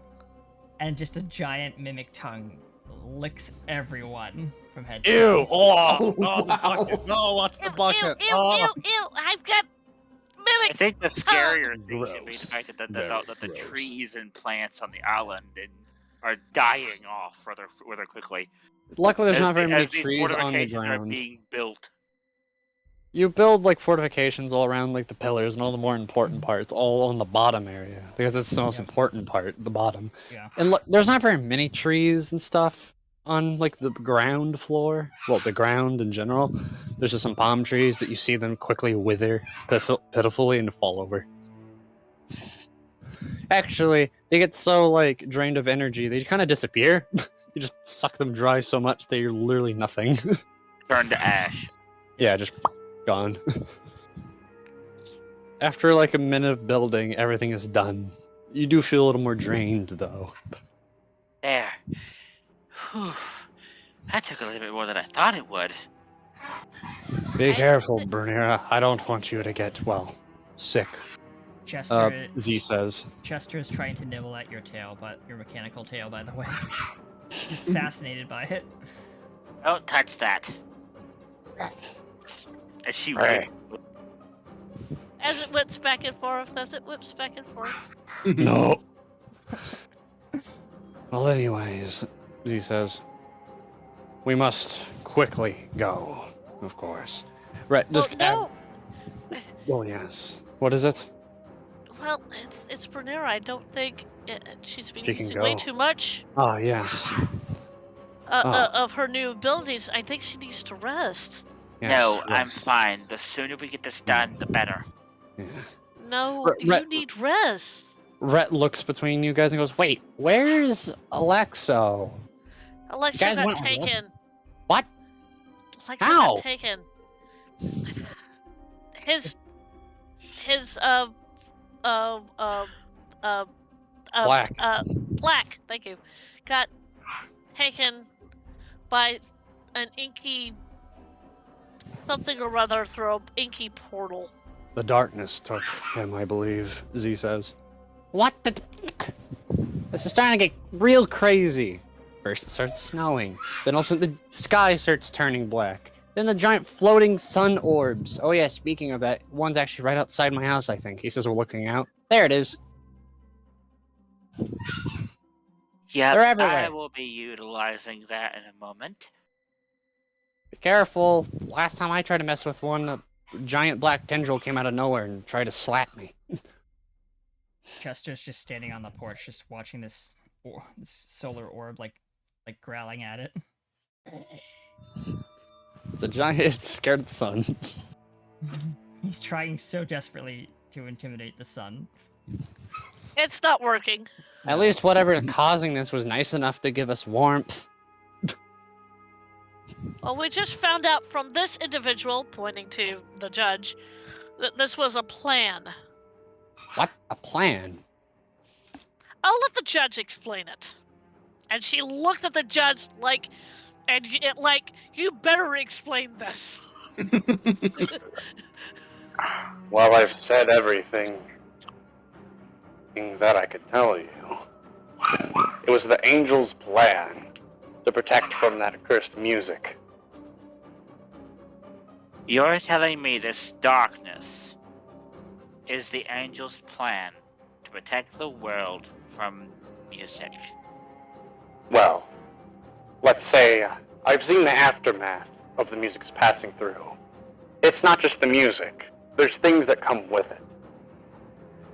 and just a giant mimic tongue licks everyone from head to toe. Ew! Oh, Wow. no, watch the bucket. Ew, Oh. I've got I mimic. think the scarier thing should be Gross. the fact that Very the gross. trees and plants on the island are dying off rather quickly. Luckily, there's as not very many as these trees on the fortifications are ground. being built. You build like fortifications all around like the pillars and all the more important parts all on the bottom area because it's the most Yep. important part, the bottom. Yeah. And look, there's not very many trees and stuff on like the ground floor. Well, the ground in general. There's just some palm trees that you see them quickly wither pitifully and fall over. Actually, they get so like drained of energy, they kind of disappear. You just suck them dry so much that you're literally nothing. Turn to ash. Yeah, just gone. After like a minute of building, everything is done. You do feel a little more drained, though. There. Whew. That took a little bit more than I thought it would. Be careful, Bernera. I don't want you to get, well, sick. Chester Z says. Chester is trying to nibble at your tail, but your mechanical tail, by the way. He's fascinated by it. Don't touch that. As she Right. As it whips back and forth, No. Well, anyways, Z says. We must quickly go, of course. Right, Well, just... no. Well, yes. What is it? Well, it's Bernera. I don't think she's been She can using way go. too much Ah, yes. of her new abilities. I think she needs to rest. Yes, No, I'm yes. fine. The sooner we get this done, the better. Yeah. No, Rhett- you need rest. Rhett looks between you guys and goes, wait, where's Alexo? Alexa guys got went on taken. rest? What? Alexa How? got taken. His Black. Black, thank you, got taken by an inky something or other through an inky portal. The darkness took him, I believe, Z says. What the... This is starting to get real crazy. First it starts snowing, then also the sky starts turning black. Then the giant floating sun orbs. Oh yeah, speaking of that, one's actually right outside my house, I think. He says we're looking out. There it is. Yep, They're everywhere. I will be utilizing that in a moment. Be careful. Last time I tried to mess with one, a giant black tendril came out of nowhere and tried to slap me. Chester's just standing on the porch, just watching this solar orb, like growling at it. It's a giant, it's scared of the sun. He's trying so desperately to intimidate the sun. It's not working. At least whatever's causing this was nice enough to give us warmth. Well, we just found out from this individual, pointing to the judge, that this was a plan. What? A plan? I'll let the judge explain it. And she looked at the judge like, you better explain this. Well, I've said everything that I could tell you. It was the angel's plan to protect from that accursed music. You're telling me this darkness is the angel's plan to protect the world from music? Well, let's say I've seen the aftermath of the music's passing through. It's not just the music. There's things that come with it.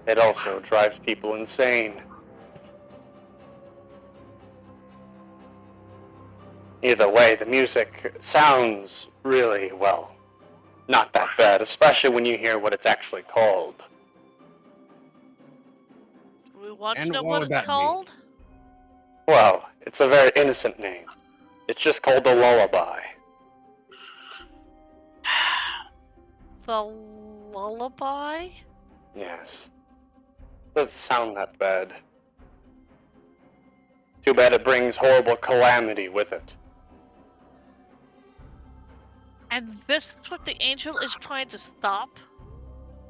It also drives people insane. Either way, the music sounds really, well, not that bad, especially when you hear what it's actually called. We want to And know what what would it's that be? called. Well, it's a very innocent name. It's just called the lullaby. The lullaby. Yes. Doesn't sound that bad. Too bad it brings horrible calamity with it. And this is what the angel is trying to stop.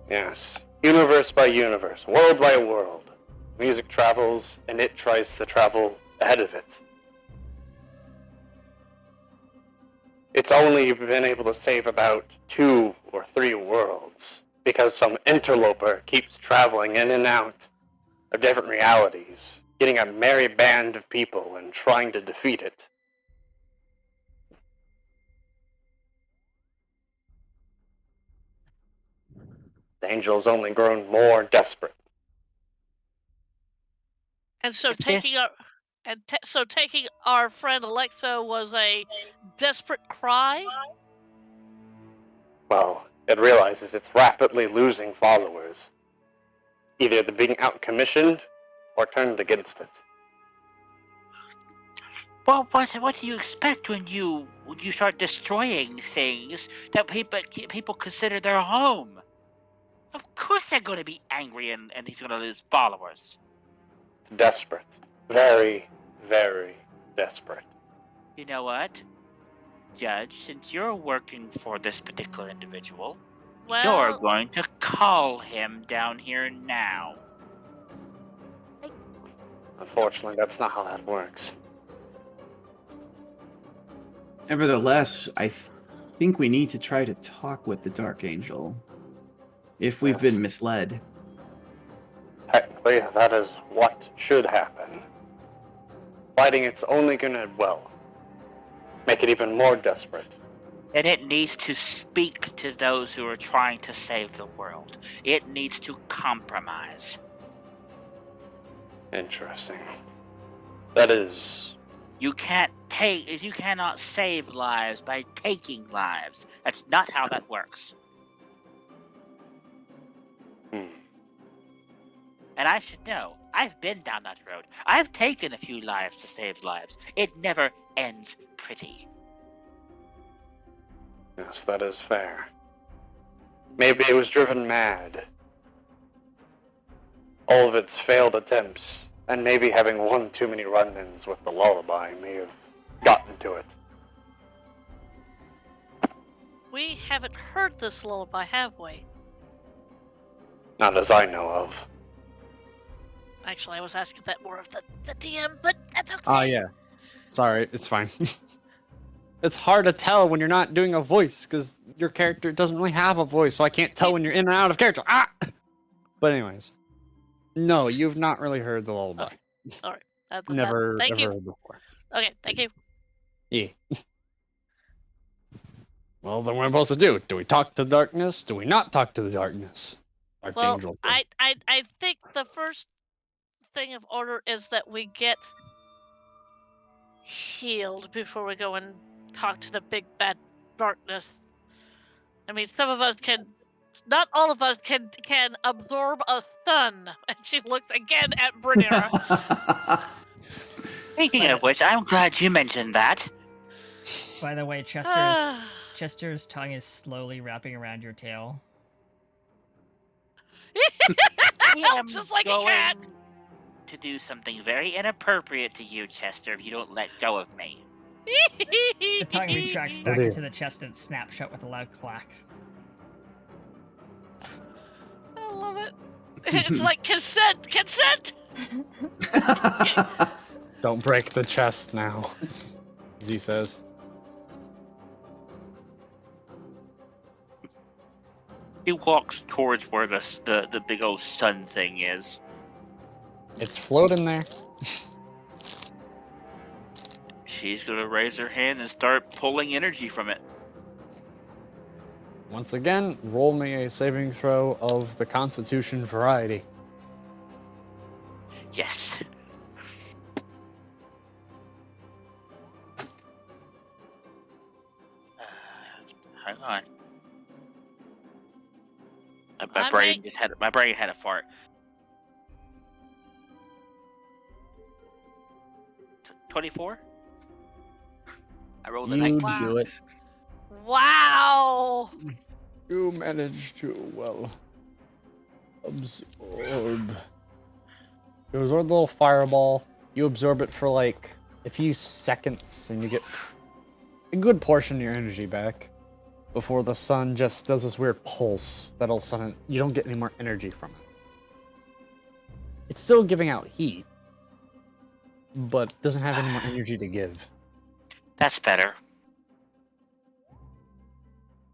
Yes. Universe by universe, world by world. Music travels, and it tries to travel ahead of it. It's only been able to save about 2 or 3 worlds, because some interloper keeps traveling in and out of different realities, getting a merry band of people and trying to defeat it. The angel's only grown more desperate. And so If taking this- our so taking our friend Alexo was a desperate cry. Well, it realizes it's rapidly losing followers. Either they're being outcommissioned or turned against it. Well, what do you expect when you start destroying things that people consider their home? Of course they're going to be angry and he's going to lose followers. It's desperate. Very, very desperate. You know what, Judge? Since you're working for this particular individual, you're Well, going to call him down here now. Unfortunately, that's not how that works. Nevertheless, I think we need to try to talk with the Dark Angel. If we've been Yes. misled. Technically, that is what should happen. Fighting it's only gonna, well, make it even more desperate. And it needs to speak to those who are trying to save the world. It needs to compromise. Interesting. That is... You cannot save lives by taking lives. That's not how that works. And I should know. I've been down that road. I've taken a few lives to save lives. It never ends pretty. Yes, that is fair. Maybe it was driven mad. All of its failed attempts, and maybe having one too many run-ins with the lullaby may have gotten to it. we haven't heard this lullaby, have we? Not as I know of. Actually, I was asking that more of the DM, but that's okay. Oh, yeah. Sorry, it's fine. It's hard to tell when you're not doing a voice, because your character doesn't really have a voice, so I can't tell when you're in and out of character. Ah! But anyways. No, you've not really heard the lullaby. All right. Never Thank ever you. heard before. Okay, thank you. Yeah. Well, then what am I supposed to do? Do we talk to the darkness? Do we not talk to the darkness? Well, Archangel. I think the first thing of order is that we get healed before we go and talk to the big bad darkness. I mean, some of us can, not all of us can absorb a sun. And she looks again at Brunera. Speaking of which, I'm glad you mentioned that. By the way, Chester's tongue is slowly wrapping around your tail. I am Just like a going cat. to do something very inappropriate to you, Chester, if you don't let go of me. The tongue retracts back dear. into the chest and snaps shut with a loud clack. I love it. It's like consent, consent. Don't break the chest now, Z says. He walks towards where the big old sun thing is. It's floating there. She's gonna raise her hand and start pulling energy from it. Once again, roll me a saving throw of the Constitution variety. Yes. Hang on. My brain had a fart. 24? I rolled a You 19. do it. Wow. You managed to, well, absorb. It was a little fireball. You absorb it for like a few seconds, and you get a good portion of your energy back before the sun just does this weird pulse that all of a sudden you don't get any more energy from it. It's still giving out heat, but doesn't have any more energy to give. That's better.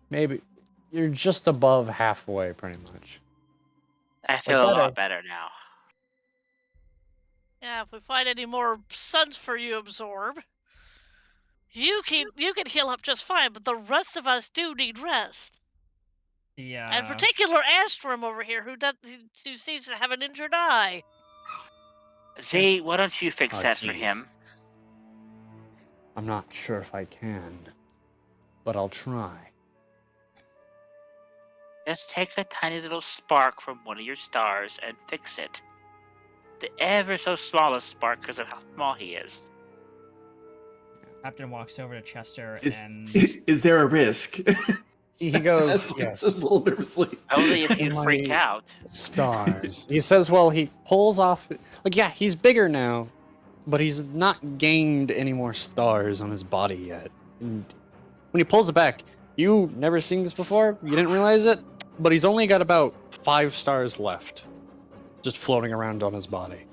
Maybe you're just above halfway, pretty much. I feel a lot better now. Yeah, if we find any more suns for you to absorb, you can heal up just fine, but the rest of us do need rest. And in particular, Astrum over here, who seems to have an injured eye. Z, why don't you fix that for jeez. him? I'm not sure if I can, but I'll try. Just take a tiny little spark from one of your stars and fix it. The ever so smallest spark because of how small he is. Captain walks over to Chester and Is there a risk? He goes, That's yes. just a little nervously. Only if you My freak out. Stars. He says, well, he pulls off. Like, yeah, he's bigger now, but he's not gained any more stars on his body yet. And when he pulls it back, you never seen this before? You didn't realize it? But he's only got about 5 stars left, just floating around on his body.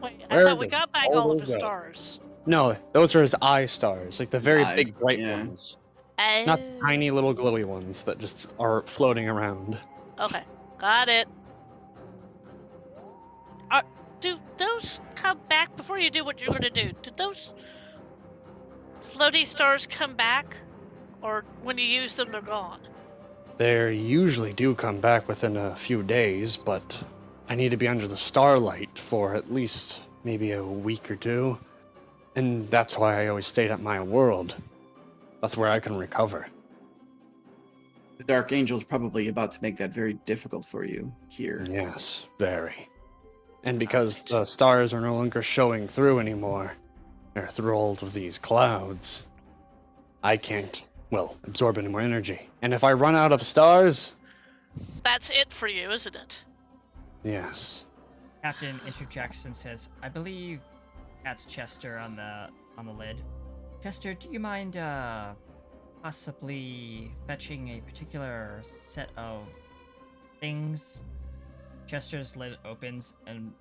Wait, I Where thought we did got back all all of those his go? stars. No, those are his eye stars, like the very Eyes, big bright yeah. ones. Oh. Not tiny little glowy ones that just are floating around. Okay, got it. Do those come back before you do what you're gonna do? Did those floaty stars come back, or when you use them, they're gone? They usually do come back within a few days, but I need to be under the starlight for at least maybe a week or two. And that's why I always stayed at my world. That's where I can recover. The Dark Angel's probably about to make that very difficult for you here. Yes, very. And because the stars are no longer showing through anymore, they're through all of these clouds, I can't, well, absorb any more energy. And if I run out of stars, That's it for you, isn't it? yes. Captain interjects and says, I believe that's Chester on the lid. Chester, do you mind possibly fetching a particular set of things? Chester's lid opens and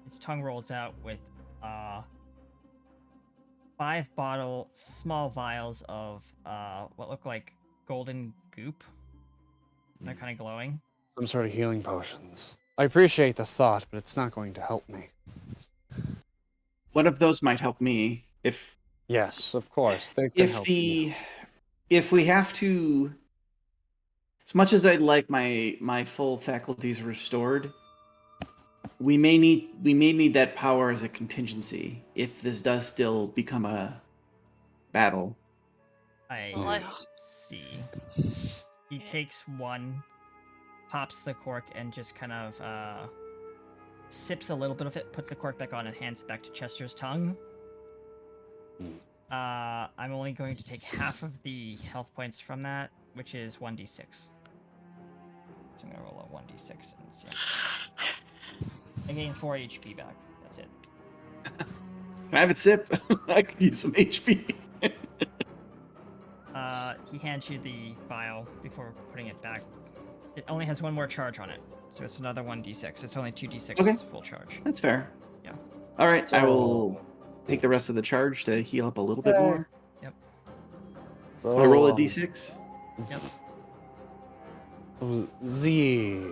its tongue rolls out with 5 small vials of what look like golden goop. They're kind of glowing. Some sort of healing potions. I appreciate the thought, but it's not going to help me. One of those might help me if Yes, of course. They can help you. If we have to, as much as I'd like my full faculties restored, we may need that power as a contingency if this does still become a battle. I see. He takes one, pops the cork, and just kind of sips a little bit of it, puts the cork back on, and hands it back to Chester's tongue. I'm only going to take half of the health points from that, which is 1d6. So I'm going to roll a 1d6 and see. I gain 4 HP back. That's it. Can I have a sip? I could use some HP. He hands you the vial before putting it back. It only has one more charge on it, so it's another 1d6. It's only 2d6 Okay. full charge. That's fair. Yeah. All right, I So- will take the rest of the charge to heal up a little bit Yay. more. So, So I roll a d6. Yep. Z.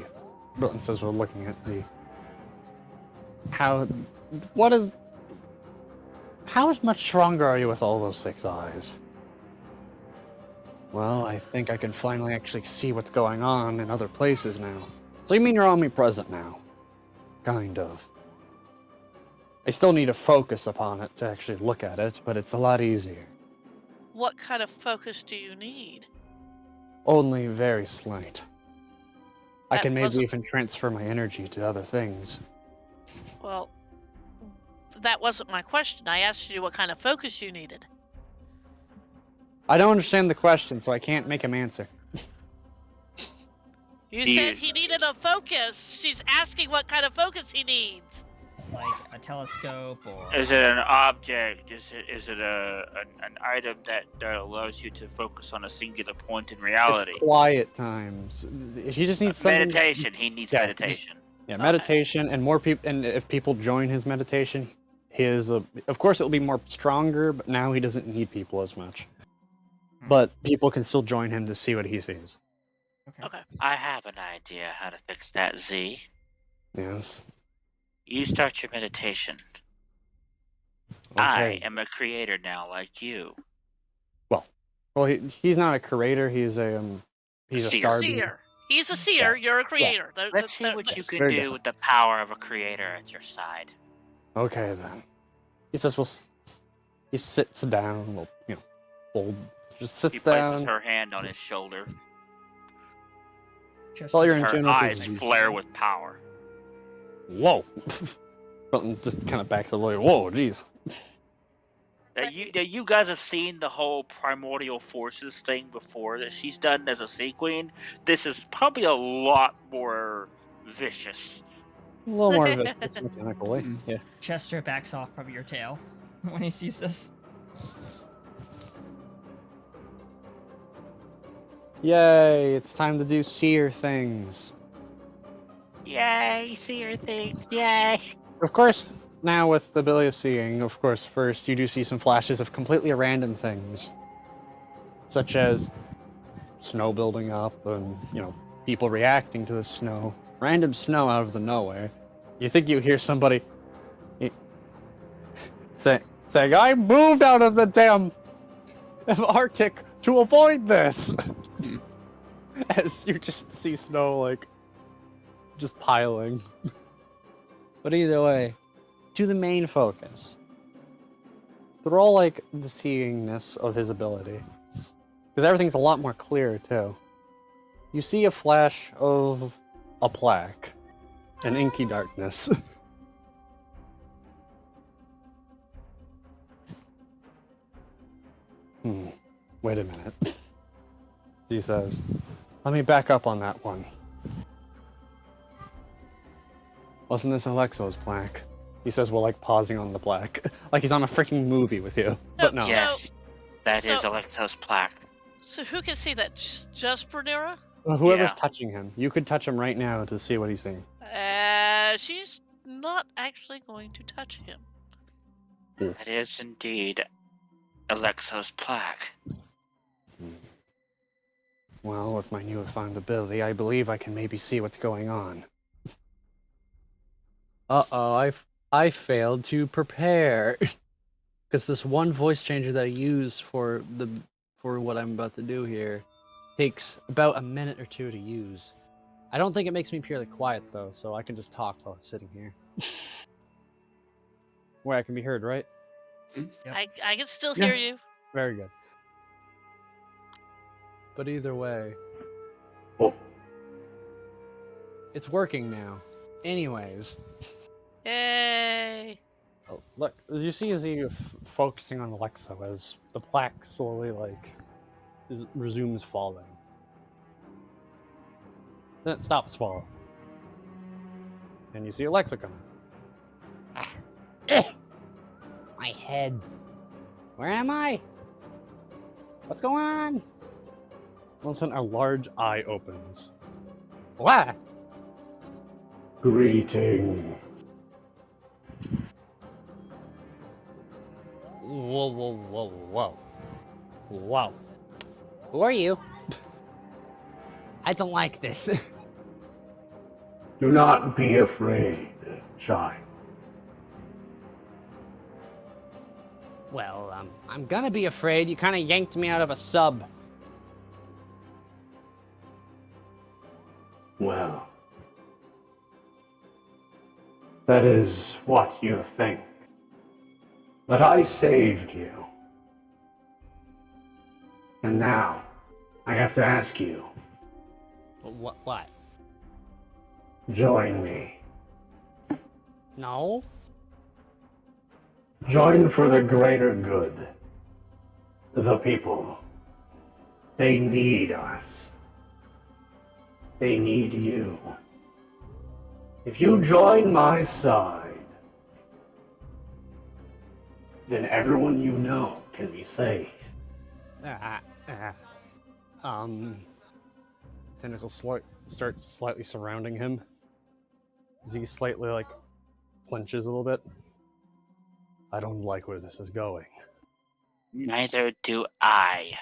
Button says we're looking at Z. How much stronger are you with all those 6 eyes? Well, I think I can finally actually see what's going on in other places now. So you mean you're omnipresent now? Kind of. I still need to focus upon it to actually look at it, but it's a lot easier. What kind of focus do you need? Only very slight. I That can maybe wasn't- even transfer my energy to other things. Well, that wasn't my question. I asked you what kind of focus you needed. I don't understand the question, so I can't make him answer. You Do said you- he needed a focus. She's asking what kind of focus he needs. Like a telescope or. Is it an object? Is it an item that allows you to focus on a singular point in reality? It's quiet times. He just needs something. Meditation. He needs Yeah, meditation. Yeah, Okay. meditation and more people. And if people join his meditation, of course it'll be more stronger. But now he doesn't need people as much. But people can still join him to see what he sees. Okay. I have an idea how to fix that, Z. Yes. You start your meditation. Okay. I am a creator now, like you. Well, he's not a creator. He's a Seer. star. Seer. He's a seer. You're a creator. Let's see what you can Very do different. with the power of a creator at your side. Okay then. He says, he sits down. Well, fold. Just She sits places down. her hand on his shoulder. Just Well, you're in Her general eyes disease. flare with power. Whoa. Felton just kind of backs up. Like, whoa, jeez. Now you guys have seen the whole primordial forces thing before that she's done as a sea queen. This is probably a lot more vicious. A little more vicious mechanically. Yeah. Chester backs off from your tail when he sees this. Yay! It's time to do seer things. Yay, seer things, yay! Of course, now with the ability of seeing, of course, first you do see some flashes of completely random things, such as snow building up and people reacting to the snow. Random snow out of the nowhere. You think you hear somebody saying, "I moved out of the damn Arctic to avoid this," as you just see snow just piling. But either way, to the main focus. They're all the seeingness of his ability. Because everything's a lot more clear, too. You see a flash of a plaque. An inky darkness. Wait a minute. He says, let me back up on that one. Wasn't this Alexo's plaque? He says, well, pausing on the plaque. Like he's on a freaking movie with you. But no. Yes, that is so- Alexo's plaque. So who can see that? Just Bernera? Whoever's Yeah. touching him. You could touch him right now to see what he's seeing. She's not actually going to touch him. That is indeed Alexo's plaque. Well, with my newfound ability, I believe I can maybe see what's going on. Uh-oh, I failed to prepare. Because this one voice changer that I use for what I'm about to do here takes about a minute or two to use. I don't think it makes me purely quiet, though, so I can just talk while I'm sitting here. Where I can be heard, right? Yep. I can still Yeah. hear you. Very good. But either way, Oh, it's working now. Anyways, Yay! oh, look, as you see, as you focusing on Alexa, as the plaque slowly resumes falling, then it stops falling, and you see Alexa coming. My head. Where am I? What's going on? All of a sudden, a large eye opens. What? Greetings. Whoa, whoa, whoa, whoa. Whoa. Who are you? I don't like this. Do not be afraid, child. Well, I'm gonna be afraid. You kind of yanked me out of a sub. Well, that is what you think. But I saved you. And now, I have to ask you, What? join me. No? Join for the greater good. The people. They need us. They need you. If you join my side, then everyone you know can be saved. Tentacles start slightly surrounding him. Z slightly, clenches a little bit. I don't like where this is going. Neither do I.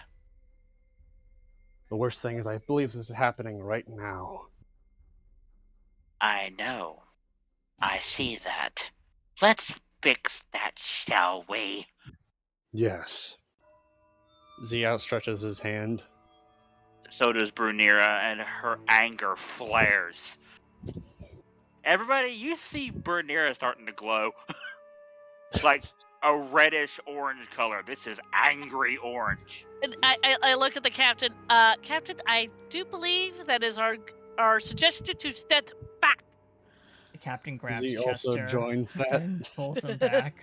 The worst thing is I believe this is happening right now. I know. I see that. Let's fix that, shall we? Yes. Z outstretches his hand. So does Brunira, and her anger flares. Everybody, you see Brunira starting to glow. Like a reddish orange color. This is angry orange. And I look at the captain. Captain, I do believe that is our suggestion to step back. The captain grabs Z Chester also joins that. and pulls him back.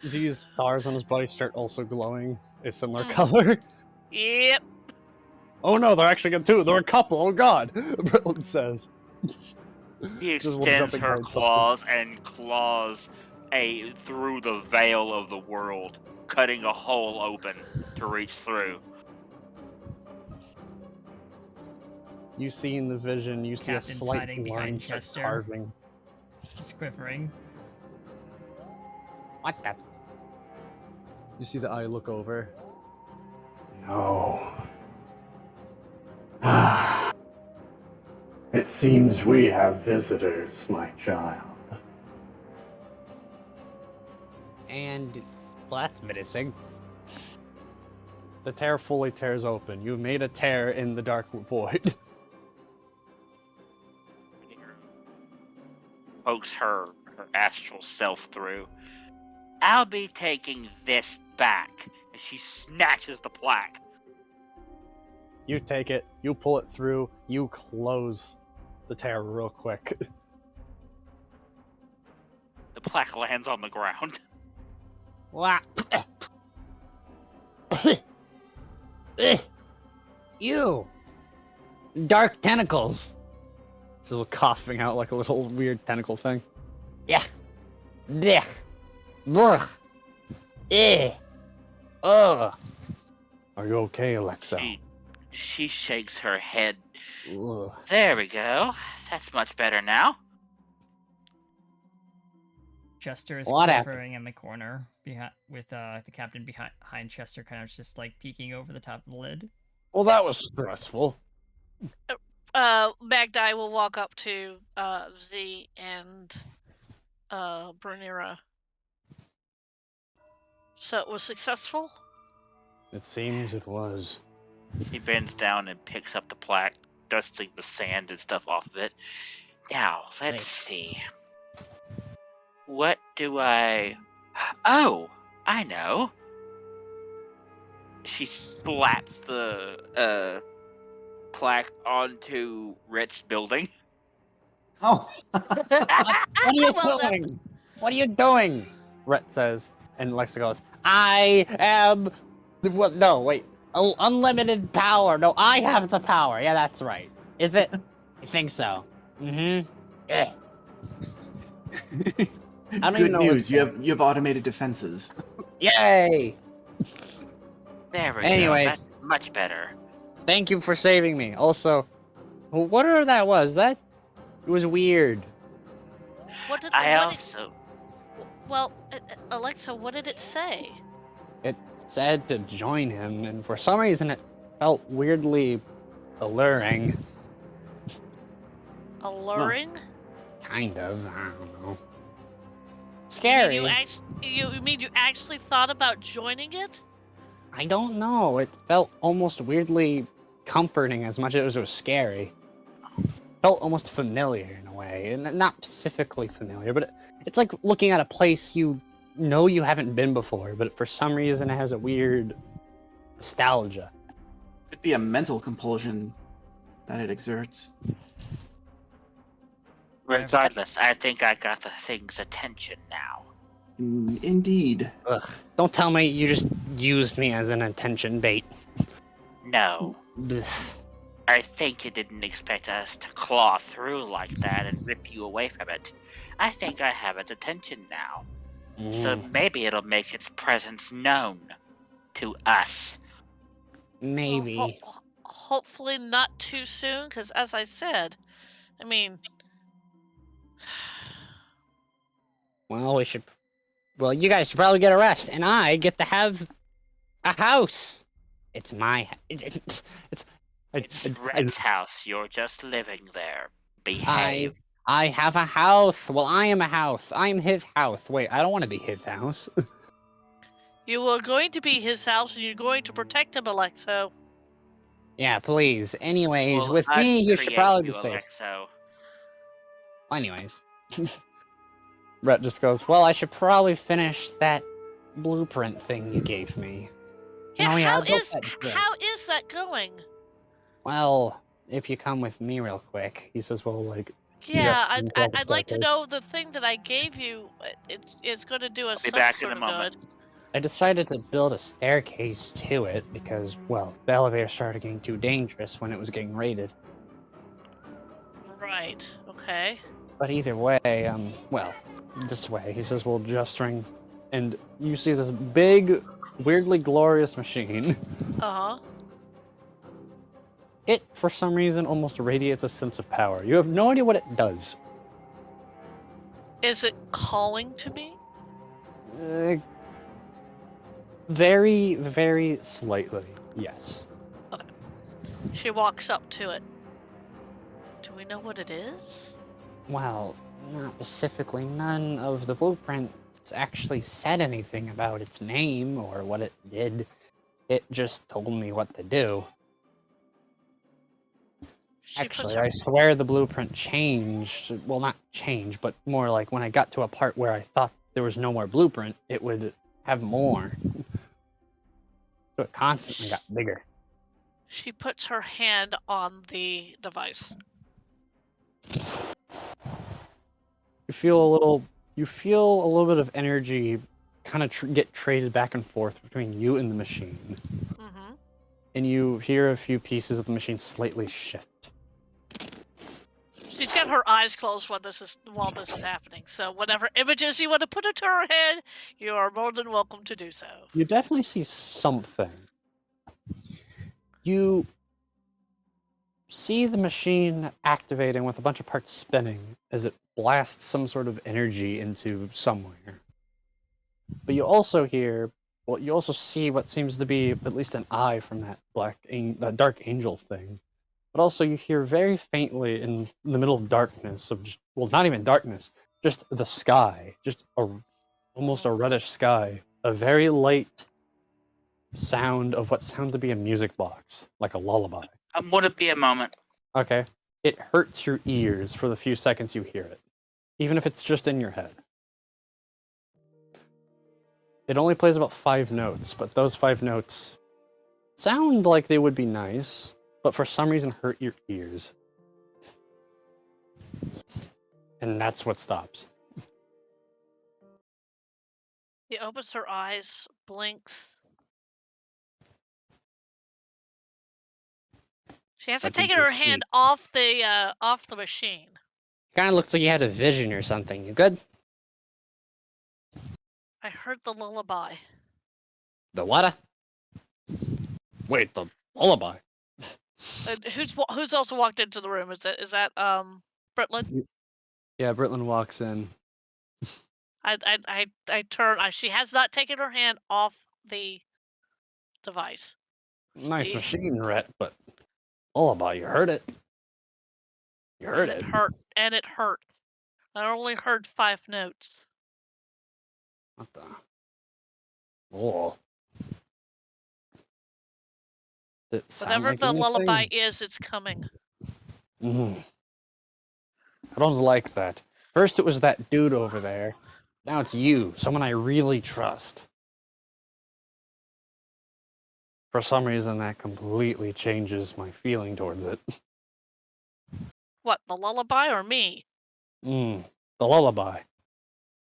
Z's stars on his body start also glowing a similar Mm. color. Yep. Oh no, they're actually good too. They're a couple. Oh god, Britland says. He This is one extends jumping her hard claws and claws through the veil of the world, cutting a hole open to reach through. You see in the vision, you see a Captain's slight hiding line behind start Chester. carving. Just quivering. What the? You see the eye look over. No. It seems we have visitors, my child. And well, that's menacing. The tear fully tears open. You made a tear in the dark void. Pokes her astral self through. I'll be taking this back. And she snatches the plaque. You take it, you pull it through, you close the tear real quick. The plaque lands on the ground. What? You! Dark tentacles! Still coughing out like a little weird tentacle thing. Yeah. Blech. Blech. Eh. Ugh. Are you okay, Alexa? She shakes her head. Ugh. There we go. That's much better now. Chester is What happened? quivering in the corner with the captain behind Chester, kind of just like peeking over the top of the lid. Well, that was stressful. Magdi will walk up to Z and Brunira. So it was successful? It seems it was. He bends down and picks up the plaque, dusting the sand and stuff off of it. Now, let's see. What do I... Oh, I know. She slaps the plaque onto Rhett's building. Oh. What are you Well done. doing? What are you doing? Rhett says, and Lexa goes, I am... What? No, wait. Oh, unlimited power. No, I have the power. Yeah, that's right. Is it? I think so. Mm-hmm. I don't Good even know news. what's You have automated defenses. Yay! There we Anyway, go. Much better. Thank you for saving me. Also, whatever that was, it was weird. What did I what also. well, Alexa, what did it say? It said to join him, and for some reason it felt weirdly alluring. Alluring? Kind of, I don't know. You mean Scary. you mean you actually thought about joining it? I don't know. It felt almost weirdly comforting as much as it was scary. Felt almost familiar in a way, and not specifically familiar, but it's like looking at a place you know you haven't been before, but for some reason it has a weird nostalgia. Could be a mental compulsion that it exerts. Regardless, I think I got the thing's attention now. Indeed. Ugh. Don't tell me you just used me as an attention bait. No. Blech. I think it didn't expect us to claw through like that and rip you away from it. I think I have its attention now. So maybe it'll make its presence known to us. Maybe. Well, hopefully not too soon, because as I said, I mean, Well, you guys should probably get a rest, and I get to have a house. It's my. It's Red's house. You're just living there. I Behave. have a house. Well, I am a house. I am his house. Wait, I don't want to be his house. you are going to be his house, and you're going to protect him, Alexo. Yeah, please. Anyways, We'll with me, you should uncreate probably be you, safe. Alexo. Anyways. Rhett just goes, well, I should probably finish that blueprint thing you gave me. Yeah, Oh, how I built is that ship. that going? Well, if you come with me real quick, he says, well, like, Yeah, gesturing to the I'd like to staircase. know the thing that I gave you. It's going to do us Be some back in sort a of moment. good. I decided to build a staircase to it because, well, the elevator started getting too dangerous when it was getting raided. Right. Okay. But either way, well, this way, he says, well, gesturing, and you see this big, weirdly glorious machine. Uh huh. It, for some reason, almost radiates a sense of power. You have no idea what it does. Is it calling to me? Very, very slightly, yes. She walks up to it. Do we know what it is? Well, not specifically. None of the blueprints actually said anything about its name or what it did. It just told me what to do. Actually, I swear the blueprint changed. Well, not changed, but more like when I got to a part where I thought there was no more blueprint, it would have more. So it constantly got bigger. She puts her hand on the device. You feel a little bit of energy kind of get traded back and forth between you and the machine. Mm-hmm. And you hear a few pieces of the machine slightly shift. She's got her eyes closed while this is happening. So whatever images you want to put into her head, you are more than welcome to do so. You definitely see something. You see the machine activating with a bunch of parts spinning as it blasts some sort of energy into somewhere. But you also see what seems to be at least an eye from that dark angel thing. But also you hear very faintly in the middle of darkness, not even darkness, just the sky, just almost a reddish sky, a very light sound of what sounds to be a music box, like a lullaby. Would it be a moment? Okay. It hurts your ears for the few seconds you hear it, even if it's just in your head. It only plays about 5 notes, but those 5 notes sound like they would be nice, but for some reason hurt your ears. And that's what stops. She opens her eyes, blinks. She hasn't taken her hand off the machine. Kind of looks like you had a vision or something. You good? I heard the lullaby. The what? Wait, the lullaby. Who's also walked into the room? Is that Britland? Yeah, Britlin walks in. I turn. She has not taken her hand off the device. Nice She- machine, Rhett, but lullaby, you heard it. You heard and it. it hurt, and it hurt. I only heard 5 notes. What the? Oh. Did it sound Whatever like the lullaby anything? is, it's coming. I don't like that. First it was that dude over there. Now it's you, someone I really trust. For some reason, that completely changes my feeling towards it. What, the lullaby or me? The lullaby.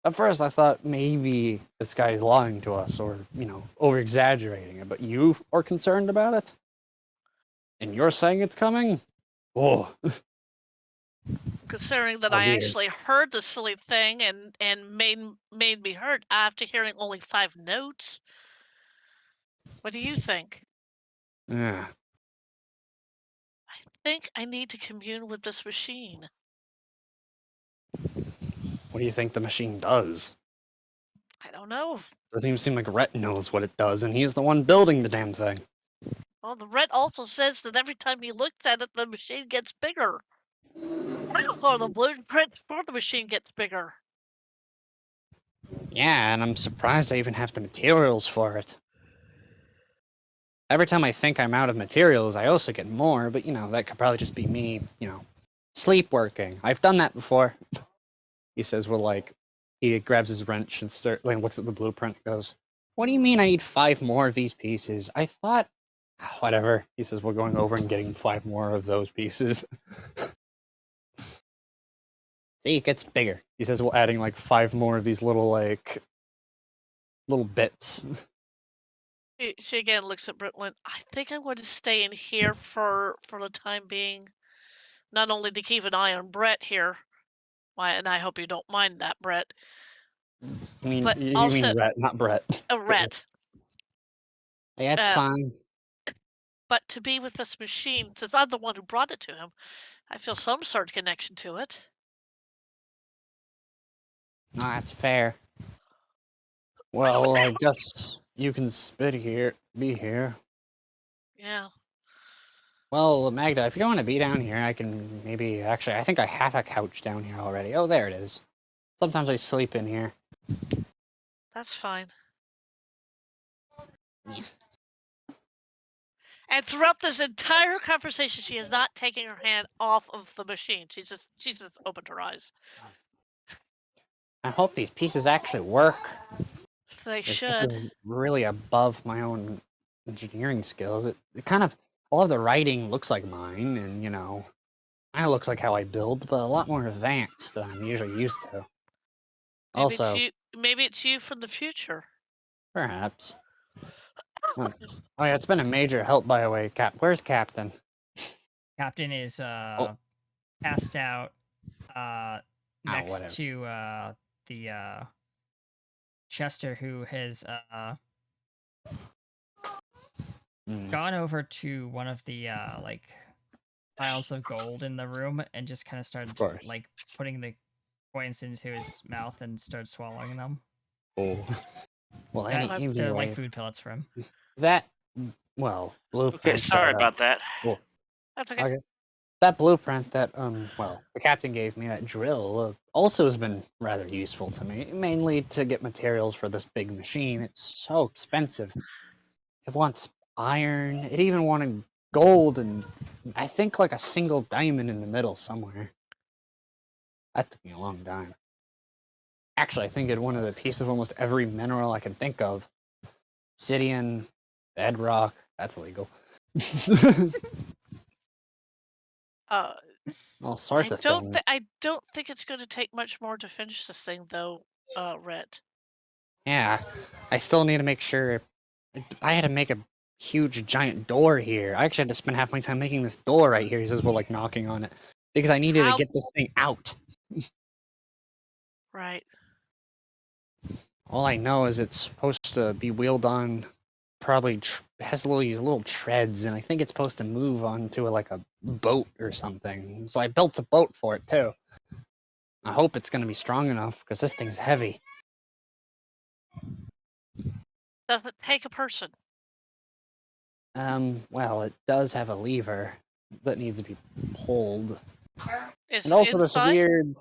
At first, I thought maybe this guy's lying to us or, over exaggerating it, but you are concerned about it? And you're saying it's coming? Oh. Considering that Oh, I dear. actually heard the silly thing and made me hurt after hearing only 5 notes. What do you think? Yeah. I think I need to commune with this machine. What do you think the machine does? I don't know. Doesn't even seem like Rhett knows what it does, and he's the one building the damn thing. Well, the red also says that every time he looks at it, the machine gets bigger. Or the blueprint for the machine gets bigger. Yeah, and I'm surprised I even have the materials for it. Every time I think I'm out of materials, I also get more, but that could probably just be me, sleep working. I've done that before. He says, he grabs his wrench and looks at the blueprint and goes, "What do you mean I need 5 more of these pieces? I thought..." Whatever. He says, "We're going over and getting 5 more of those pieces." See, it gets bigger. He says, "We're adding 5 more of these little bits." She again looks at Britland. I think I'm going to stay in here for the time being. Not only to keep an eye on Brett here, and I hope you don't mind that, Brett. But You also, mean Rhett, not Brett. Rhett. Yeah, it's fine. But to be with this machine, since I'm the one who brought it to him, I feel some sort of connection to it. No, that's fair. Well, I guess you can be here. Yeah. Well, Magda, if you don't want to be down here, I can maybe... Actually, I think I have a couch down here already. Oh, there it is. Sometimes I sleep in here. That's fine. Yeah. And throughout this entire conversation, she is not taking her hand off of the machine. She's just opened her eyes. I hope these pieces actually work. They This should. is really above my own engineering skills. It kind of... All of the writing looks like mine, and, kind of looks like how I build, but a lot more advanced than I'm usually used to. Also, Maybe it's you from the future. perhaps. Oh yeah, it's been a major help, by the way, Cap. Where's Captain? Captain is passed out next whatever. to the Chester, who has gone over to one of the piles of gold in the room and just kind of started putting the coins into his mouth and started swallowing them. Oh. Well, They're like food pellets for him. That, blueprint. Okay, sorry about that. Well, That's okay. okay. That blueprint that, the captain gave me, that drill, also has been rather useful to me, mainly to get materials for this big machine. It's so expensive. It wants iron. It even wanted gold and I think a single diamond in the middle somewhere. That took me a long time. Actually, I think it wanted a piece of almost every mineral I can think of. Obsidian, bedrock, that's illegal. All sorts of things. I don't think it's going to take much more to finish this thing, though, Rhett. Yeah, I still need to make sure. I had to make a huge, giant door here. I actually had to spend half my time making this door right here. He says we're knocking on it because I needed to get this thing out. Right. All I know is it's supposed to be wheeled on probably has these little treads, and I think it's supposed to move onto like a boat or something. So I built a boat for it too. I hope it's gonna be strong enough because this thing's heavy. Does it take a person? Well, it does have a lever that needs to be pulled, Is and it also this inside? weird.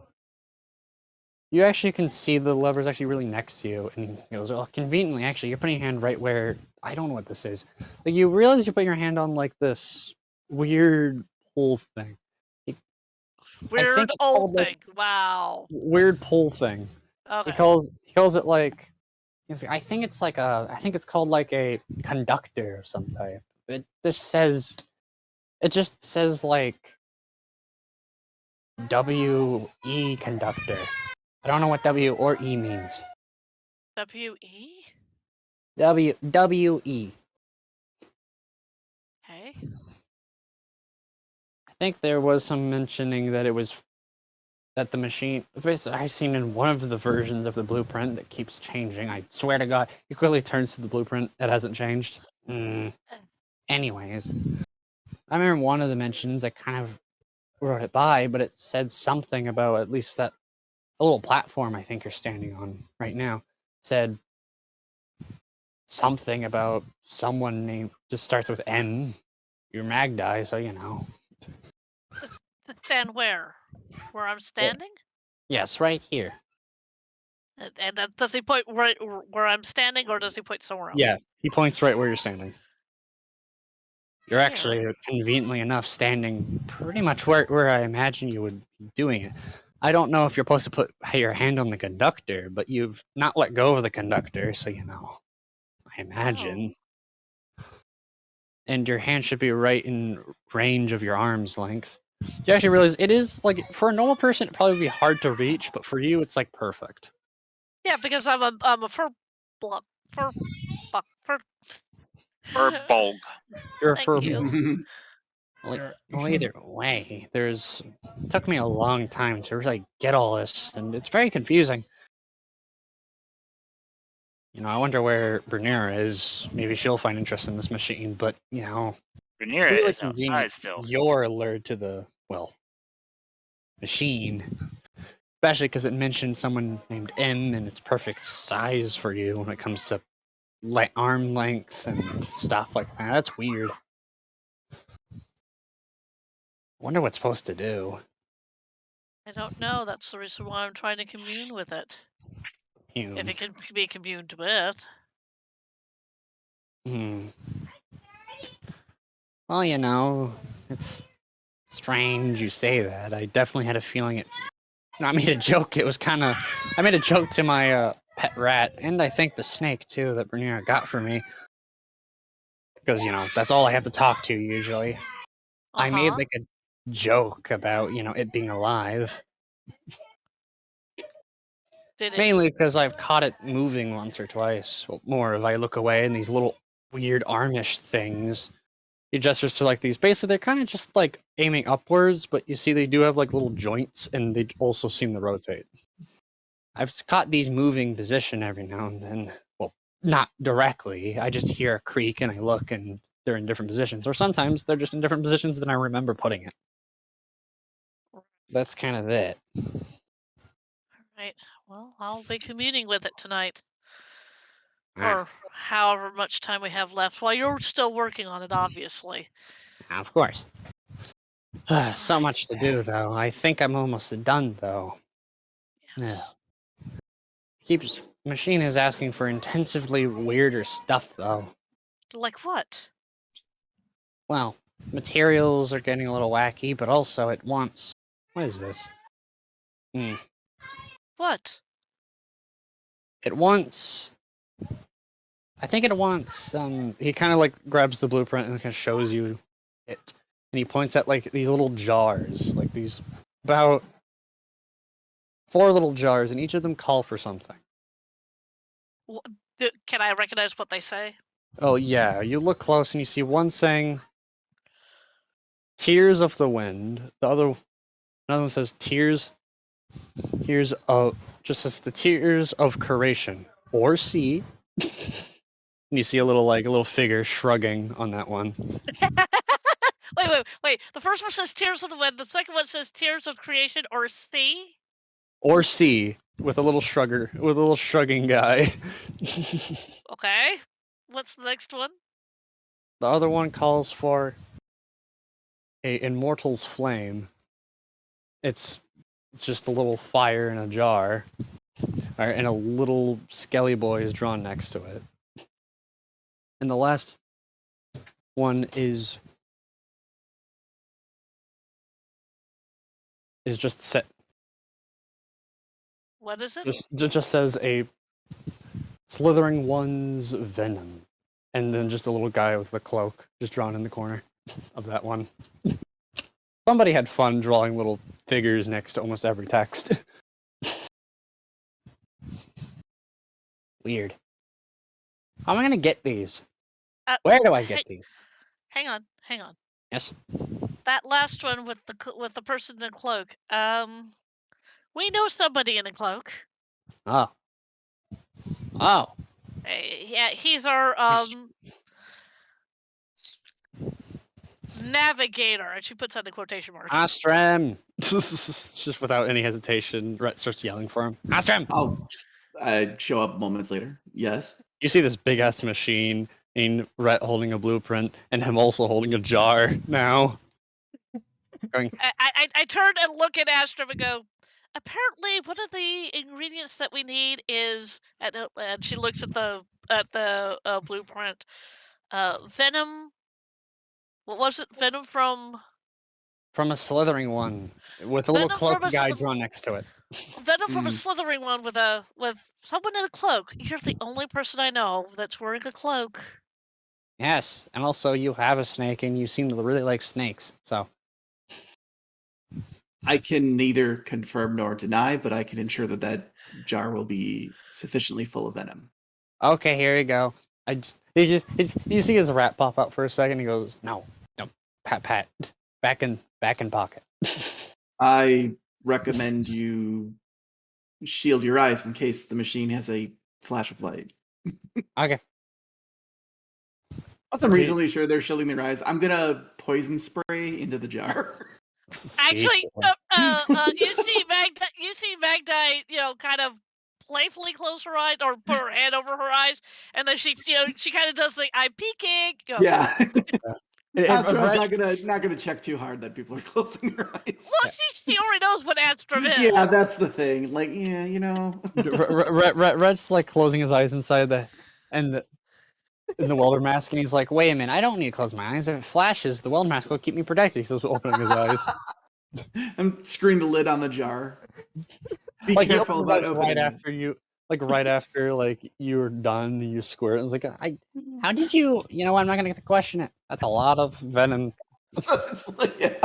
You actually can see the lever's actually really next to you, and it goes, well, conveniently, actually, you're putting your hand right where, I don't know what this is. Like, you realize you put your hand on, like, this weird pull thing. I think Weird it's old called, like, thing. Wow. weird pull thing. Okay. He calls it, like, I think it's like I think it's called, like, a conductor of some type. It just says, like, W-E conductor. I don't know what W or E means. W-E? W-E. Okay. I think there was some mentioning that it was that the machine. Basically, I've seen in one of the versions of the blueprint that keeps changing. I swear to God, he quickly turns to the blueprint. It hasn't changed. Anyways, I remember one of the mentions. I kind of wrote it by, but it said something about at least that a little platform I think you're standing on right now said something about someone named just starts with N. You're Magdi, so you know. To stand where? Where I'm standing? Yes, right here. And does he point right where I'm standing, or does he point somewhere else? Yeah, he points right where you're standing. You're Here. actually, conveniently enough, standing pretty much where I imagine you would be doing it. I don't know if you're supposed to put your hand on the conductor, but you've not let go of the conductor, so you know. I imagine. And your hand should be right in range of your arm's length. You actually realize it is, like, for a normal person, it'd probably be hard to reach, but for you, it's, like, perfect. Yeah, because I'm a fur buck. Bulg. You're Thank for you. like, Sure. well, either way, it took me a long time to really get all this, and it's very confusing. You know, I wonder where Bernera is. Maybe she'll find interest in this machine, but, you know, it's Rhaenyra really is convenient. outside still. You're alert to the, well, machine. Especially because it mentioned someone named M and it's perfect size for you when it comes to arm length and stuff like that. That's weird. Wonder what it's supposed to do. I don't know. That's the reason why I'm trying to commune with it. If it can be communed with. Well, you know, it's strange you say that. I definitely had a feeling it. No, I made a joke. It was kind of. I made a joke to my pet rat, and I think the snake too that Bernina got for me. Because, you know, that's all I have to talk to usually. I made like a joke about, you know, it being alive. Did it? Mainly because I've caught it moving once or twice. Well, more if I look away and these little weird armish things. He gestures to like these. Basically, they're kind of just like aiming upwards, but you see they do have like little joints and they also seem to rotate. I've caught these moving position every now and then. Well, not directly. I just hear a creak and I look and they're in different positions. Or sometimes they're just in different positions than I remember putting it. That's kind of it. Right. Well, I'll be communing with it tonight. Or however much time we have left while you're still working on it, obviously. Of course. So much to do, though. I think I'm almost done, though. Yes. Machine is asking for intensively weirder stuff, though. Like what? Well, materials are getting a little wacky, but also it wants. What is this? What? It wants. I think it wants. He kind of like grabs the blueprint and kind of shows you it, and he points at like these little jars, like these about 4 little jars, and each of them call for something. Can I recognize what they say? Oh yeah, you look close and you see one saying "Tears of the Wind." Another one says "Tears." Here's just says the tears of curation or sea. And you see a little figure shrugging on that one. Wait. The first one says Tears of the Wind. The second one says Tears of Creation or Sea. Or C with a little shrugging guy. Okay. What's the next one? The other one calls for a immortal's flame. It's just a little fire in a jar, and a little skelly boy is drawn next to it. And the last one is just set. What is it? Just says a slithering one's venom, and then just a little guy with the cloak just drawn in the corner of that one. Somebody had fun drawing little figures next to almost every text. Weird. How am I gonna get these? Where do I get these? Hang on. Yes. That last one with the person in the cloak. We know somebody in the cloak. Oh. Yeah, he's our navigator, and she puts on the quotation marks. Astram! Just without any hesitation, Rhett starts yelling for him. Astram! I show up moments later. Yes. You see this big ass machine, and Rhett holding a blueprint, and him also holding a jar now. I turn and look at Astram and go, apparently one of the ingredients that we need is, and she looks at the blueprint, venom. What was it? Venom from a slithering one with a little cloak guy drawn next to it. Venom from a slithering one with someone in a cloak. You're the only person I know that's wearing a cloak. Yes, and also you have a snake, and you seem to really like snakes, so. I can neither confirm nor deny, but I can ensure that jar will be sufficiently full of venom. Okay, here you go. You see his rat pop out for a second. He goes, no, pat, back in pocket. I recommend you shield your eyes in case the machine has a flash of light. Okay. Once I'm reasonably sure they're shielding their eyes, I'm gonna poison spray into the jar. Actually, you see Magdai, kind of playfully close her eyes or put her hand over her eyes, and then she kind of does like I'm peeking. Yeah. Astram's Red- not gonna check too hard that people are closing their eyes. Well, she already knows what Astram is. Yeah, that's the thing. Like, yeah, Red's like closing his eyes inside in the welder mask, and he's like, wait a minute, I don't need to close my eyes. If it flashes, the welder mask will keep me protected. He says, opening his eyes. I'm screwing the lid on the jar. Be Like careful about opening right after you're done, you squirt. And it's like, how did you? You know what? I'm not gonna question it. That's a lot of venom. It's like, yeah.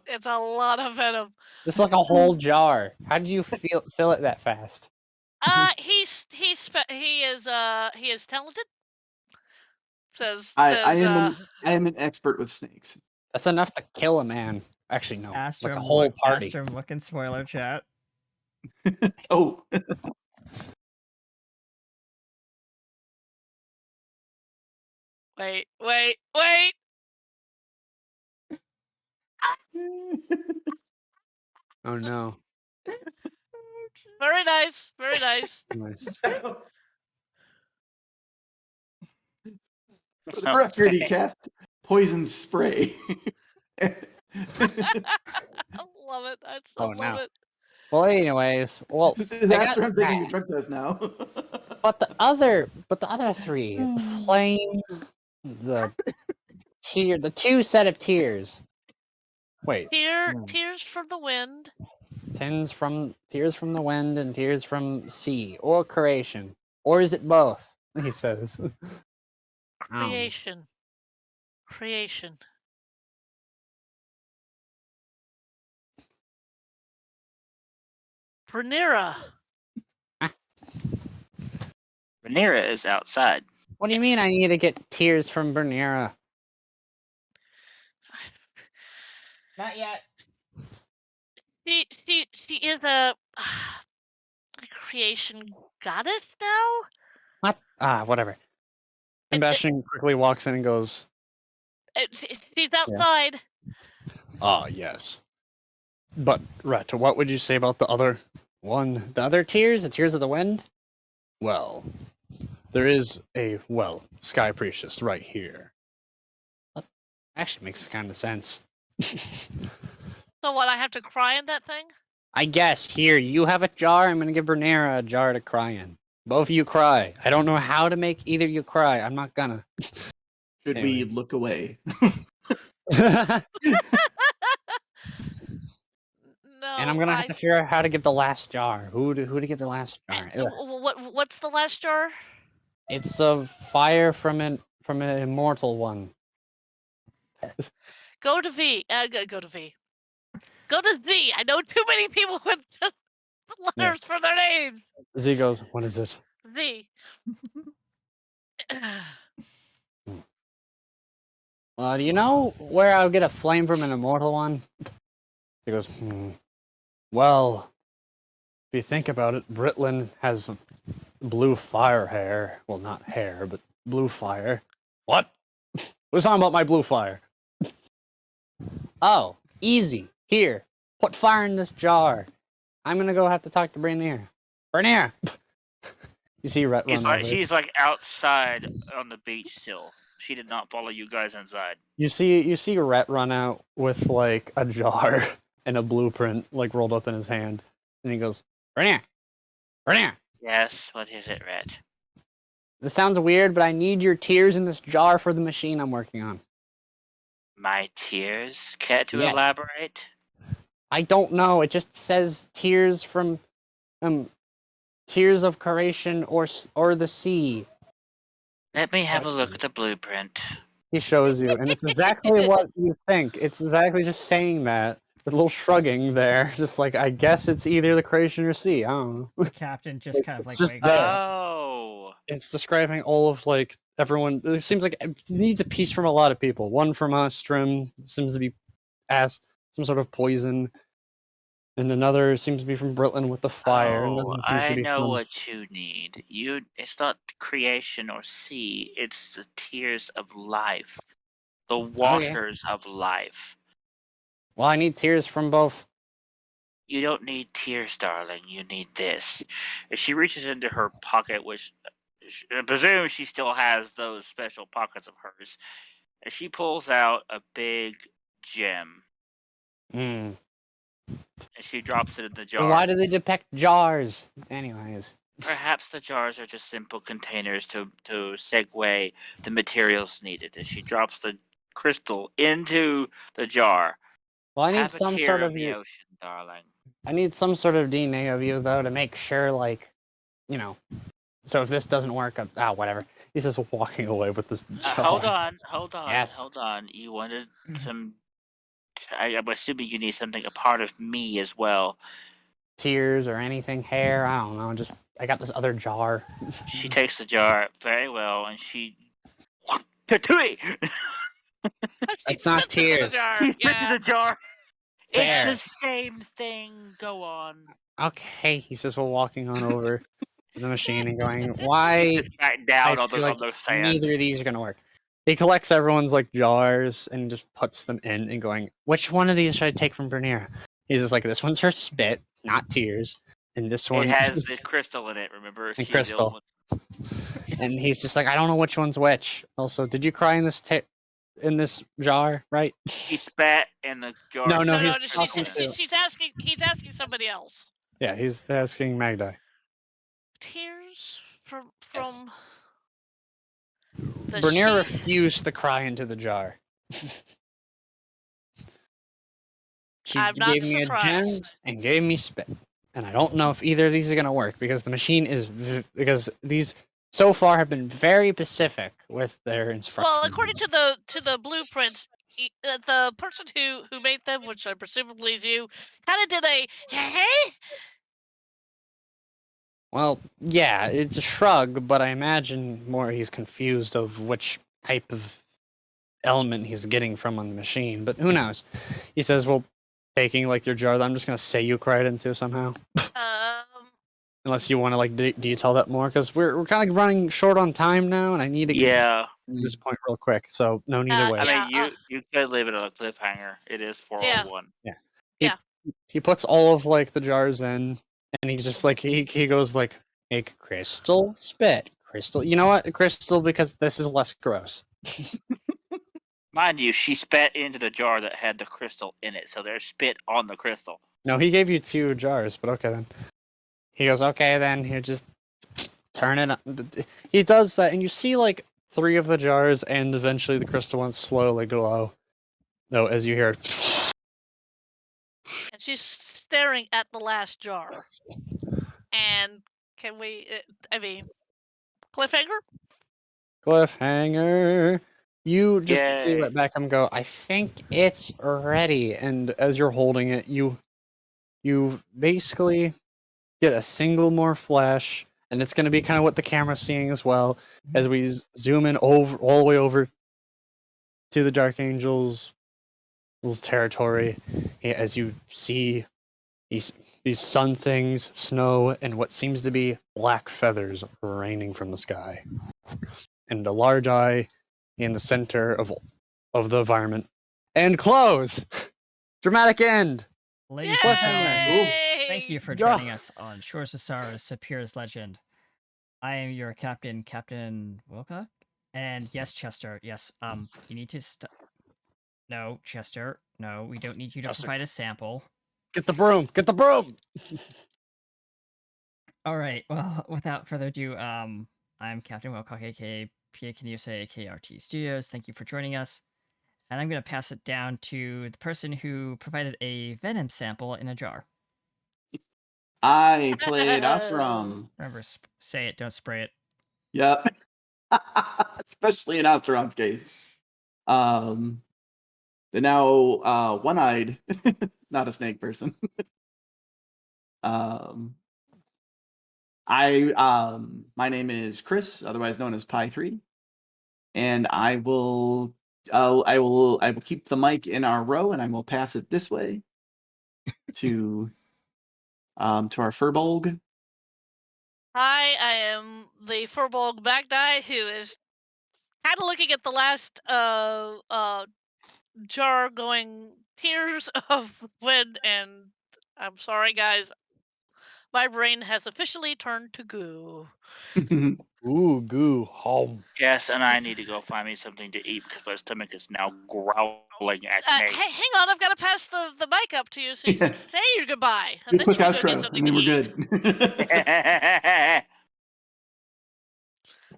It's a lot of venom. It's like a whole jar. How did you fill it that fast? He is talented. I am an expert with snakes. That's enough to kill a man. Actually, no. Astram, like a whole party. Astram, look in spoiler chat. Oh. Wait. Oh no. Very nice. Nice. For the record, he cast poison spray. I love it. I love it. Well, anyways, This is Astram taking the drug test now. But the other three, the flame, the two set of tears. Wait. Tears from the wind. Tears from the wind and tears from sea or creation, or is it both? He says. Creation. Rhaenyra. Rhaenyra is outside. What do you mean I need to get tears from Rhaenyra? Not yet. She is a creation goddess now. What? Whatever. And Bastion quickly walks in and goes, She's outside. "Ah, yes. But, Ret, what would you say about the other one? The other tears? The tears of the wind? Well, there is a, Sky Priestess right here. That actually makes kind of sense. So what? I have to cry in that thing? I guess, here, you have a jar. I'm going to give Bernera a jar to cry in. Both of you cry. I don't know how to make either of you cry. I'm not gonna. Should we look away? No. And I'm gonna have to figure out how to give the last jar. Who to give the last jar? Ugh. What's the last jar? It's a fire from an immortal one. Go to V. Go to V. Go to Z. I know too many people with just letters for their names. Z goes, what is it? Z. Do you know where I'll get a flame from an immortal one? He goes, Well, if you think about it, Britlin has blue fire hair. Well, not hair, but blue fire. What? Who's talking about my blue fire? Oh, easy. Here, put fire in this jar. I'm gonna go have to talk to Bernier. Bernier! You see Rhett run over. She's like outside on the beach still. She did not follow you guys inside. You see Rhett run out with like a jar and a blueprint like rolled up in his hand, and he goes, Bernier! Bernier! Yes, what is it, Rhett? This sounds weird, but I need your tears in this jar for the machine I'm working on. My tears? Care to Yes. elaborate? I don't know. It just says tears from, tears of creation or the sea. Let me have a look at the blueprint. He shows you, and it's exactly what you think. It's exactly just saying that with a little shrugging there, just like I guess it's either the creation or sea. I don't know. The captain just kind of It's like just wakes there. up. Oh. It's describing all of like everyone. It seems like it needs a piece from a lot of people. One from Strim seems to be some sort of poison, and another seems to be from Britlin with the fire. Oh, Another seems to I be know from... what you need. It's not creation or sea, it's the tears of life. The waters of life. Well, I need tears from both. You don't need tears, darling. You need this. And she reaches into her pocket, which I presume she still has those special pockets of hers. And she pulls out a big gem. And she drops it in the jar. Then why do they depict jars? Anyways. Perhaps the jars are just simple containers to segue the materials needed. And she drops the crystal into the jar. Well, I need Have a some tear sort of of the you. ocean, darling. I need some sort of DNA of you though to make sure, like, you know. So if this doesn't work, whatever. He's just walking away with this jar. Hold on. Yes. Hold on. You wanted some... I'm assuming you need something, a part of me as well. Tears or anything, hair, I don't know. Just I got this other jar. She takes the jar very well, and she... It's not tears. She spits in the jar. There. It's the same thing. Go on. Okay, he says while walking on over to the machine and going, why? She sits back down I on feel the, like on the sand. neither of these are gonna work. He collects everyone's like jars and just puts them in and going, which one of these should I take from Bernier? He's just like, this one's her spit, not tears. And this one It has the crystal in it, remember? and crystal. And he's just like, I don't know which one's which. Also, did you cry in this jar, right? He spat in the jar. No, he's He's asking somebody else. Yeah, he's asking Magdai. Tears from Yes. the Bernier sheep? refused to cry into the jar. She I'm not gave me a gem surprised. and gave me spit. And I don't know if either of these are going to work because the machine is... Because these so far have been very specific with their instructions. Well, according to the blueprints, the person who made them, which I presumably is you, kind of did a hey. Well, yeah, it's a shrug, but I imagine more he's confused of which type of element he's getting from on the machine. But who knows? He says, well, taking like your jar that I'm just going to say you cried into somehow. Unless you want to like detail that more, because we're kind of running short on time now, and I need to get Yeah. to this point real quick. So no need to wait. I Yeah, mean, you could leave it on a cliffhanger. It is 4:01. He puts all of like the jars in, and he's just like he goes like, make crystal spit, crystal. You know what, crystal, because this is less gross. Mind you, she spat into the jar that had the crystal in it, so there's spit on the crystal. No, he gave you 2 jars, but okay then. He goes, okay then. He just turn it. He does that, and you see like 3 of the jars, and eventually the crystal ones slowly glow. Though, as you hear, and she's staring at the last jar. And can we? I mean, cliffhanger. cliffhanger. You just see Yay. right back and go, I think it's ready. And as you're holding it, you basically get a single more flash, and it's going to be kind of what the camera's seeing as well, as we zoom in over all the way over to the Dark Angels' territory, as you see these sun things, snow, and what seems to be black feathers raining from the sky, and a large eye in the center of the environment, and close. Dramatic end. Ladies and gentlemen, Yay! thank you for Yeah. joining us on Shores of Sorrows, Supera's Legend. I am your captain, Captain Wilcock. And yes, Chester, yes, you need to No, Chester, no, we don't need you to Chester. provide a sample. Get the broom. Get the broom. All right, well, without further ado, I'm Captain Wilcock, aka Pia Canusa, aka RT Studios. Thank you for joining us. And I'm going to pass it down to the person who provided a venom sample in a jar. I played Ostrom. Remember, say it, don't spray it. Yep. Especially in Ostrom's case. The now one-eyed, not a snake person. My name is Chris, otherwise known as Pi 3, and I will keep the mic in our row, and I will pass it this way to our Furbolg. Hi, I am the Furbolg Bagdai who is kind of looking at the last jar going tears of wind, and I'm sorry guys, my brain has officially turned to goo. Ooh, goo, home. Yes, and I need to go find me something to eat because my stomach is now growling at me. Hey, hang on, I've got to pass the mic up to you so you can say your goodbye, and Good then quick you can go get outro, something and then to we're eat. good.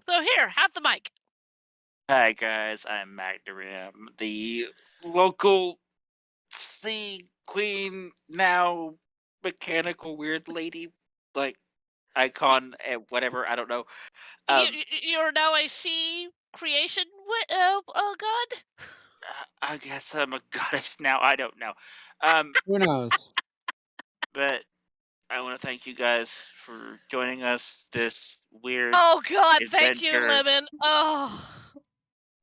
So here, have the mic. Hi guys, I'm Magdarim, the local sea queen, now mechanical weird lady, like icon, whatever, I don't know. You're now a sea creation god? I guess I'm a goddess now, I don't know. Who knows? But I want to thank you guys for joining us this weird Oh god, thank you, adventure. Lemon. Oh.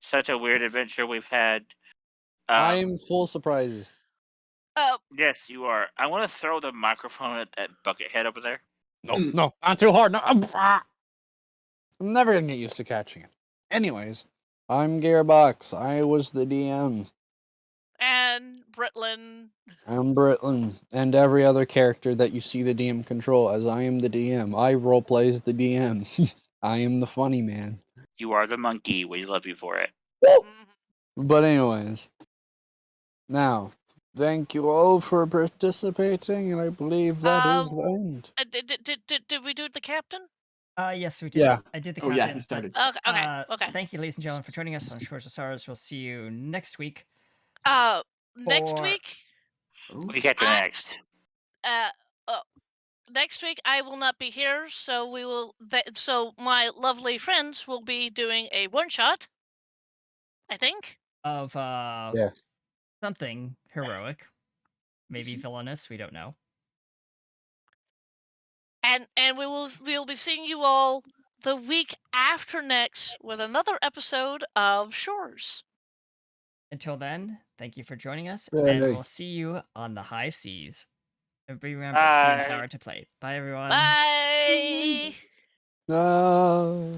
Such a weird adventure we've had. I'm full surprises. Yes, you are. I want to throw the microphone at that bucket head over there. No, no, not too hard. No, I'm never gonna get used to catching it. Anyways, I'm Gearbox. I was the DM. And Britlin. I'm Britlin, and every other character that you see the DM control, as I am the DM. I roleplay as the DM. I am the funny man. You are the monkey. We love you for it. But anyways, now, thank you all for participating, and I believe that is the end. Did we do the captain? Yes, we did. Yeah. I did the Oh, captain. yeah, he started. Okay. Thank you, ladies and gentlemen, for joining us on Shores of Sorrows. We'll see you next week. Next For- week, We get to next. next week I will not be here, so we will. So my lovely friends will be doing a one shot. I think. Of Yeah. something heroic, maybe villainous. We don't know. And we'll be seeing you all the week after next with another episode of Shores. Until then, thank you for joining us, Yay. and we'll see you on the high seas. And remember, Queen Bye. Power to play. Bye, everyone. Bye. No.